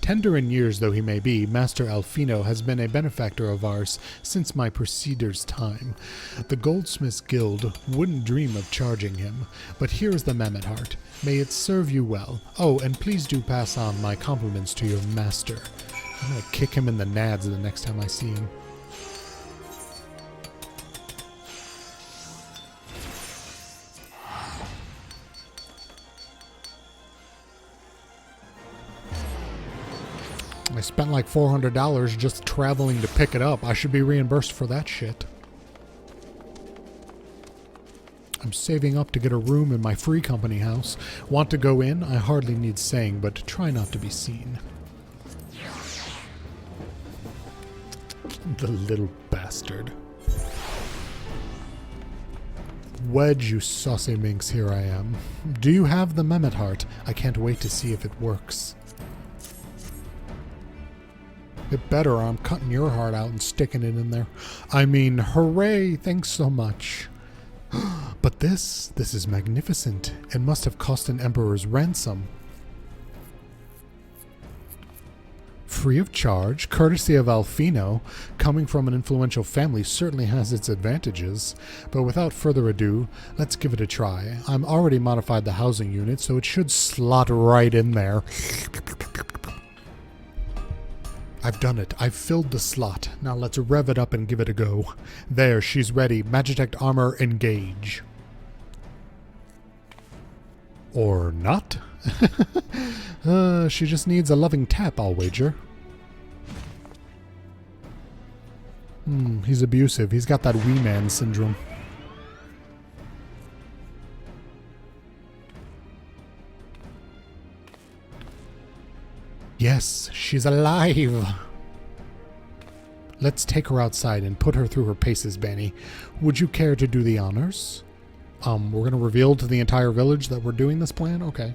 Tender in years though he may be, Master Alfino has been a benefactor of ours since my preceder's time. The Goldsmiths Guild wouldn't dream of charging him, but here is the Mammoth Heart. May it serve you well. Oh, and please do pass on my compliments to your master. I'm gonna kick him in the nads the next time I see him. I spent like $400 just traveling to pick it up. I should be reimbursed for that shit. I'm saving up to get a room in my free company house. Want to go in? I hardly need saying, but try not to be seen. The little bastard. Wedge, you saucy minx, here I am. Do you have the Mammoth Heart? I can't wait to see if it works. It better, or I'm cutting your heart out and sticking it in there. I mean, hooray, thanks so much. But this is magnificent. It must have cost an emperor's ransom. free of charge, courtesy of Alfino. Coming from an influential family certainly has its advantages. But without further ado, let's give it a try. I'm already modified the housing unit, so it should slot right in there. I've done it. I've filled the slot. Now let's rev it up and give it a go. There, she's ready. Magitech armor, engage. Or not? She just needs a loving tap, I'll wager. He's abusive. He's got that wee man syndrome. Yes, she's alive. Let's take her outside and put her through her paces, Bani. Would you care to do the honors? We're going to reveal to the entire village that we're doing this plan? Okay.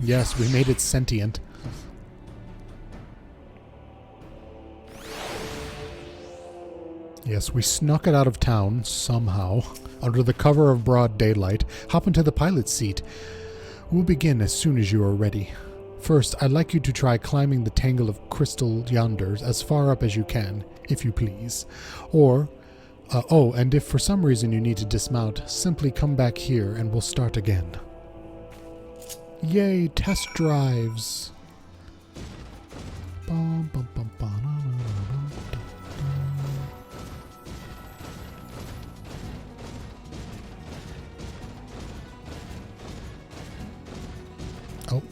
Yes, we made it sentient. Yes, we snuck it out of town, somehow, under the cover of broad daylight. Hop into the pilot's seat. We'll begin as soon as you are ready. First, I'd like you to try climbing the tangle of crystal yonder as far up as you can, if you please. Or, and if for some reason you need to dismount, simply come back here and we'll start again. Yay, test drives. Bum, bum, bum, bum, bum, bum, bum. Oh,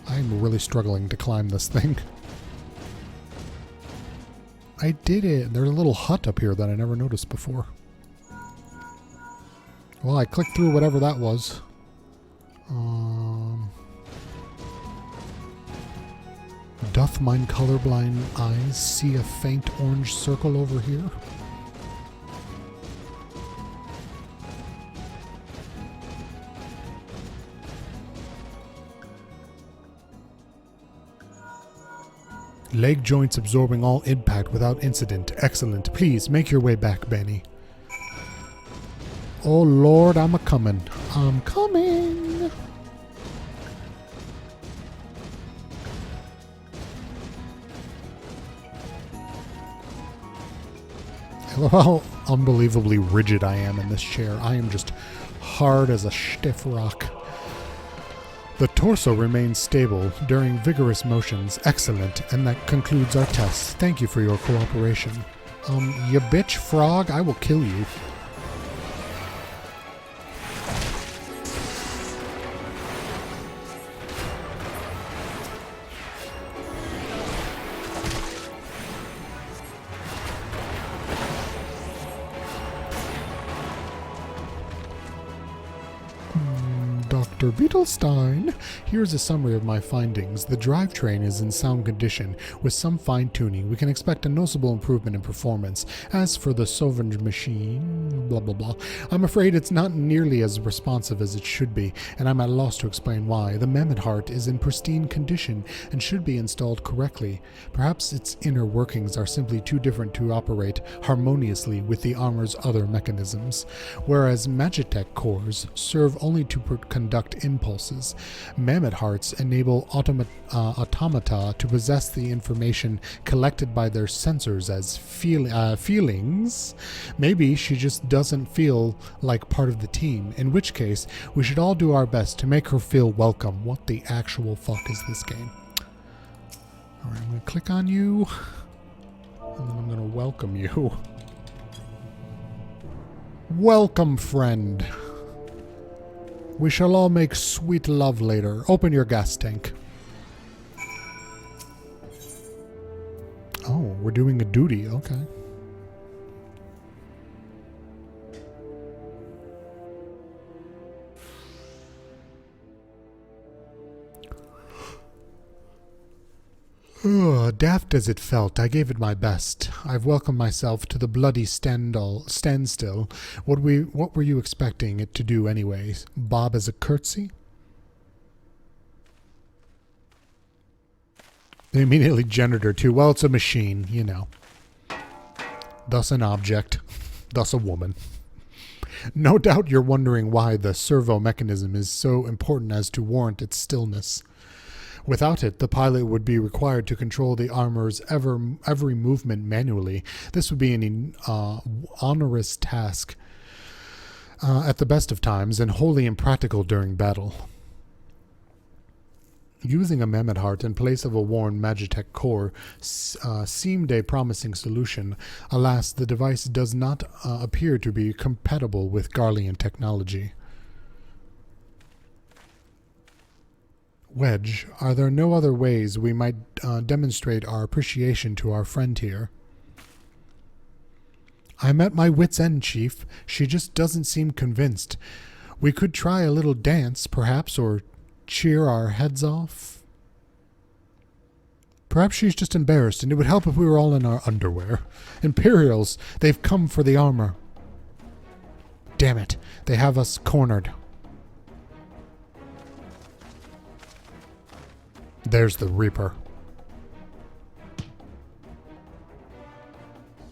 I'm really struggling to climb this thing. I did it. There's a little hut up here that I never noticed before. Well, I clicked through whatever that was. Doth mine colorblind eyes see a faint orange circle over here? Leg joints absorbing all impact without incident. Excellent. Please, make your way back, Bani. Oh Lord, I'm a-comin'. I'm coming! I love how unbelievably rigid I am in this chair. I am just hard as a stiff rock. The torso remains stable during vigorous motions. Excellent. And that concludes our test. Thank you for your cooperation. You bitch frog, I will kill you. Dr. Beetlestein, here's a summary of my findings. The drivetrain is in sound condition. With some fine-tuning, we can expect a noticeable improvement in performance. As for the Sauvage machine, blah blah blah, I'm afraid it's not nearly as responsive as it should be, and I'm at a loss to explain why. The mammoth heart is in pristine condition and should be installed correctly. Perhaps its inner workings are simply too different to operate harmoniously with the armor's other mechanisms, whereas Magitech cores serve only to conduct impulses. Mammoth hearts enable automata to possess the information collected by their sensors as feelings. Maybe she just doesn't feel like part of the team, in which case we should all do our best to make her feel welcome. What the actual fuck is this game? Alright, I'm going to click on you, and then I'm going to welcome you. Welcome, friend. We shall all make sweet love later. Open your gas tank. Oh, we're doing a duty. Okay. Daft as it felt, I gave it my best. I've welcomed myself to the bloody standstill. What were you expecting it to do anyways? Bob as a curtsy? They immediately gendered her too. Well, it's a machine, you know. Thus an object. Thus a woman. No doubt you're wondering why the servo mechanism is so important as to warrant its stillness. Without it, the pilot would be required to control the armor's every movement manually. This would be an onerous task at the best of times and wholly impractical during battle. Using a mammoth heart in place of a worn Magitech core seemed a promising solution. Alas, the device does not appear to be compatible with Garlean technology. Wedge, are there no other ways we might demonstrate our appreciation to our friend here? I'm at my wit's end, Chief. She just doesn't seem convinced. We could try a little dance, perhaps, or cheer our heads off. Perhaps she's just embarrassed, and it would help if we were all in our underwear. Imperials, they've come for the armor. Damn it, they have us cornered. There's the Reaper.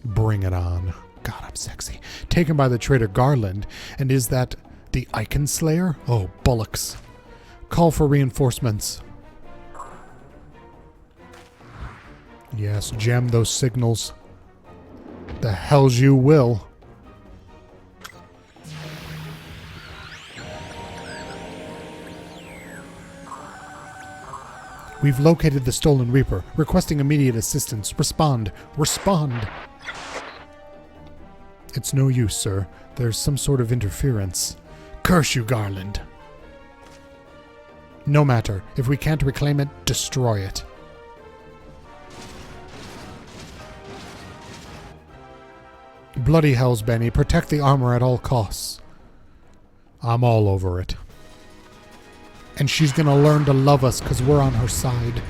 Bring it on. God, I'm sexy. Taken by the traitor Garland. And is that the Icon Slayer? Oh, bullocks. Call for reinforcements. Yes, jam those signals. The hells you will. We've located the stolen Reaper, requesting immediate assistance. Respond. Respond. It's no use, sir. There's some sort of interference. Curse you, Garland. No matter. If we can't reclaim it, destroy it. Bloody hells, Bani. Protect the armor at all costs. I'm all over it. And she's gonna learn to love us because we're on her side.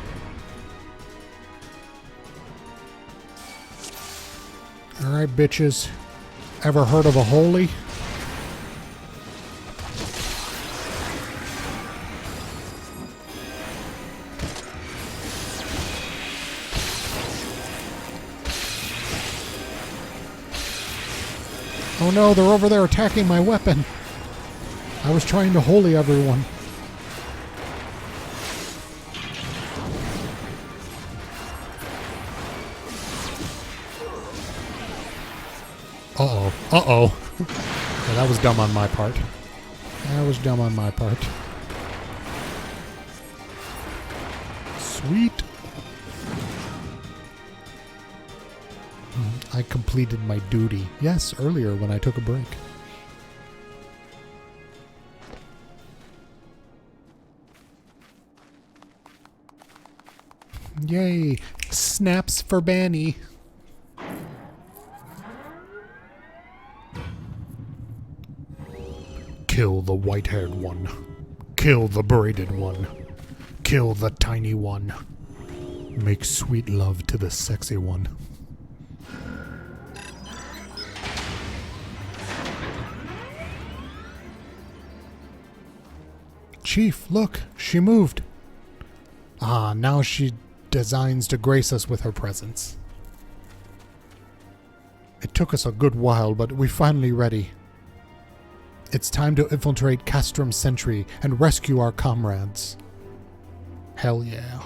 Alright, bitches. Ever heard of a holy? Oh no, they're over there attacking my weapon. I was trying to holy everyone. Uh-oh. Uh-oh. Yeah, that was dumb on my part. That was dumb on my part. Sweet. I completed my duty. Yes, earlier when I took a break. Yay. Snaps for Bani. Kill the white-haired one. Kill the braided one. Kill the tiny one. Make sweet love to the sexy one. Chief, look, she moved. Ah, now she designs to grace us with her presence. It took us a good while, but we're finally ready. It's time to infiltrate Castrum Sentry and rescue our comrades. Hell yeah.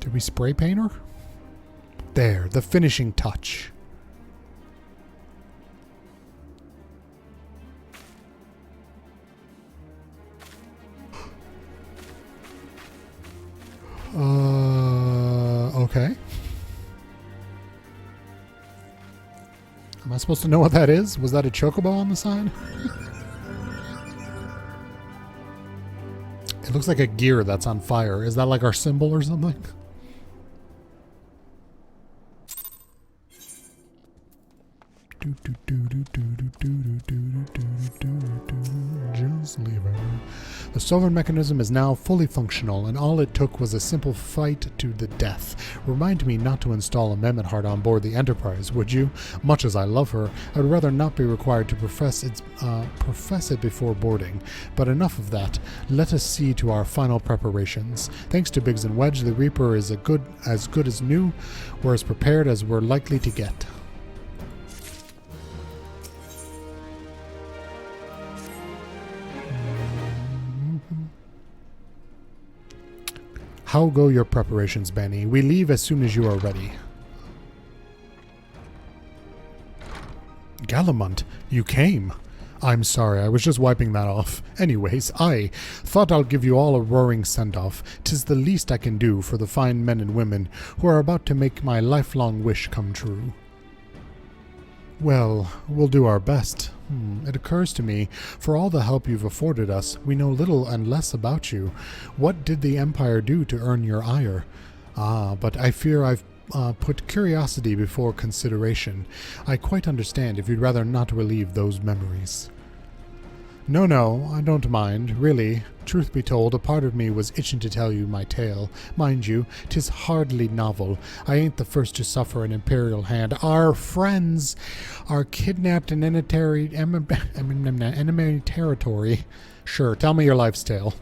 Did we spray paint her? There, the finishing touch. Okay. Am I supposed to know what that is? Was that a chocobo on the side? It looks like a gear that's on fire. Is that like our symbol or something? Just leave her. The sovereign mechanism is now fully functional, and all it took was a simple fight to the death. Remind me not to install a mammoth heart on board the Enterprise, would you? Much as I love her, I would rather not be required to profess it before boarding. But enough of that. Let us see to our final preparations. Thanks to Biggs and Wedge, the Reaper is as good as new. We're as prepared as we're likely to get. How go your preparations, Bani? We leave as soon as you are ready. Galamont, you came. I'm sorry, I was just wiping that off. Anyways, I thought I'll give you all a roaring send-off. 'Tis the least I can do for the fine men and women who are about to make my lifelong wish come true. Well, we'll do our best. It occurs to me, for all the help you've afforded us, we know little and less about you. What did the Empire do to earn your ire? But I fear I've put curiosity before consideration. I quite understand if you'd rather not relieve those memories. No, I don't mind, really. Truth be told, a part of me was itching to tell you my tale. Mind you, 'tis hardly novel. I ain't the first to suffer an Imperial hand. Our friends are kidnapped in enemy territory. Sure, tell me your life's tale.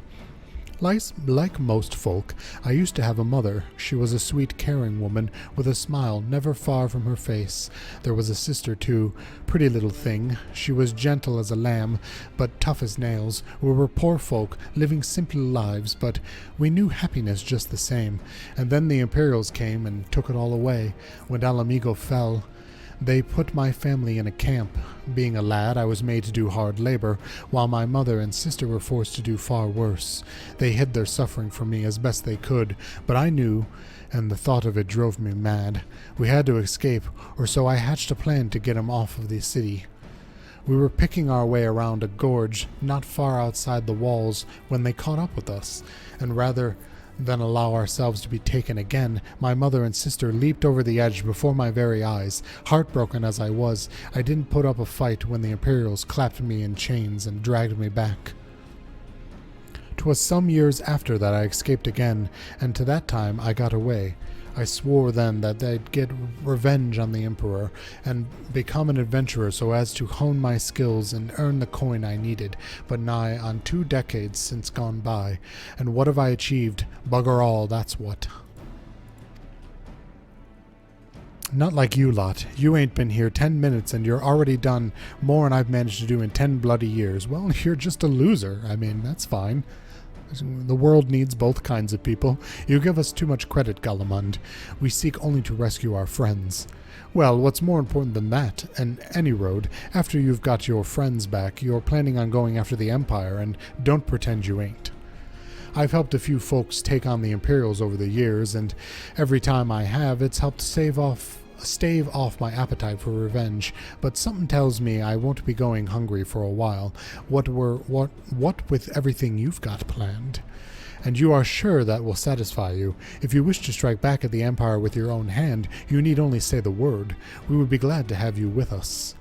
Like most folk, I used to have a mother. She was a sweet, caring woman, with a smile never far from her face. There was a sister, too. Pretty little thing. She was gentle as a lamb, but tough as nails. We were poor folk, living simple lives, but we knew happiness just the same. And then the Imperials came and took it all away. When Alamigo fell, they put my family in a camp. Being a lad, I was made to do hard labor, while my mother and sister were forced to do far worse. They hid their suffering from me as best they could, but I knew, and the thought of it drove me mad. We had to escape, or so I hatched a plan to get him off of the city. We were picking our way around a gorge not far outside the walls when they caught up with us, and rather than allow ourselves to be taken again, my mother and sister leaped over the edge before my very eyes. Heartbroken as I was, I didn't put up a fight when the Imperials clapped me in chains and dragged me back. 'Twas some years after that I escaped again, and to that time I got away. I swore then that I'd get revenge on the Emperor and become an adventurer so as to hone my skills and earn the coin I needed, but nigh on 2 decades since gone by, and what have I achieved? Bugger all, that's what. Not like you lot. You ain't been here 10 minutes and you're already done more than I've managed to do in 10 bloody years. Well, you're just a loser. I mean, that's fine. The world needs both kinds of people. You give us too much credit, Galamond. We seek only to rescue our friends. Well, what's more important than that, and any road, after you've got your friends back, you're planning on going after the Empire, and don't pretend you ain't. I've helped a few folks take on the Imperials over the years, and every time I have, it's helped stave off my appetite for revenge, but something tells me I won't be going hungry for a while. What with everything you've got planned? And you are sure that will satisfy you. If you wish to strike back at the Empire with your own hand, you need only say the word. We would be glad to have you with us.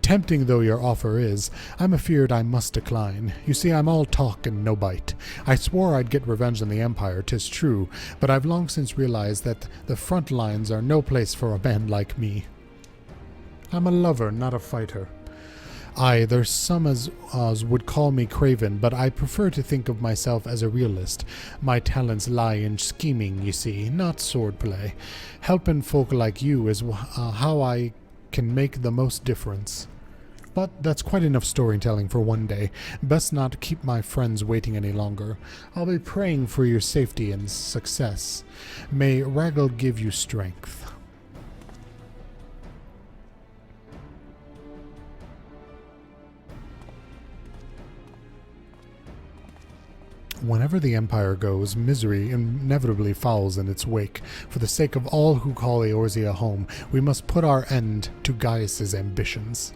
Tempting though your offer is, I'm afeard I must decline. You see, I'm all talk and no bite. I swore I'd get revenge on the Empire, 'tis true, but I've long since realized that the front lines are no place for a man like me. I'm a lover, not a fighter. Aye, there's some as would call me craven, but I prefer to think of myself as a realist. My talents lie in scheming, you see, not swordplay. Helping folk like you is how I can make the most difference. But that's quite enough storytelling for one day. Best not keep my friends waiting any longer. I'll be praying for your safety and success. May Ragel give you strength. Whenever the Empire goes, misery inevitably follows in its wake. For the sake of all who call Eorzea home, we must put our end to Gaius's ambitions.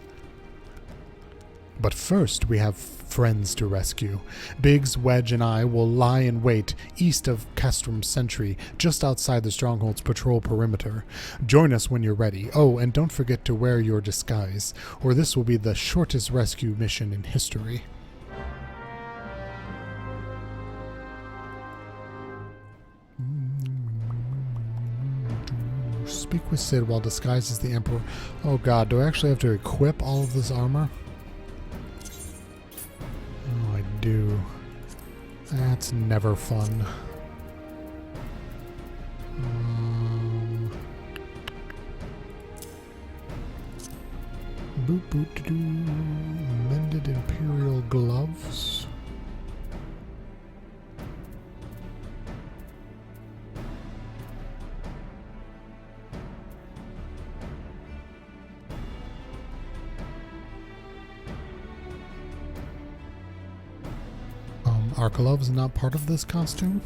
But first, we have friends to rescue. Biggs, Wedge, and I will lie in wait east of Castrum Sentry, just outside the Stronghold's patrol perimeter. Join us when you're ready. Oh, and don't forget to wear your disguise, or this will be the shortest rescue mission in history. Speak with Sid while disguised as the Emperor. Oh god, do I actually have to equip all of this armor? Oh, I do. That's never fun. Boop boop doo doo. Mended Imperial gloves. Are gloves not part of this costume?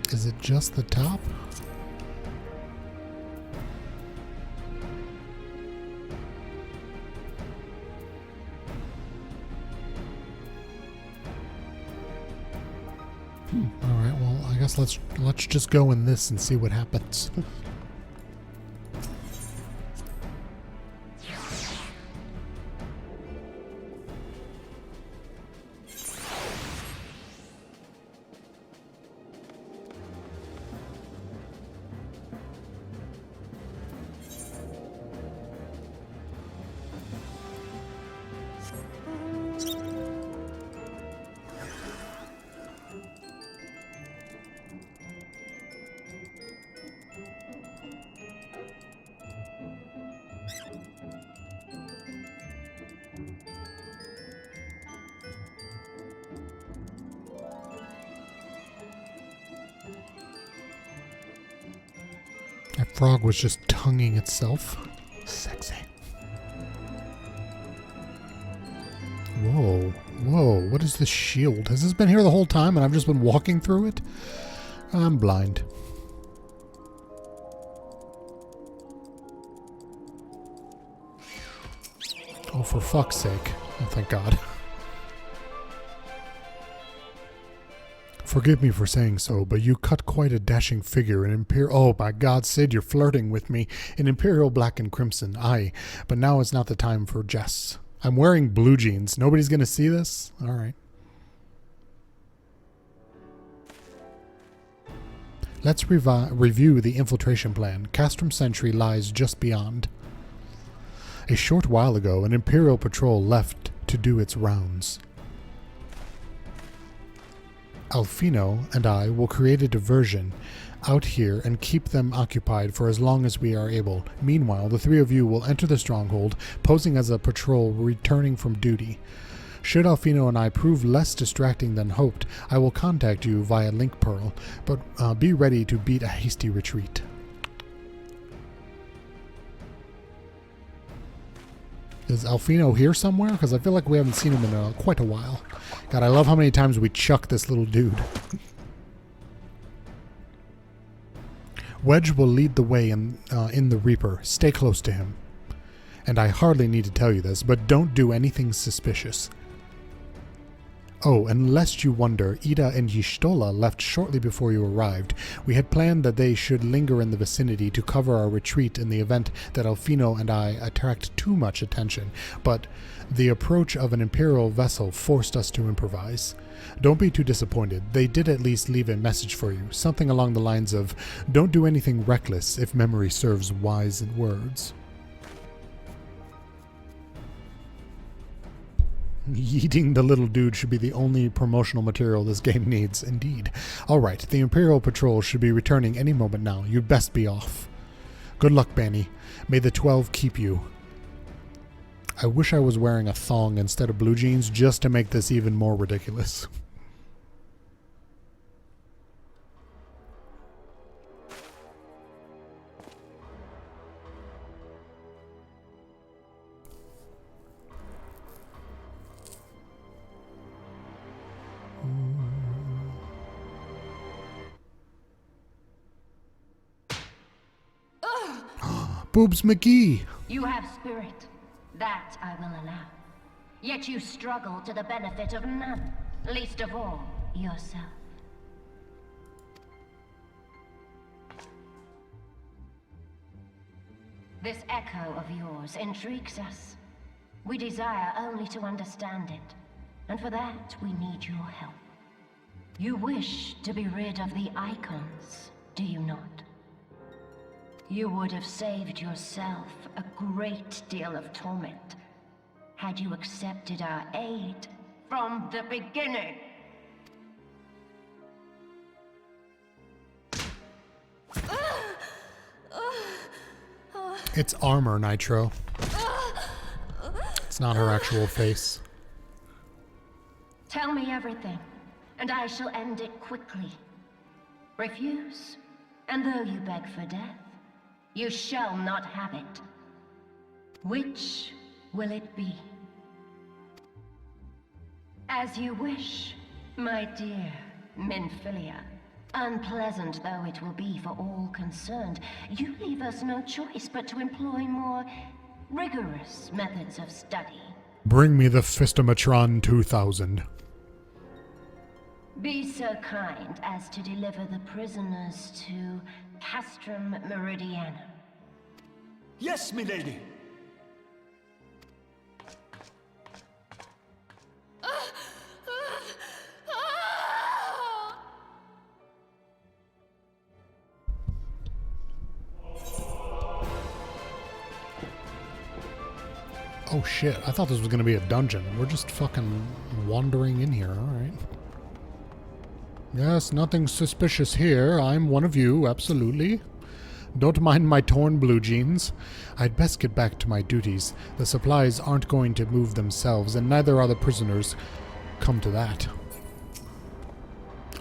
Is it just the top? Alright, well, I guess let's just go in this and see what happens. That frog was just tonguing itself. Sexy. Whoa. Whoa. What is this shield? Has this been here the whole time and I've just been walking through it? I'm blind. Oh, for fuck's sake. Oh, thank God. Forgive me for saying so, but you cut quite a dashing figure in Imperial... Oh, by God, Sid, you're flirting with me. In Imperial black and crimson, aye. But now is not the time for jests. I'm wearing blue jeans. Nobody's gonna see this? Alright. Let's review the infiltration plan. Castrum Sentry lies just beyond. A short while ago, an Imperial patrol left to do its rounds. Alfino and I will create a diversion out here and keep them occupied for as long as we are able. Meanwhile, the three of you will enter the stronghold, posing as a patrol returning from duty. Should Alfino and I prove less distracting than hoped, I will contact you via Link Pearl, but be ready to beat a hasty retreat. Is Alfino here somewhere? Because I feel like we haven't seen him in quite a while. God, I love how many times we chuck this little dude. Wedge will lead the way in the Reaper. Stay close to him. And I hardly need to tell you this, but don't do anything suspicious. Oh, and lest you wonder, Ida and Y'shtola left shortly before you arrived. We had planned that they should linger in the vicinity to cover our retreat in the event that Alfino and I attract too much attention, but the approach of an Imperial vessel forced us to improvise. Don't be too disappointed. They did at least leave a message for you, something along the lines of, don't do anything reckless if memory serves wise in words. Eating the little dude should be the only promotional material this game needs, indeed. Alright, the Imperial Patrol should be returning any moment now. You'd best be off. Good luck, Bani. May the 12 keep you. I wish I was wearing a thong instead of blue jeans just to make this even more ridiculous. Boobs McGee! You have spirit. That I will allow. Yet you struggle to the benefit of none, least of all, yourself. This echo of yours intrigues us. We desire only to understand it, and for that we need your help. You wish to be rid of the icons, do you not? You would have saved yourself a great deal of torment had you accepted our aid from the beginning. It's armor, Nitro. It's not her actual face. Tell me everything, and I shall end it quickly. Refuse, and though you beg for death, You shall not have it. Which will it be? As you wish, my dear Minfilia. Unpleasant though it will be for all concerned, you leave us no choice but to employ more rigorous methods of study. Bring me the Fistomatron 2000. Be so kind as to deliver the prisoners to Castrum Meridianum. Yes, milady. Oh shit, I thought this was gonna be a dungeon. We're just fucking wandering in here, alright. Yes, nothing suspicious here. I'm one of you, absolutely. Don't mind my torn blue jeans. I'd best get back to my duties. The supplies aren't going to move themselves, and neither are the prisoners. Come to that.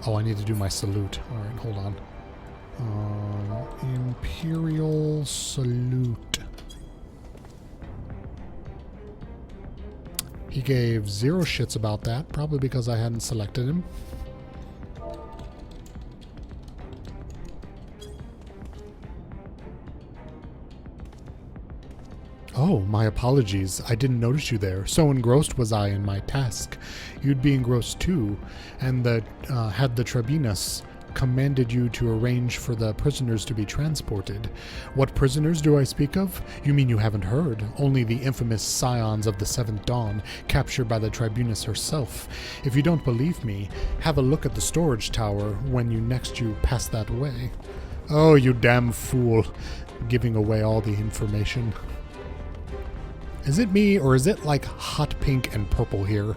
Oh, I need to do my salute. Alright, hold on. Imperial salute. He gave 0 shits about that, probably because I hadn't selected him. Oh, my apologies. I didn't notice you there. So engrossed was I in my task. You'd be engrossed too, and had the tribunus commanded you to arrange for the prisoners to be transported. What prisoners do I speak of? You mean you haven't heard? Only the infamous scions of the Seventh Dawn, captured by the tribunus herself. If you don't believe me, have a look at the storage tower when you pass that way. Oh, you damn fool, giving away all the information. Is it me, or is it like hot pink and purple here?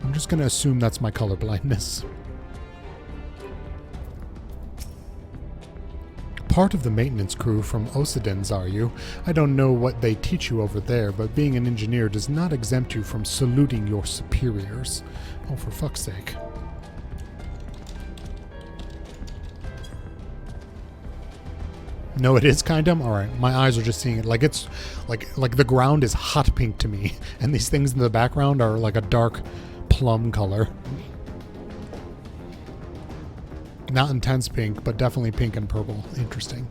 I'm just gonna assume that's my color blindness. Part of the maintenance crew from Osidens, are you? I don't know what they teach you over there, but being an engineer does not exempt you from saluting your superiors. Oh, for fuck's sake. No, it is kind of? Alright, my eyes are just seeing it. Like it's, like the ground is hot pink to me, and these things in the background are like a dark plum color. Not intense pink, but definitely pink and purple. Interesting.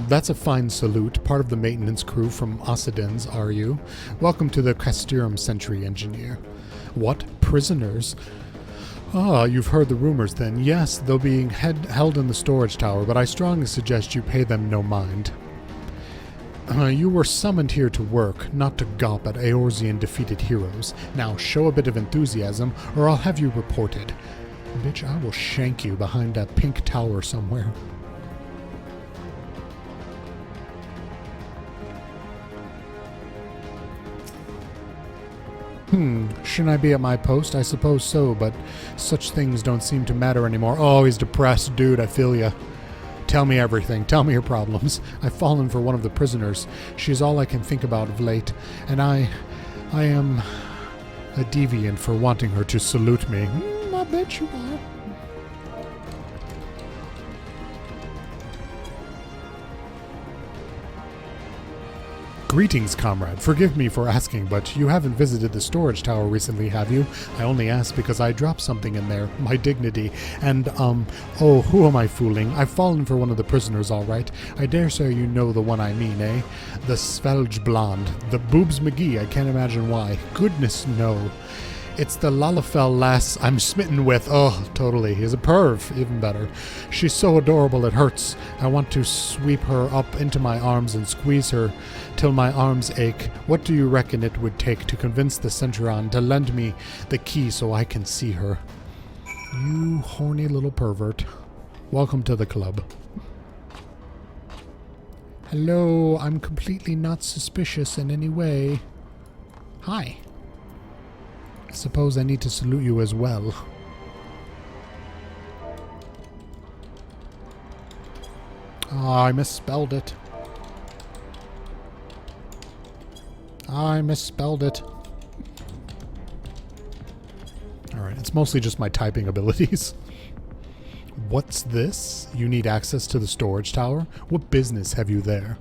That's a fine salute. Part of the maintenance crew from Osidens, are you? Welcome to the Casturum Sentry Engineer. What? Prisoners? Ah, you've heard the rumors then. Yes, they're being held in the storage tower, but I strongly suggest you pay them no mind. You were summoned here to work, not to gawp at Eorzean defeated heroes. Now, show a bit of enthusiasm, or I'll have you reported. Bitch, I will shank you behind that pink tower somewhere. Shouldn't I be at my post? I suppose so, but such things don't seem to matter anymore. Oh, he's depressed. Dude, I feel ya. Tell me everything. Tell me your problems. I've fallen for one of the prisoners. She's all I can think about of late, and I am a deviant for wanting her to salute me. I bet you are. Greetings, comrade. Forgive me for asking, but you haven't visited the storage tower recently, have you? I only asked because I dropped something in there, my dignity, and, oh, who am I fooling? I've fallen for one of the prisoners, all right. I dare say you know the one I mean, eh? The Svelge Blonde. The Boobs McGee, I can't imagine why. Goodness, no. It's the Lalafell lass I'm smitten with. Oh, totally. He's a perv. Even better. She's so adorable it hurts. I want to sweep her up into my arms and squeeze her till my arms ache. What do you reckon it would take to convince the Centurion to lend me the key so I can see her? You horny little pervert. Welcome to the club. Hello, I'm completely not suspicious in any way. Hi. I suppose I need to salute you as well. Oh, I misspelled it. I misspelled it. Alright, it's mostly just my typing abilities. What's this? You need access to the storage tower? What business have you there?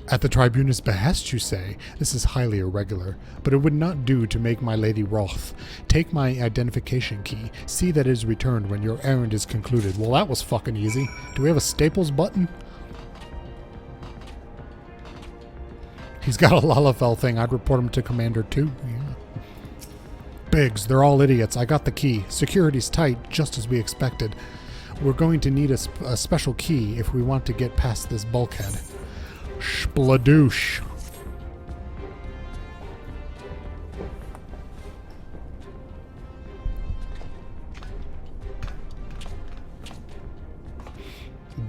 At the Tribunus' behest, you say? This is highly irregular, but it would not do to make my lady wroth. Take my identification key. See that it is returned when your errand is concluded. Well, that was fucking easy. Do we have a Staples button? He's got a Lalafell thing. I'd report him to Commander too. Yeah. Biggs, they're all idiots. I got the key. Security's tight, just as we expected. We're going to need a special key if we want to get past this bulkhead. Spladoosh.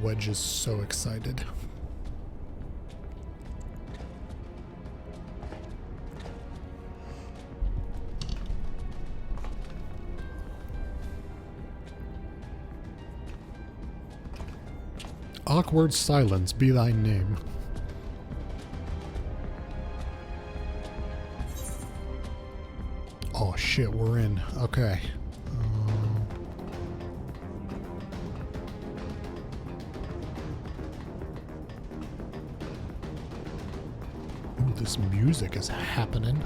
Wedge is so excited. Awkward silence be thy name. Oh shit, we're in. Okay. Ooh, this music is happening.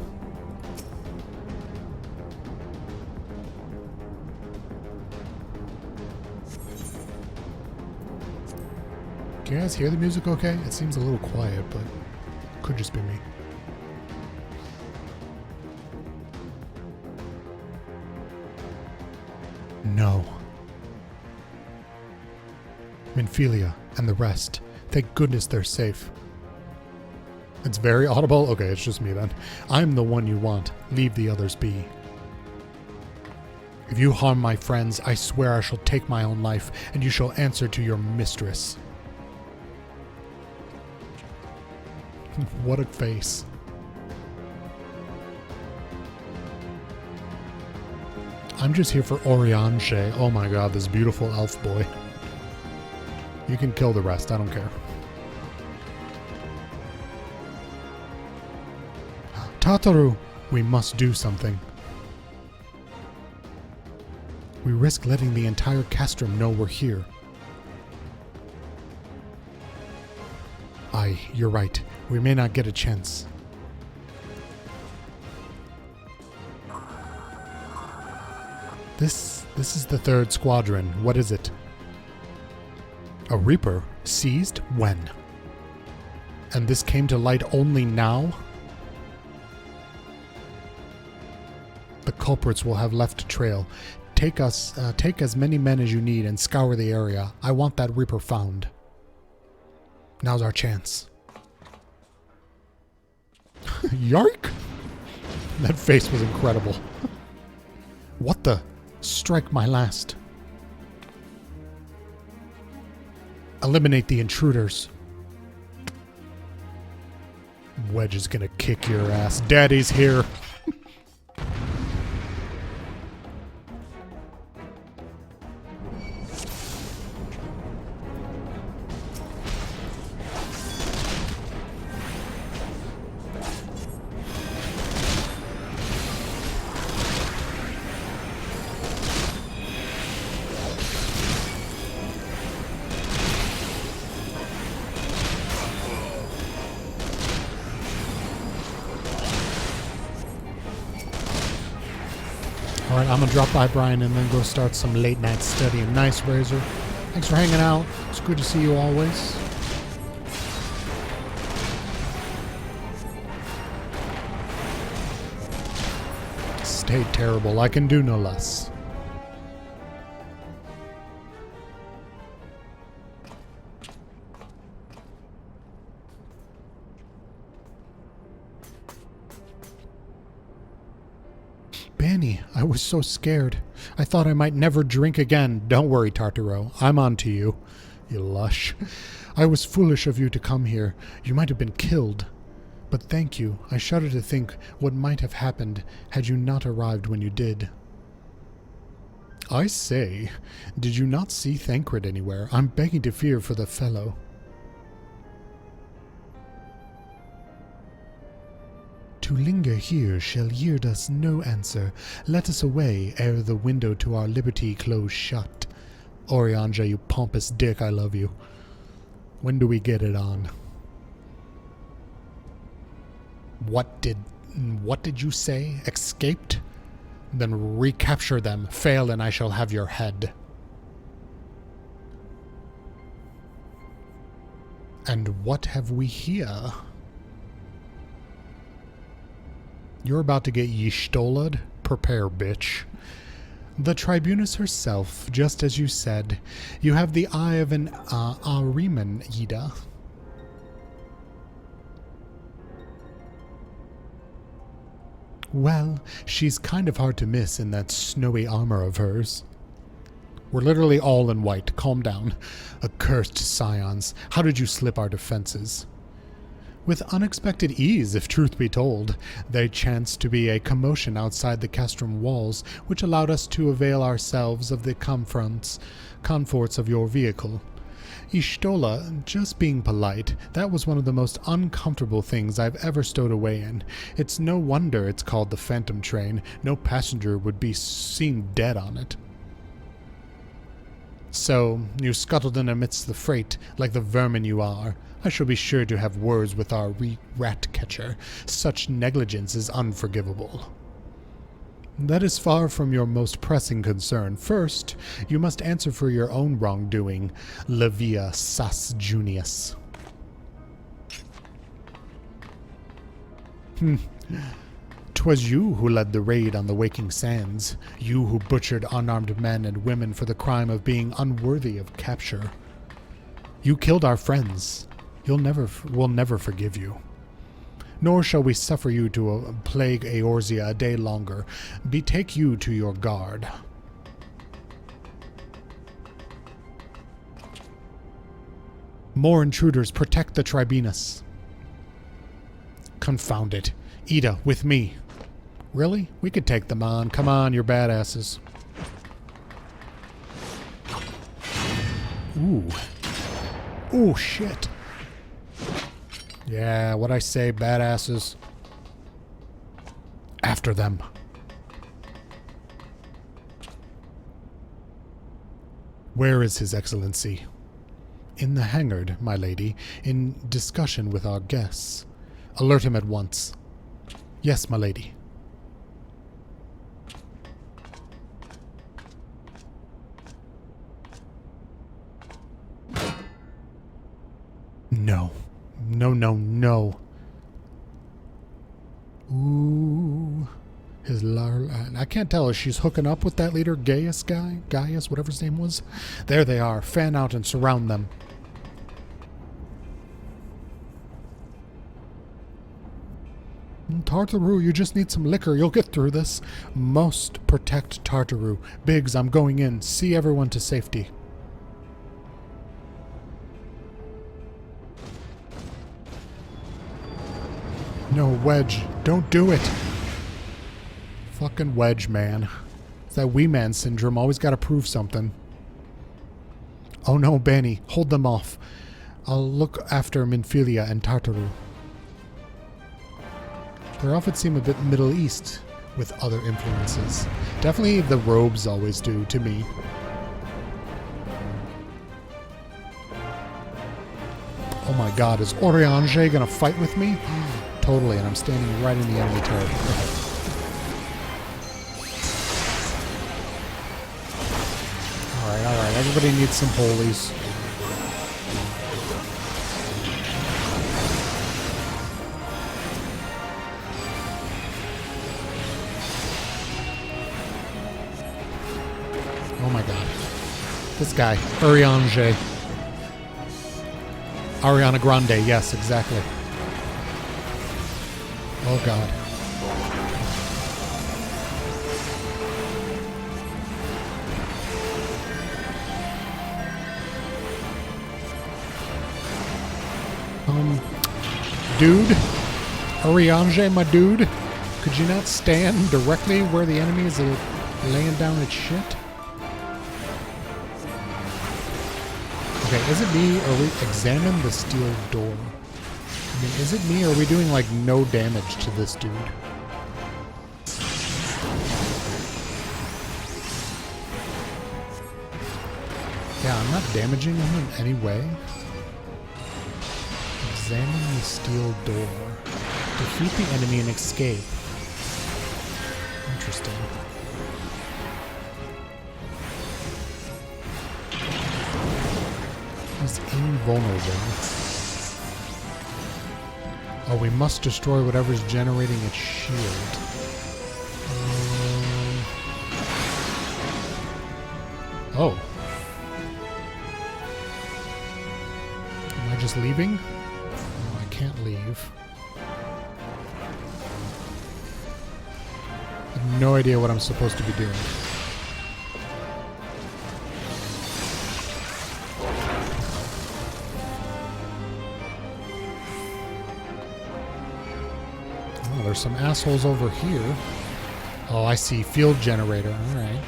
Can you guys hear the music okay? It seems a little quiet, but could just be me. No. Minfilia and the rest. Thank goodness they're safe. It's very audible? Okay, it's just me then. I'm the one you want. Leave the others be. If you harm my friends, I swear I shall take my own life, and you shall answer to your mistress. What a face. I'm just here for Orianche. Oh my god, this beautiful elf boy. You can kill the rest, I don't care. Tataru, we must do something. We risk letting the entire castrum know we're here. Aye, you're right. We may not get a chance. This is the third squadron. What is it? A Reaper? Seized? When? And this came to light only now? The culprits will have left a trail. Take as many men as you need and scour the area. I want that Reaper found. Now's our chance. Yark! That face was incredible. What the? Strike my last. Eliminate the intruders. Wedge is gonna kick your ass. Daddy's here. Alright, I'm gonna drop by Brian and then go start some late night studying. Nice, Razor. Thanks for hanging out. It's good to see you always. Stay terrible. I can do no less. Bani, I was so scared. I thought I might never drink again. Don't worry, Tartaro. I'm on to you. You lush. I was foolish of you to come here. You might have been killed. But thank you. I shudder to think what might have happened had you not arrived when you did. I say, did you not see Thancred anywhere? I'm begging to fear for the fellow. To linger here shall yield us no answer. Let us away ere the window to our liberty close shut. Orianja, you pompous dick, I love you. When do we get it on? What did you say? Escaped? Then recapture them. Fail and I shall have your head. And what have we here? You're about to get Ixal'd? Prepare, bitch. The Tribunus herself, just as you said. You have the eye of an Ahriman, Ida. Well, she's kind of hard to miss in that snowy armor of hers. We're literally all in white. Calm down. Accursed scions. How did you slip our defenses? With unexpected ease, if truth be told. There chanced to be a commotion outside the castrum walls, which allowed us to avail ourselves of the comforts of your vehicle. Ixal, just being polite, that was one of the most uncomfortable things I've ever stowed away in. It's no wonder it's called the Phantom Train. No passenger would be seen dead on it. So, you scuttled in amidst the freight, like the vermin you are. I shall be sure to have words with our rat catcher. Such negligence is unforgivable. That is far from your most pressing concern. First, you must answer for your own wrongdoing, Levia Sas Junius. 'Twas you who led the raid on the Waking Sands. You who butchered unarmed men and women for the crime of being unworthy of capture. You killed our friends. We'll never forgive you. Nor shall we suffer you to plague Eorzea a day longer. Betake you to your guard. More intruders, protect the Tribunus. Confound it. Ida, with me. Really? We could take them on. Come on, you're badasses. Ooh. Ooh, shit. Yeah, what I say, badasses. After them. Where is His Excellency? In the hangar, my lady, in discussion with our guests. Alert him at once. Yes, my lady. No. No, no, no. Ooh. I can't tell if she's hooking up with that leader, Gaius guy? Gaius, whatever his name was. There they are. Fan out and surround them. Tartaru, you just need some liquor. You'll get through this. Most protect Tartaru. Biggs, I'm going in. See everyone to safety. No, Wedge. Don't do it. Fucking Wedge, man. It's that wee man syndrome. Always gotta prove something. Oh no, Bani. Hold them off. I'll look after Minfilia and Tartaru. Their outfits seem a bit Middle East with other influences. Definitely the robes always do to me. Oh my god, is Orianja gonna fight with me? Totally, and I'm standing right in the enemy territory. Alright, everybody needs some holies. Oh my god. This guy, Orianja. Ariana Grande, yes, exactly. Oh god. Dude? Orianja, my dude? Could you not stand directly where the enemy is laying down its shit? Okay, is it me or we examine the steel door? I mean, is it me or are we doing like no damage to this dude? Yeah, I'm not damaging him in any way. Examine the steel door. Defeat the enemy and escape. Interesting. He's invulnerable. Oh, we must destroy whatever's generating its shield. Oh. Am I just leaving? No, I can't leave. I have no idea what I'm supposed to be doing. Oh, there's some assholes over here. Oh, I see. Field generator. All right.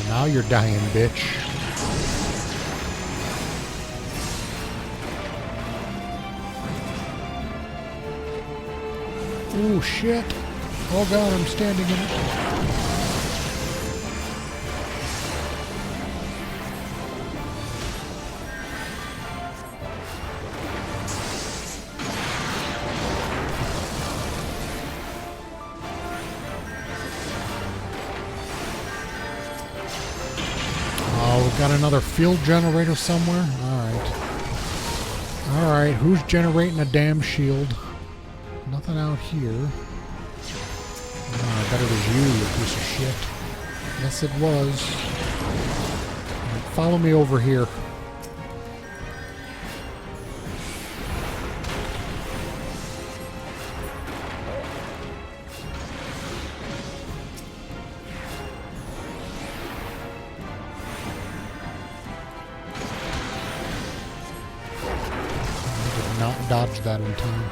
Now you're dying, bitch. Oh, shit. Oh, God, I'm standing in it. Got another field generator somewhere? Alright. Alright, who's generating a damn shield? Nothing out here. Oh, I bet it was you piece of shit. Yes, it was. Right, follow me over here. Not dodge that in time.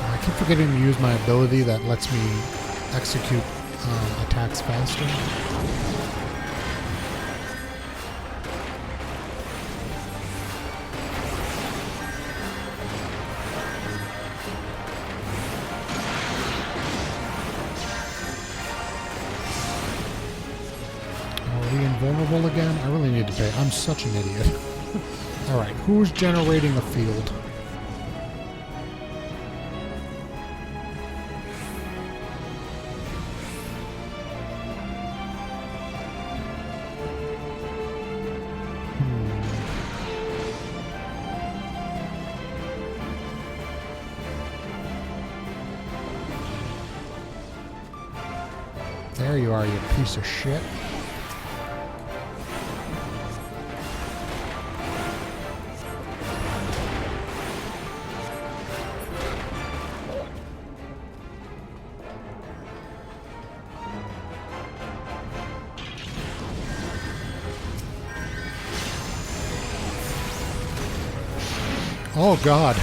I keep forgetting to use my ability that lets me execute attacks faster. Invulnerable again? I really need to pay. I'm such an idiot. Alright, who's generating a field? There you are, you piece of shit. Oh, God.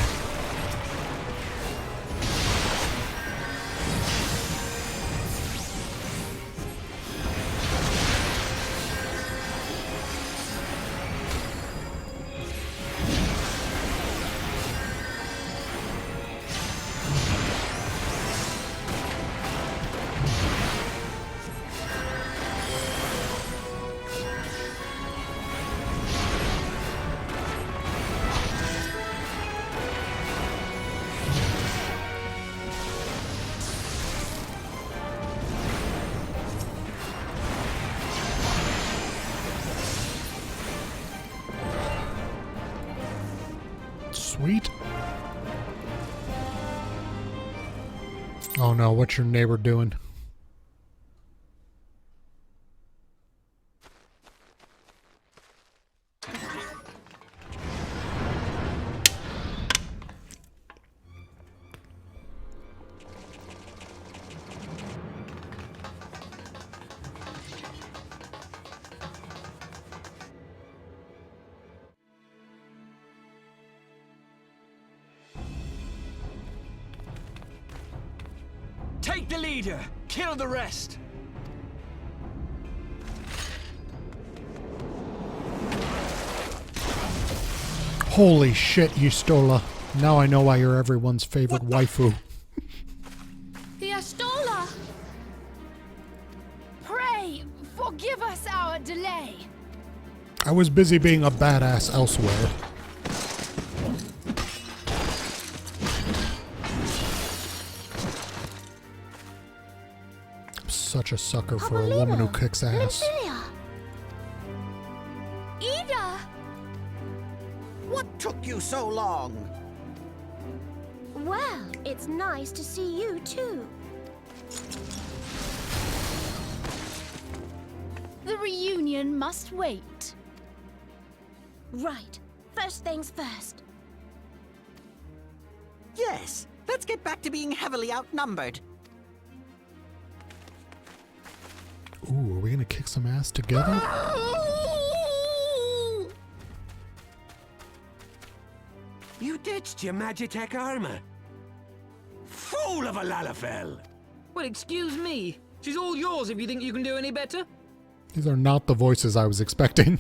Sweet. Oh no, what's your neighbor doing? Take the leader. Kill the rest. Holy shit, Y'Stola. Now I know why you're everyone's favorite waifu. The Y'Stola! Pray, forgive us our delay. I was busy being a badass elsewhere. I'm such a sucker for a woman who kicks ass. Ida! What took you so long? Well, it's nice to see you too. The reunion must wait. Right. First things first. Yes, let's get back to being heavily outnumbered. Ooh, are we gonna kick some ass together? You ditched your Magitech armor. Fool of a Lalafell! Well, excuse me. She's all yours if you think you can do any better. These are not the voices I was expecting.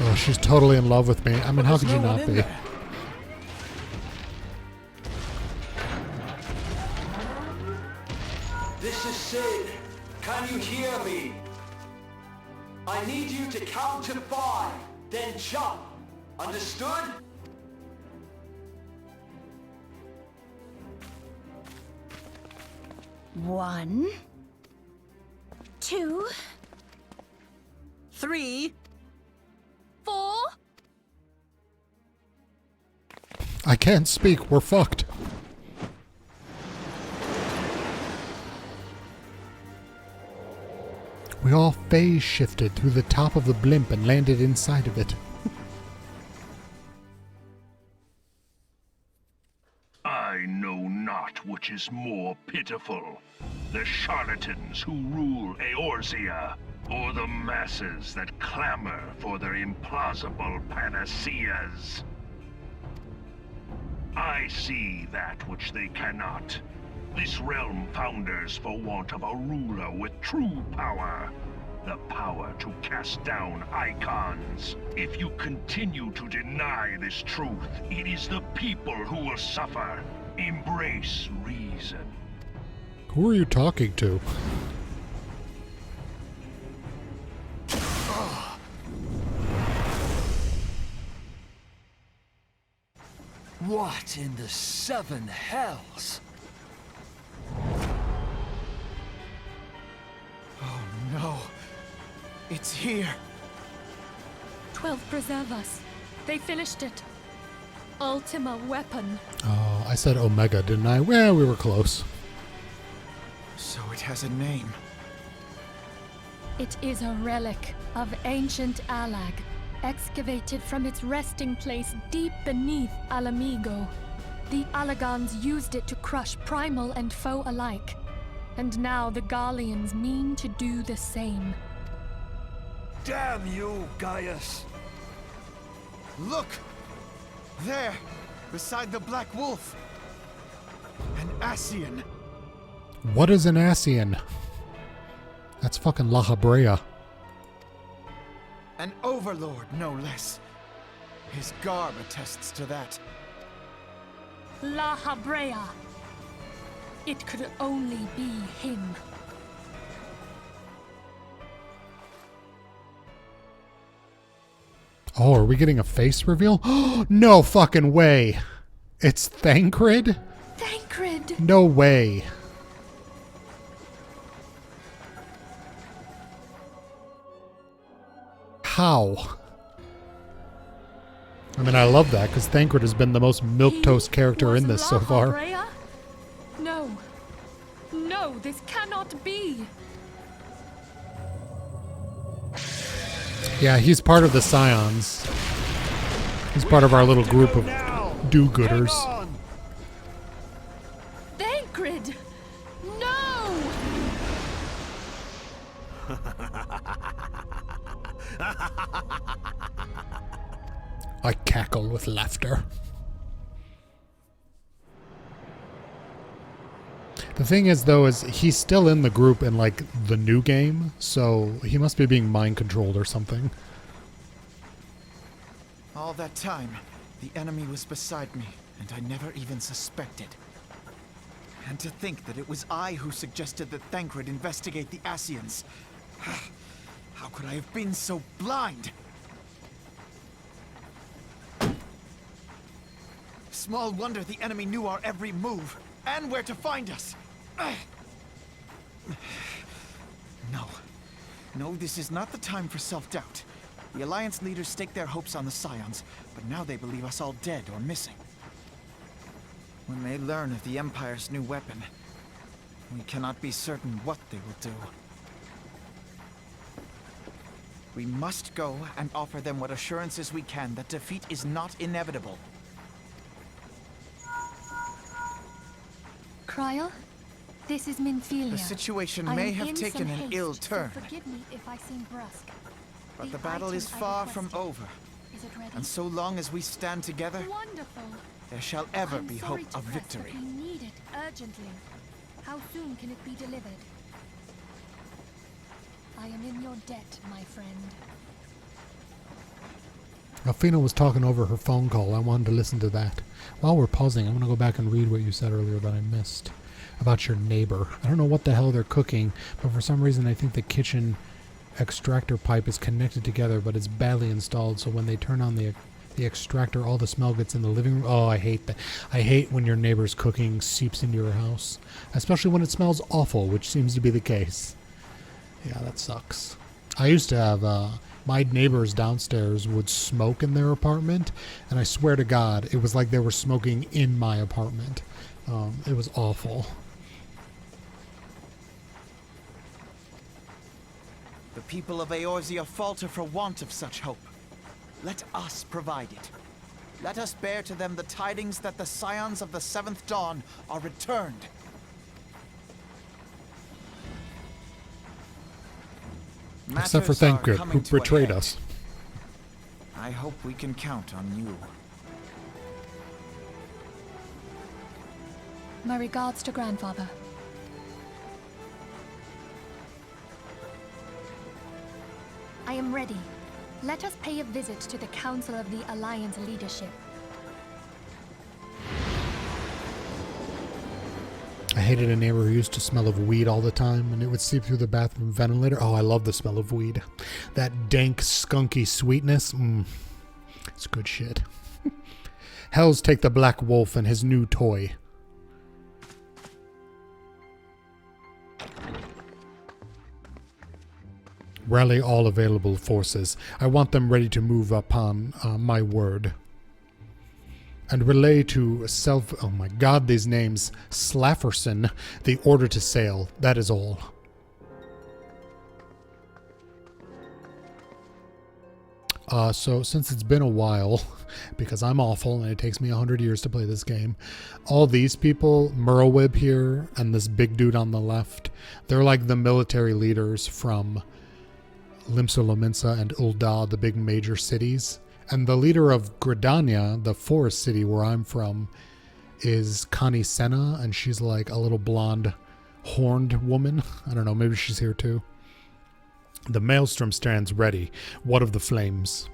Oh, she's totally in love with me. I mean, how could you not be? This is Sid. Can you hear me? I need you to count to 5, then jump. Understood? One, 2, 3, 4. I can't speak. We're fucked. We all phase shifted through the top of the blimp and landed inside of it. I know not which is more pitiful, the charlatans who rule Eorzea, or the masses that clamor for their implausible panaceas. I see that which they cannot. This realm founders for want of a ruler with true power. The power to cast down icons. If you continue to deny this truth, it is the people who will suffer. Embrace reason. Who are you talking to? What in the 7 hells? Oh no. It's here. 12 preserve us. They finished it. Ultima weapon. Oh, I said Omega, didn't I? Well, we were close. So it has a name. It is a relic of ancient Alag, excavated from its resting place deep beneath Alamigo. The Alagons used it to crush primal and foe alike, and now the Garleans mean to do the same. Damn you, Gaius! Look! There! Beside the Black Wolf! An Ascian! What is an Ascian? That's fucking La Habrea. An overlord, no less. His garb attests to that. La Habrea. It could only be him. Oh, are we getting a face reveal? No fucking way. It's Thancred? Thancred! No way. How? I mean, I love that because Thancred has been the most milquetoast character in this so far. Habrea? No. No, this cannot be. Yeah, he's part of the Scions. He's part of our little group of do-gooders. Thancred! No! I cackle with laughter. The thing is, though, is he's still in the group in, like, the new game, so he must be being mind-controlled or something. All that time, the enemy was beside me, and I never even suspected. And to think that it was I who suggested that Thancred investigate the Asians. How could I have been so blind? Small wonder the enemy knew our every move, and where to find us. No. No, this is not the time for self-doubt. The Alliance leaders staked their hopes on the Scions, but now they believe us all dead or missing. When they learn of the Empire's new weapon, we cannot be certain what they will do. We must go and offer them what assurances we can that defeat is not inevitable. Cryle, this is Minfilia. The situation I may am have in taken some an haste, ill so turn. forgive me if I seem brusque. But the battle is far from over. Is it ready? And so long as we stand together, Wonderful. there shall ever I'm be sorry hope to of press, victory. but we need it urgently. How soon can it be delivered? I am in your debt, my friend. Alfina was talking over her phone call. I wanted to listen to that. While we're pausing, I'm going to go back and read what you said earlier that I missed about your neighbor. I don't know what the hell they're cooking, but for some reason I think the kitchen extractor pipe is connected together, but it's badly installed, so when they turn on the extractor, all the smell gets in the living room. Oh, I hate that. I hate when your neighbor's cooking seeps into your house, especially when it smells awful, which seems to be the case. Yeah, that sucks. I used to have, my neighbors downstairs would smoke in their apartment, and I swear to God, it was like they were smoking in my apartment. It was awful. The people of Eorzea falter for want of such hope. Let us provide it. Let us bear to them the tidings that the Scions of the Seventh Dawn are returned. Except for Matters are Thancred, coming who to a betrayed head. us. I hope we can count on you. My regards to Grandfather. I am ready. Let us pay a visit to the Council of the Alliance leadership. I hated a neighbor who used to smell of weed all the time, and it would seep through the bathroom ventilator. Oh, I love the smell of weed. That dank, skunky sweetness. It's good shit. Hells take the Black Wolf and his new toy. Rally all available forces. I want them ready to move upon my word. And relay to oh my God, these names, Slafferson, the order to sail. That is all. So since it's been a while, because I'm awful and it takes me 100 years to play this game, all these people, Merlwib here and this big dude on the left, they're like the military leaders from Limsa Lominsa and Ul'dah, the big major cities. And the leader of Gridania, the forest city where I'm from, is Connie Senna, and she's like a little blonde, horned woman. I don't know, maybe she's here too. The maelstrom stands ready. What of the flames?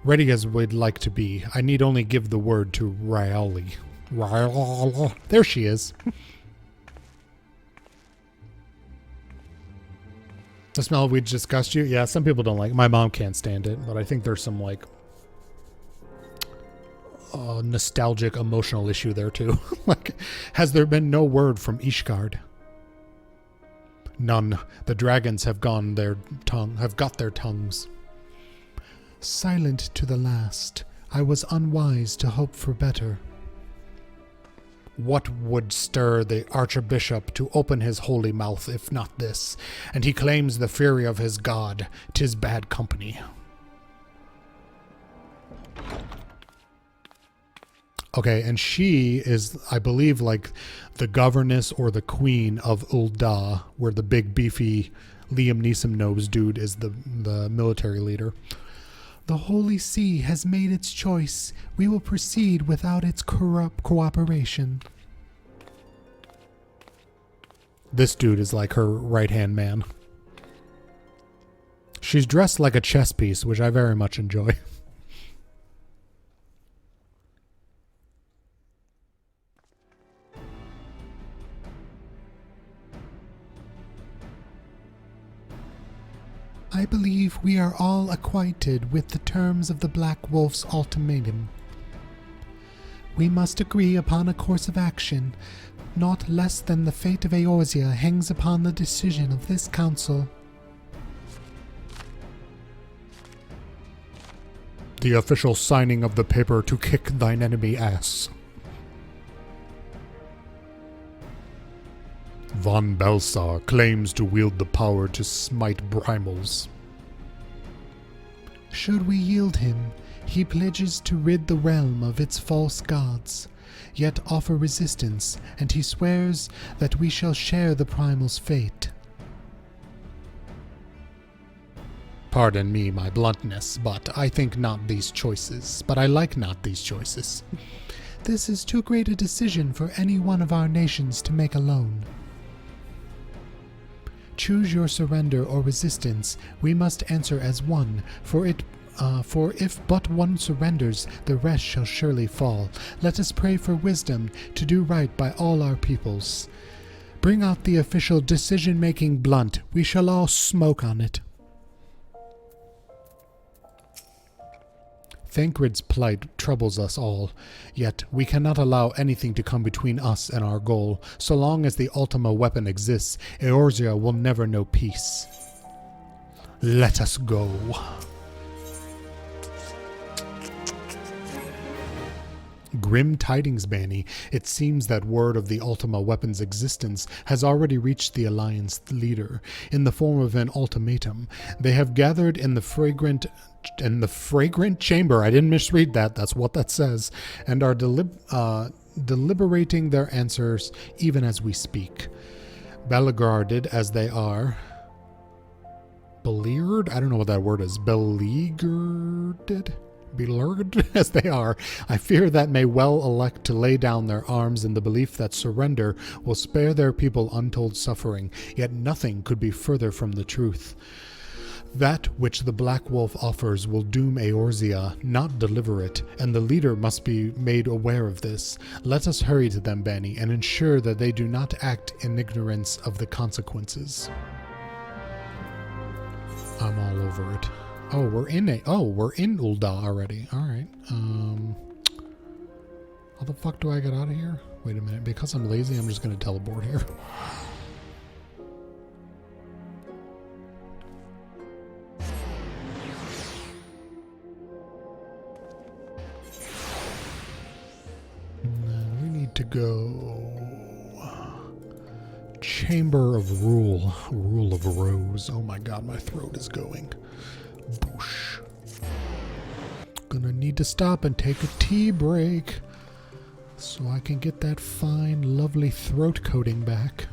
Ready as we'd like to be. I need only give the word to Raoli. There she is. The smell of weed disgusts you? Yeah, some people don't like it. My mom can't stand it, but I think there's some, like, nostalgic, emotional issue there, too. Like, has there been no word from Ishgard? None. The dragons have got their tongues. Silent to the last. I was unwise to hope for better. What would stir the archbishop to open his holy mouth if not this? And he claims the fury of his god. 'Tis bad company. Okay, and she is, I believe, like the governess or the queen of Ul'dah, where the big beefy Liam Neeson nose dude is the military leader. The Holy See has made its choice. We will proceed without its corrupt cooperation. This dude is like her right-hand man. She's dressed like a chess piece, which I very much enjoy. I believe we are all acquainted with the terms of the Black Wolf's ultimatum. We must agree upon a course of action. Not less than the fate of Eorzea hangs upon the decision of this council. The official signing of the paper to kick thine enemy ass. Von Belsar claims to wield the power to smite primals. Should we yield him, he pledges to rid the realm of its false gods, yet offer resistance, and he swears that we shall share the primal's fate. Pardon me my bluntness, but I think not these choices, but I like not these choices. This is too great a decision for any one of our nations to make alone. Choose your surrender or resistance. We must answer as one, for if but one surrenders, the rest shall surely fall. Let us pray for wisdom to do right by all our peoples. Bring out the official decision-making blunt. We shall all smoke on it. Thancred's plight troubles us all, yet we cannot allow anything to come between us and our goal. So long as the Ultima weapon exists, Eorzea will never know peace. Let us go. Grim tidings, Bani. It seems that word of the Ultima weapon's existence has already reached the Alliance leader in the form of an ultimatum. They have gathered in the fragrant chamber. I didn't misread that. That's what that says. And are deliberating their answers even as we speak. Beleaguered as they are. Beleaguered? I don't know what that word is. Beleaguered as they are, I fear that may well elect to lay down their arms in the belief that surrender will spare their people untold suffering, yet nothing could be further from the truth. That which the Black Wolf offers will doom Eorzea, not deliver it, and the leader must be made aware of this. Let us hurry to them, Bani, and ensure that they do not act in ignorance of the consequences. I'm all over it. Oh, we're in Ul'dah already. Alright. How the fuck do I get out of here? Wait a minute. Because I'm lazy, I'm just going to teleport here. We need to go... Chamber of Rule. Rule of Rose. Oh my god, my throat is going. Boosh. Gonna need to stop and take a tea break so I can get that fine, lovely throat coating back.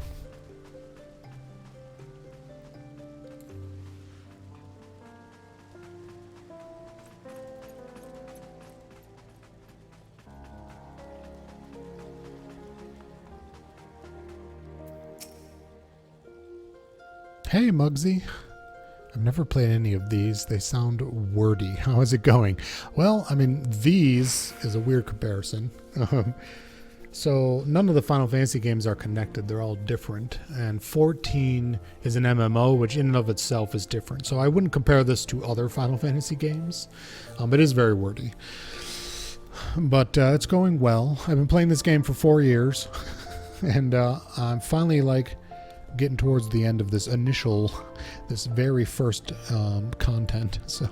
Hey, Muggsy. I've never played any of these. They sound wordy. How is it going? Well, I mean, these is a weird comparison. So none of the Final Fantasy games are connected. They're all different. And 14 is an MMO, which in and of itself is different. So I wouldn't compare this to other Final Fantasy games. It is very wordy. But it's going well. I've been playing this game for 4 years. And I'm finally like... getting towards the end of this very first content. So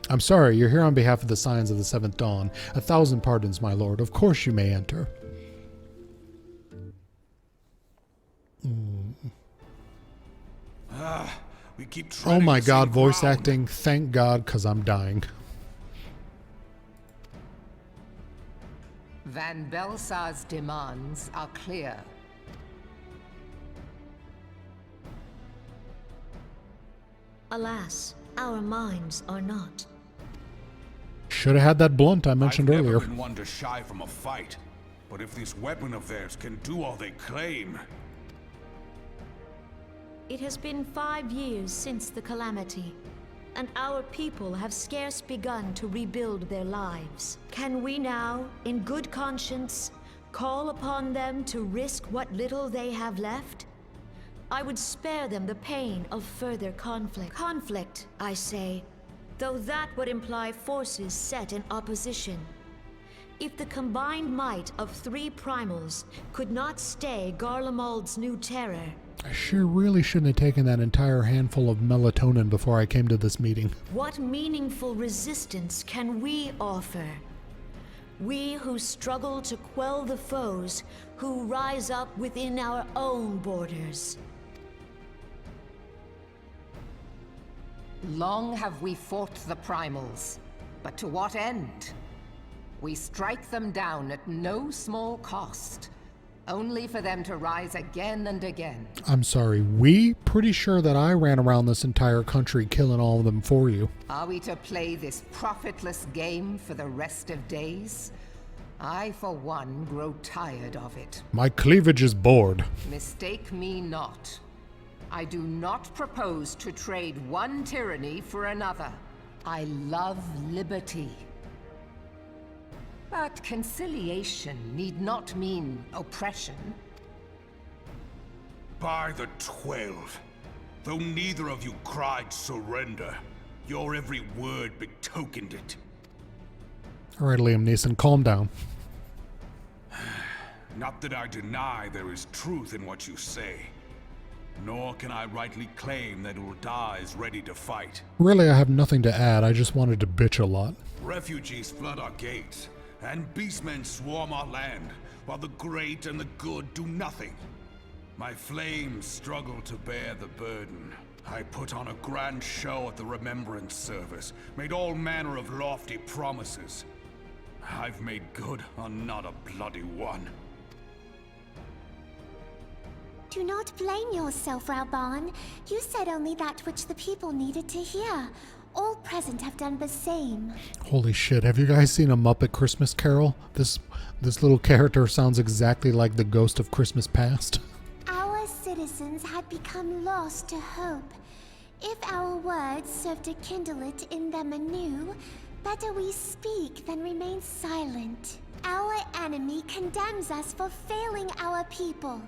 I'm sorry, you're here on behalf of the Scions of the Seventh Dawn. 1,000 pardons, my lord. Of course you may enter. We keep Oh my god, voice acting. Thank god, because I'm dying. Van Belsar's demands are clear. Alas, our minds are not. Should have had that blunt I mentioned I've earlier. never been one to shy from a fight, but if this weapon of theirs can do all they claim... It has been 5 years since the calamity, and our people have scarce begun to rebuild their lives. Can we now, in good conscience, call upon them to risk what little they have left? I would spare them the pain of further conflict. Conflict, I say, though that would imply forces set in opposition. If the combined might of 3 primals could not stay Garlemald's new terror... I sure really shouldn't have taken that entire handful of melatonin before I came to this meeting. What meaningful resistance can we offer? We who struggle to quell the foes who rise up within our own borders. Long have we fought the primals, but to what end? We strike them down at no small cost, only for them to rise again and again. I'm sorry, we? Pretty sure that I ran around this entire country killing all of them for you. Are we to play this profitless game for the rest of days? I, for one, grow tired of it. My cleavage is bored. Mistake me not. I do not propose to trade one tyranny for another. I love liberty. But conciliation need not mean oppression. By the 12, though neither of you cried surrender, your every word betokened it. Alright, Liam Neeson, calm down. Not that I deny there is truth in what you say, nor can I rightly claim that Ul'dah is ready to fight. Really, I have nothing to add. I just wanted to bitch a lot. Refugees flood our gates, and beastmen swarm our land, while the great and the good do nothing. My flames struggle to bear the burden. I put on a grand show at the Remembrance Service, made all manner of lofty promises. I've made good on not a bloody one. Do not blame yourself, Rauban. You said only that which the people needed to hear. All present have done the same. Holy shit, have you guys seen A Muppet Christmas Carol? This little character sounds exactly like the ghost of Christmas past. Our citizens had become lost to hope. If our words serve to kindle it in them anew, better we speak than remain silent. Our enemy condemns us for failing our people.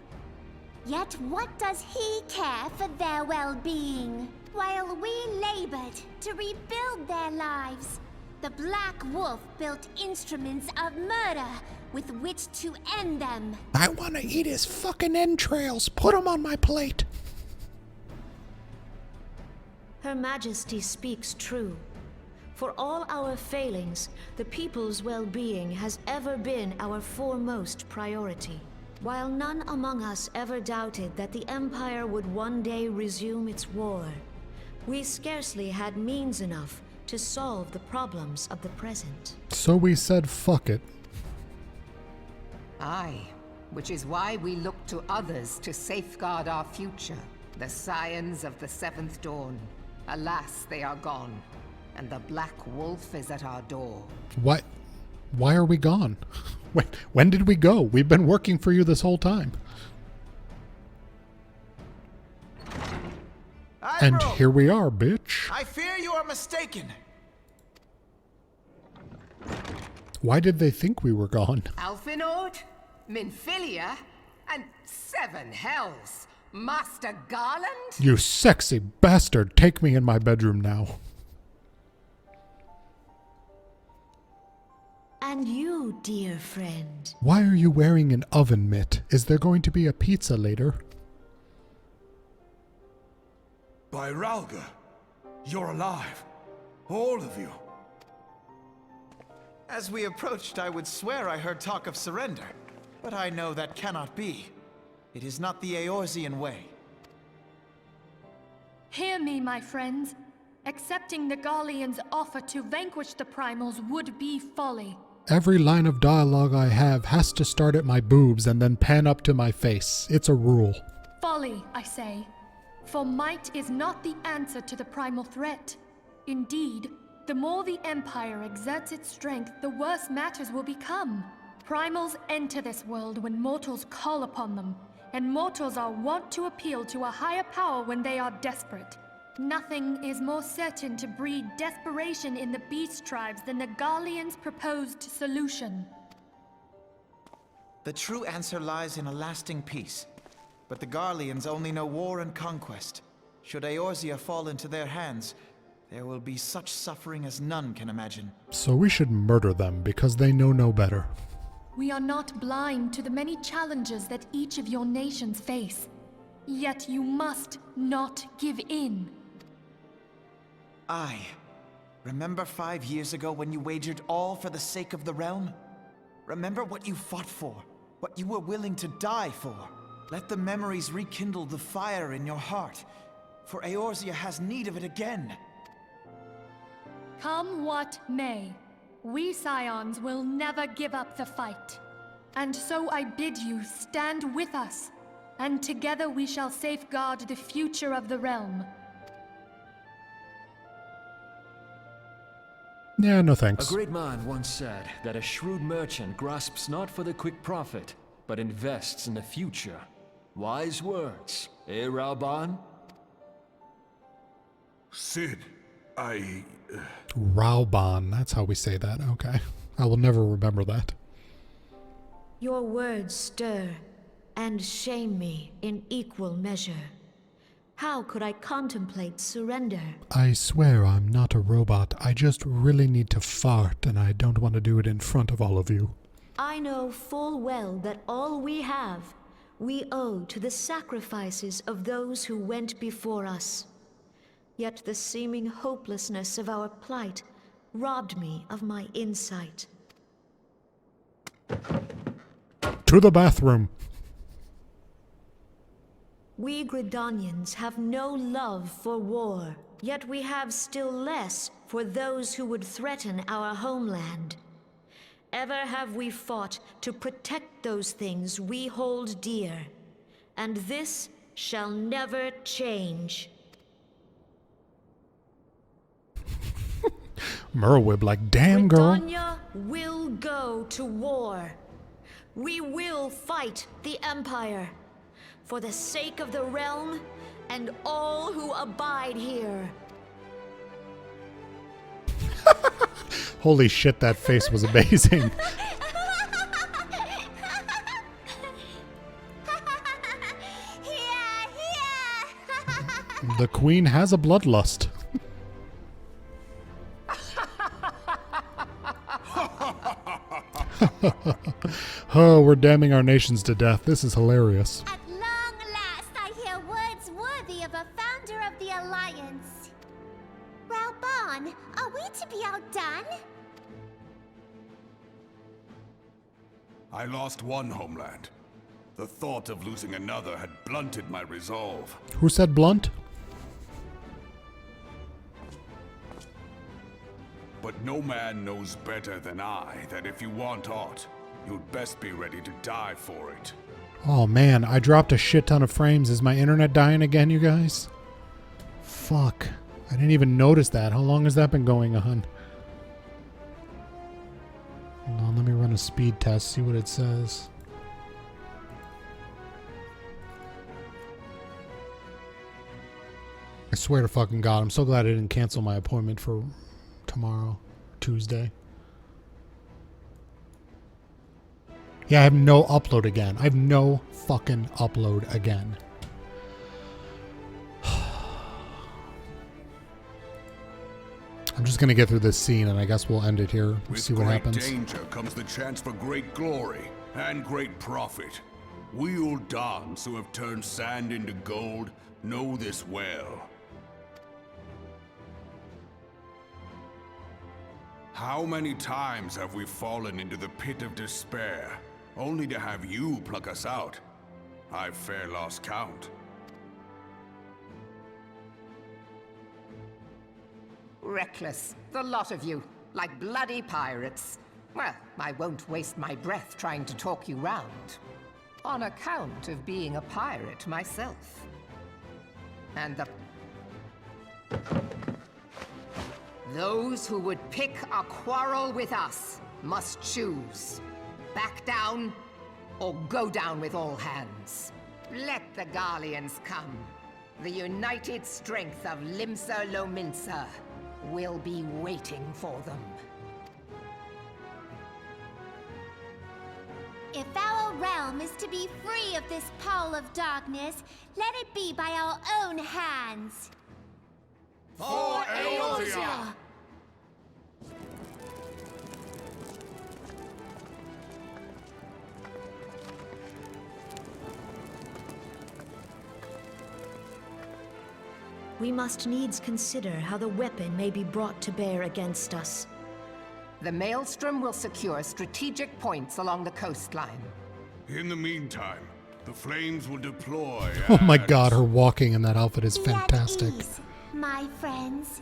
Yet what does he care for their well-being? While we labored to rebuild their lives, the Black Wolf built instruments of murder with which to end them. I want to eat his fucking entrails. Put him on my plate. Her Majesty speaks true. For all our failings, the people's well-being has ever been our foremost priority. While none among us ever doubted that the Empire would one day resume its war, we scarcely had means enough to solve the problems of the present. So we said fuck it. Aye, which is why we look to others to safeguard our future. The Scions of the Seventh Dawn. Alas, they are gone, and the Black Wolf is at our door. What? Why are we gone? When did we go? We've been working for you this whole time. And here we are, bitch. I fear you are mistaken. Why did they think we were gone? Alfinord, Minfilia, and 7 hells. Master Garland? You sexy bastard. Take me in my bedroom now. And you, dear friend. Why are you wearing an oven mitt? Is there going to be a pizza later? By Ralga, you're alive. All of you. As we approached, I would swear I heard talk of surrender. But I know that cannot be. It is not the Eorzean way. Hear me, my friends. Accepting the Gallians' offer to vanquish the primals would be folly. Every line of dialogue I have has to start at my boobs and then pan up to my face. It's a rule. Folly, I say. For might is not the answer to the primal threat. Indeed, the more the Empire exerts its strength, the worse matters will become. Primals enter this world when mortals call upon them, and mortals are wont to appeal to a higher power when they are desperate. Nothing is more certain to breed desperation in the beast tribes than the Garleans' proposed solution. The true answer lies in a lasting peace. But the Garleans only know war and conquest. Should Eorzea fall into their hands, there will be such suffering as none can imagine. So we should murder them because they know no better. We are not blind to the many challenges that each of your nations face. Yet you must not give in. Remember 5 years ago when you wagered all for the sake of the realm? Remember what you fought for, what you were willing to die for. Let the memories rekindle the fire in your heart, for Eorzea has need of it again. Come what may, we Scions will never give up the fight. And so I bid you stand with us, and together we shall safeguard the future of the realm. Yeah, no thanks. A great man once said that a shrewd merchant grasps not for the quick profit, but invests in the future. Wise words, eh, Rauban? Sid, Rauban, that's how we say that. Okay. I will never remember that. Your words stir and shame me in equal measure. How could I contemplate surrender? I swear I'm not a robot. I just really need to fart, and I don't want to do it in front of all of you. I know full well that all we have, we owe to the sacrifices of those who went before us. Yet the seeming hopelessness of our plight robbed me of my insight. To the bathroom. We Gridanians have no love for war, yet we have still less for those who would threaten our homeland. Ever have we fought to protect those things we hold dear, and this shall never change. Merwib, like, damn, girl. Gridania will go to war. We will fight the Empire, for the sake of the realm and all who abide here. Holy shit, that face was amazing. The queen has a bloodlust. Oh, we're damning our nations to death. This is hilarious. At long last, I hear words worthy of a founder of the Alliance. Rauban, are we to be outdone? I lost one homeland. The thought of losing another had blunted my resolve. Who said blunt? But no man knows better than I that if you want aught, you'd best be ready to die for it. Oh man, I dropped a shit ton of frames. Is my internet dying again, you guys? Fuck. I didn't even notice that. How long has that been going on? Hold on, let me run a speed test, see what it says. I swear to fucking God, I'm so glad I didn't cancel my appointment for tomorrow, Tuesday. Yeah, I have no upload again. I have no fucking upload again. I'm just gonna get through this scene and I guess we'll end it here. We'll see what happens. With great danger comes the chance for great glory and great profit. We Uldans who have turned sand into gold know this well. How many times have we fallen into the pit of despair, only to have you pluck us out? I've fair lost count. Reckless, the lot of you, like bloody pirates. Well, I won't waste my breath trying to talk you round. On account of being a pirate myself. And those who would pick a quarrel with us must choose. Back down, or go down with all hands. Let the Garleans come. The united strength of Limsa Lominsa will be waiting for them. If our realm is to be free of this pall of darkness, let it be by our own hands. For Eorzea! We must needs consider how the weapon may be brought to bear against us. The Maelstrom will secure strategic points along the coastline. In the meantime, the flames will deploy. Oh my god, her walking in that outfit is Be at fantastic. ease, my friends.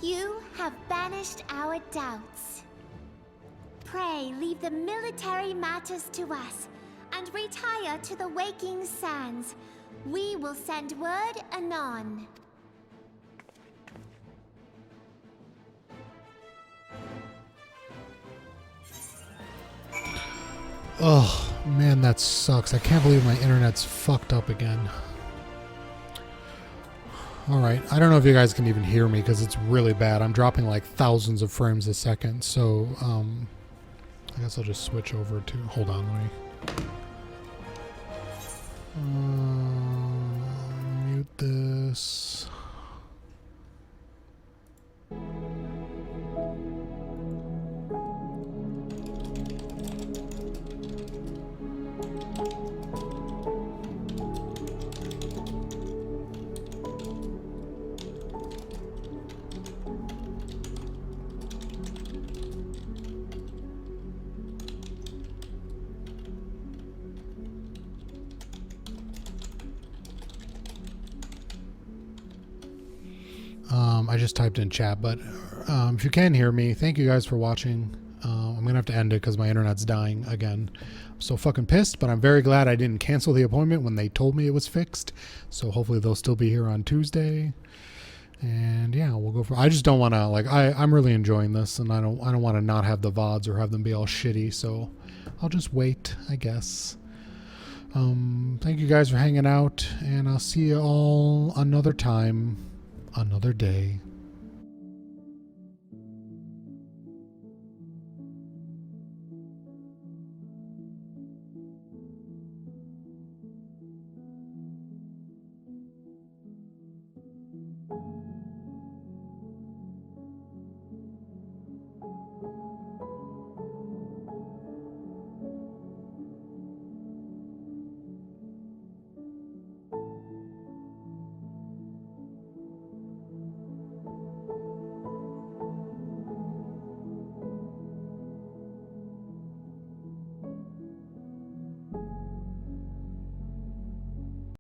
You have banished our doubts. Pray leave the military matters to us, and retire to the waking sands. We will send word anon. Oh, man, that sucks. I can't believe my internet's fucked up again. Alright, I don't know if you guys can even hear me because it's really bad. I'm dropping like thousands of frames a second, so I guess I'll just switch over to... Hold on, let me... mute this... I just typed in chat, but if you can hear me, thank you guys for watching. I'm going to have to end it because my internet's dying again. I'm so fucking pissed, but I'm very glad I didn't cancel the appointment when they told me it was fixed. So hopefully they'll still be here on Tuesday. And yeah, we'll go for... I just don't want to, like, I'm really enjoying this, and I don't want to not have the VODs or have them be all shitty, so I'll just wait, I guess. Thank you guys for hanging out, and I'll see you all another time, another day.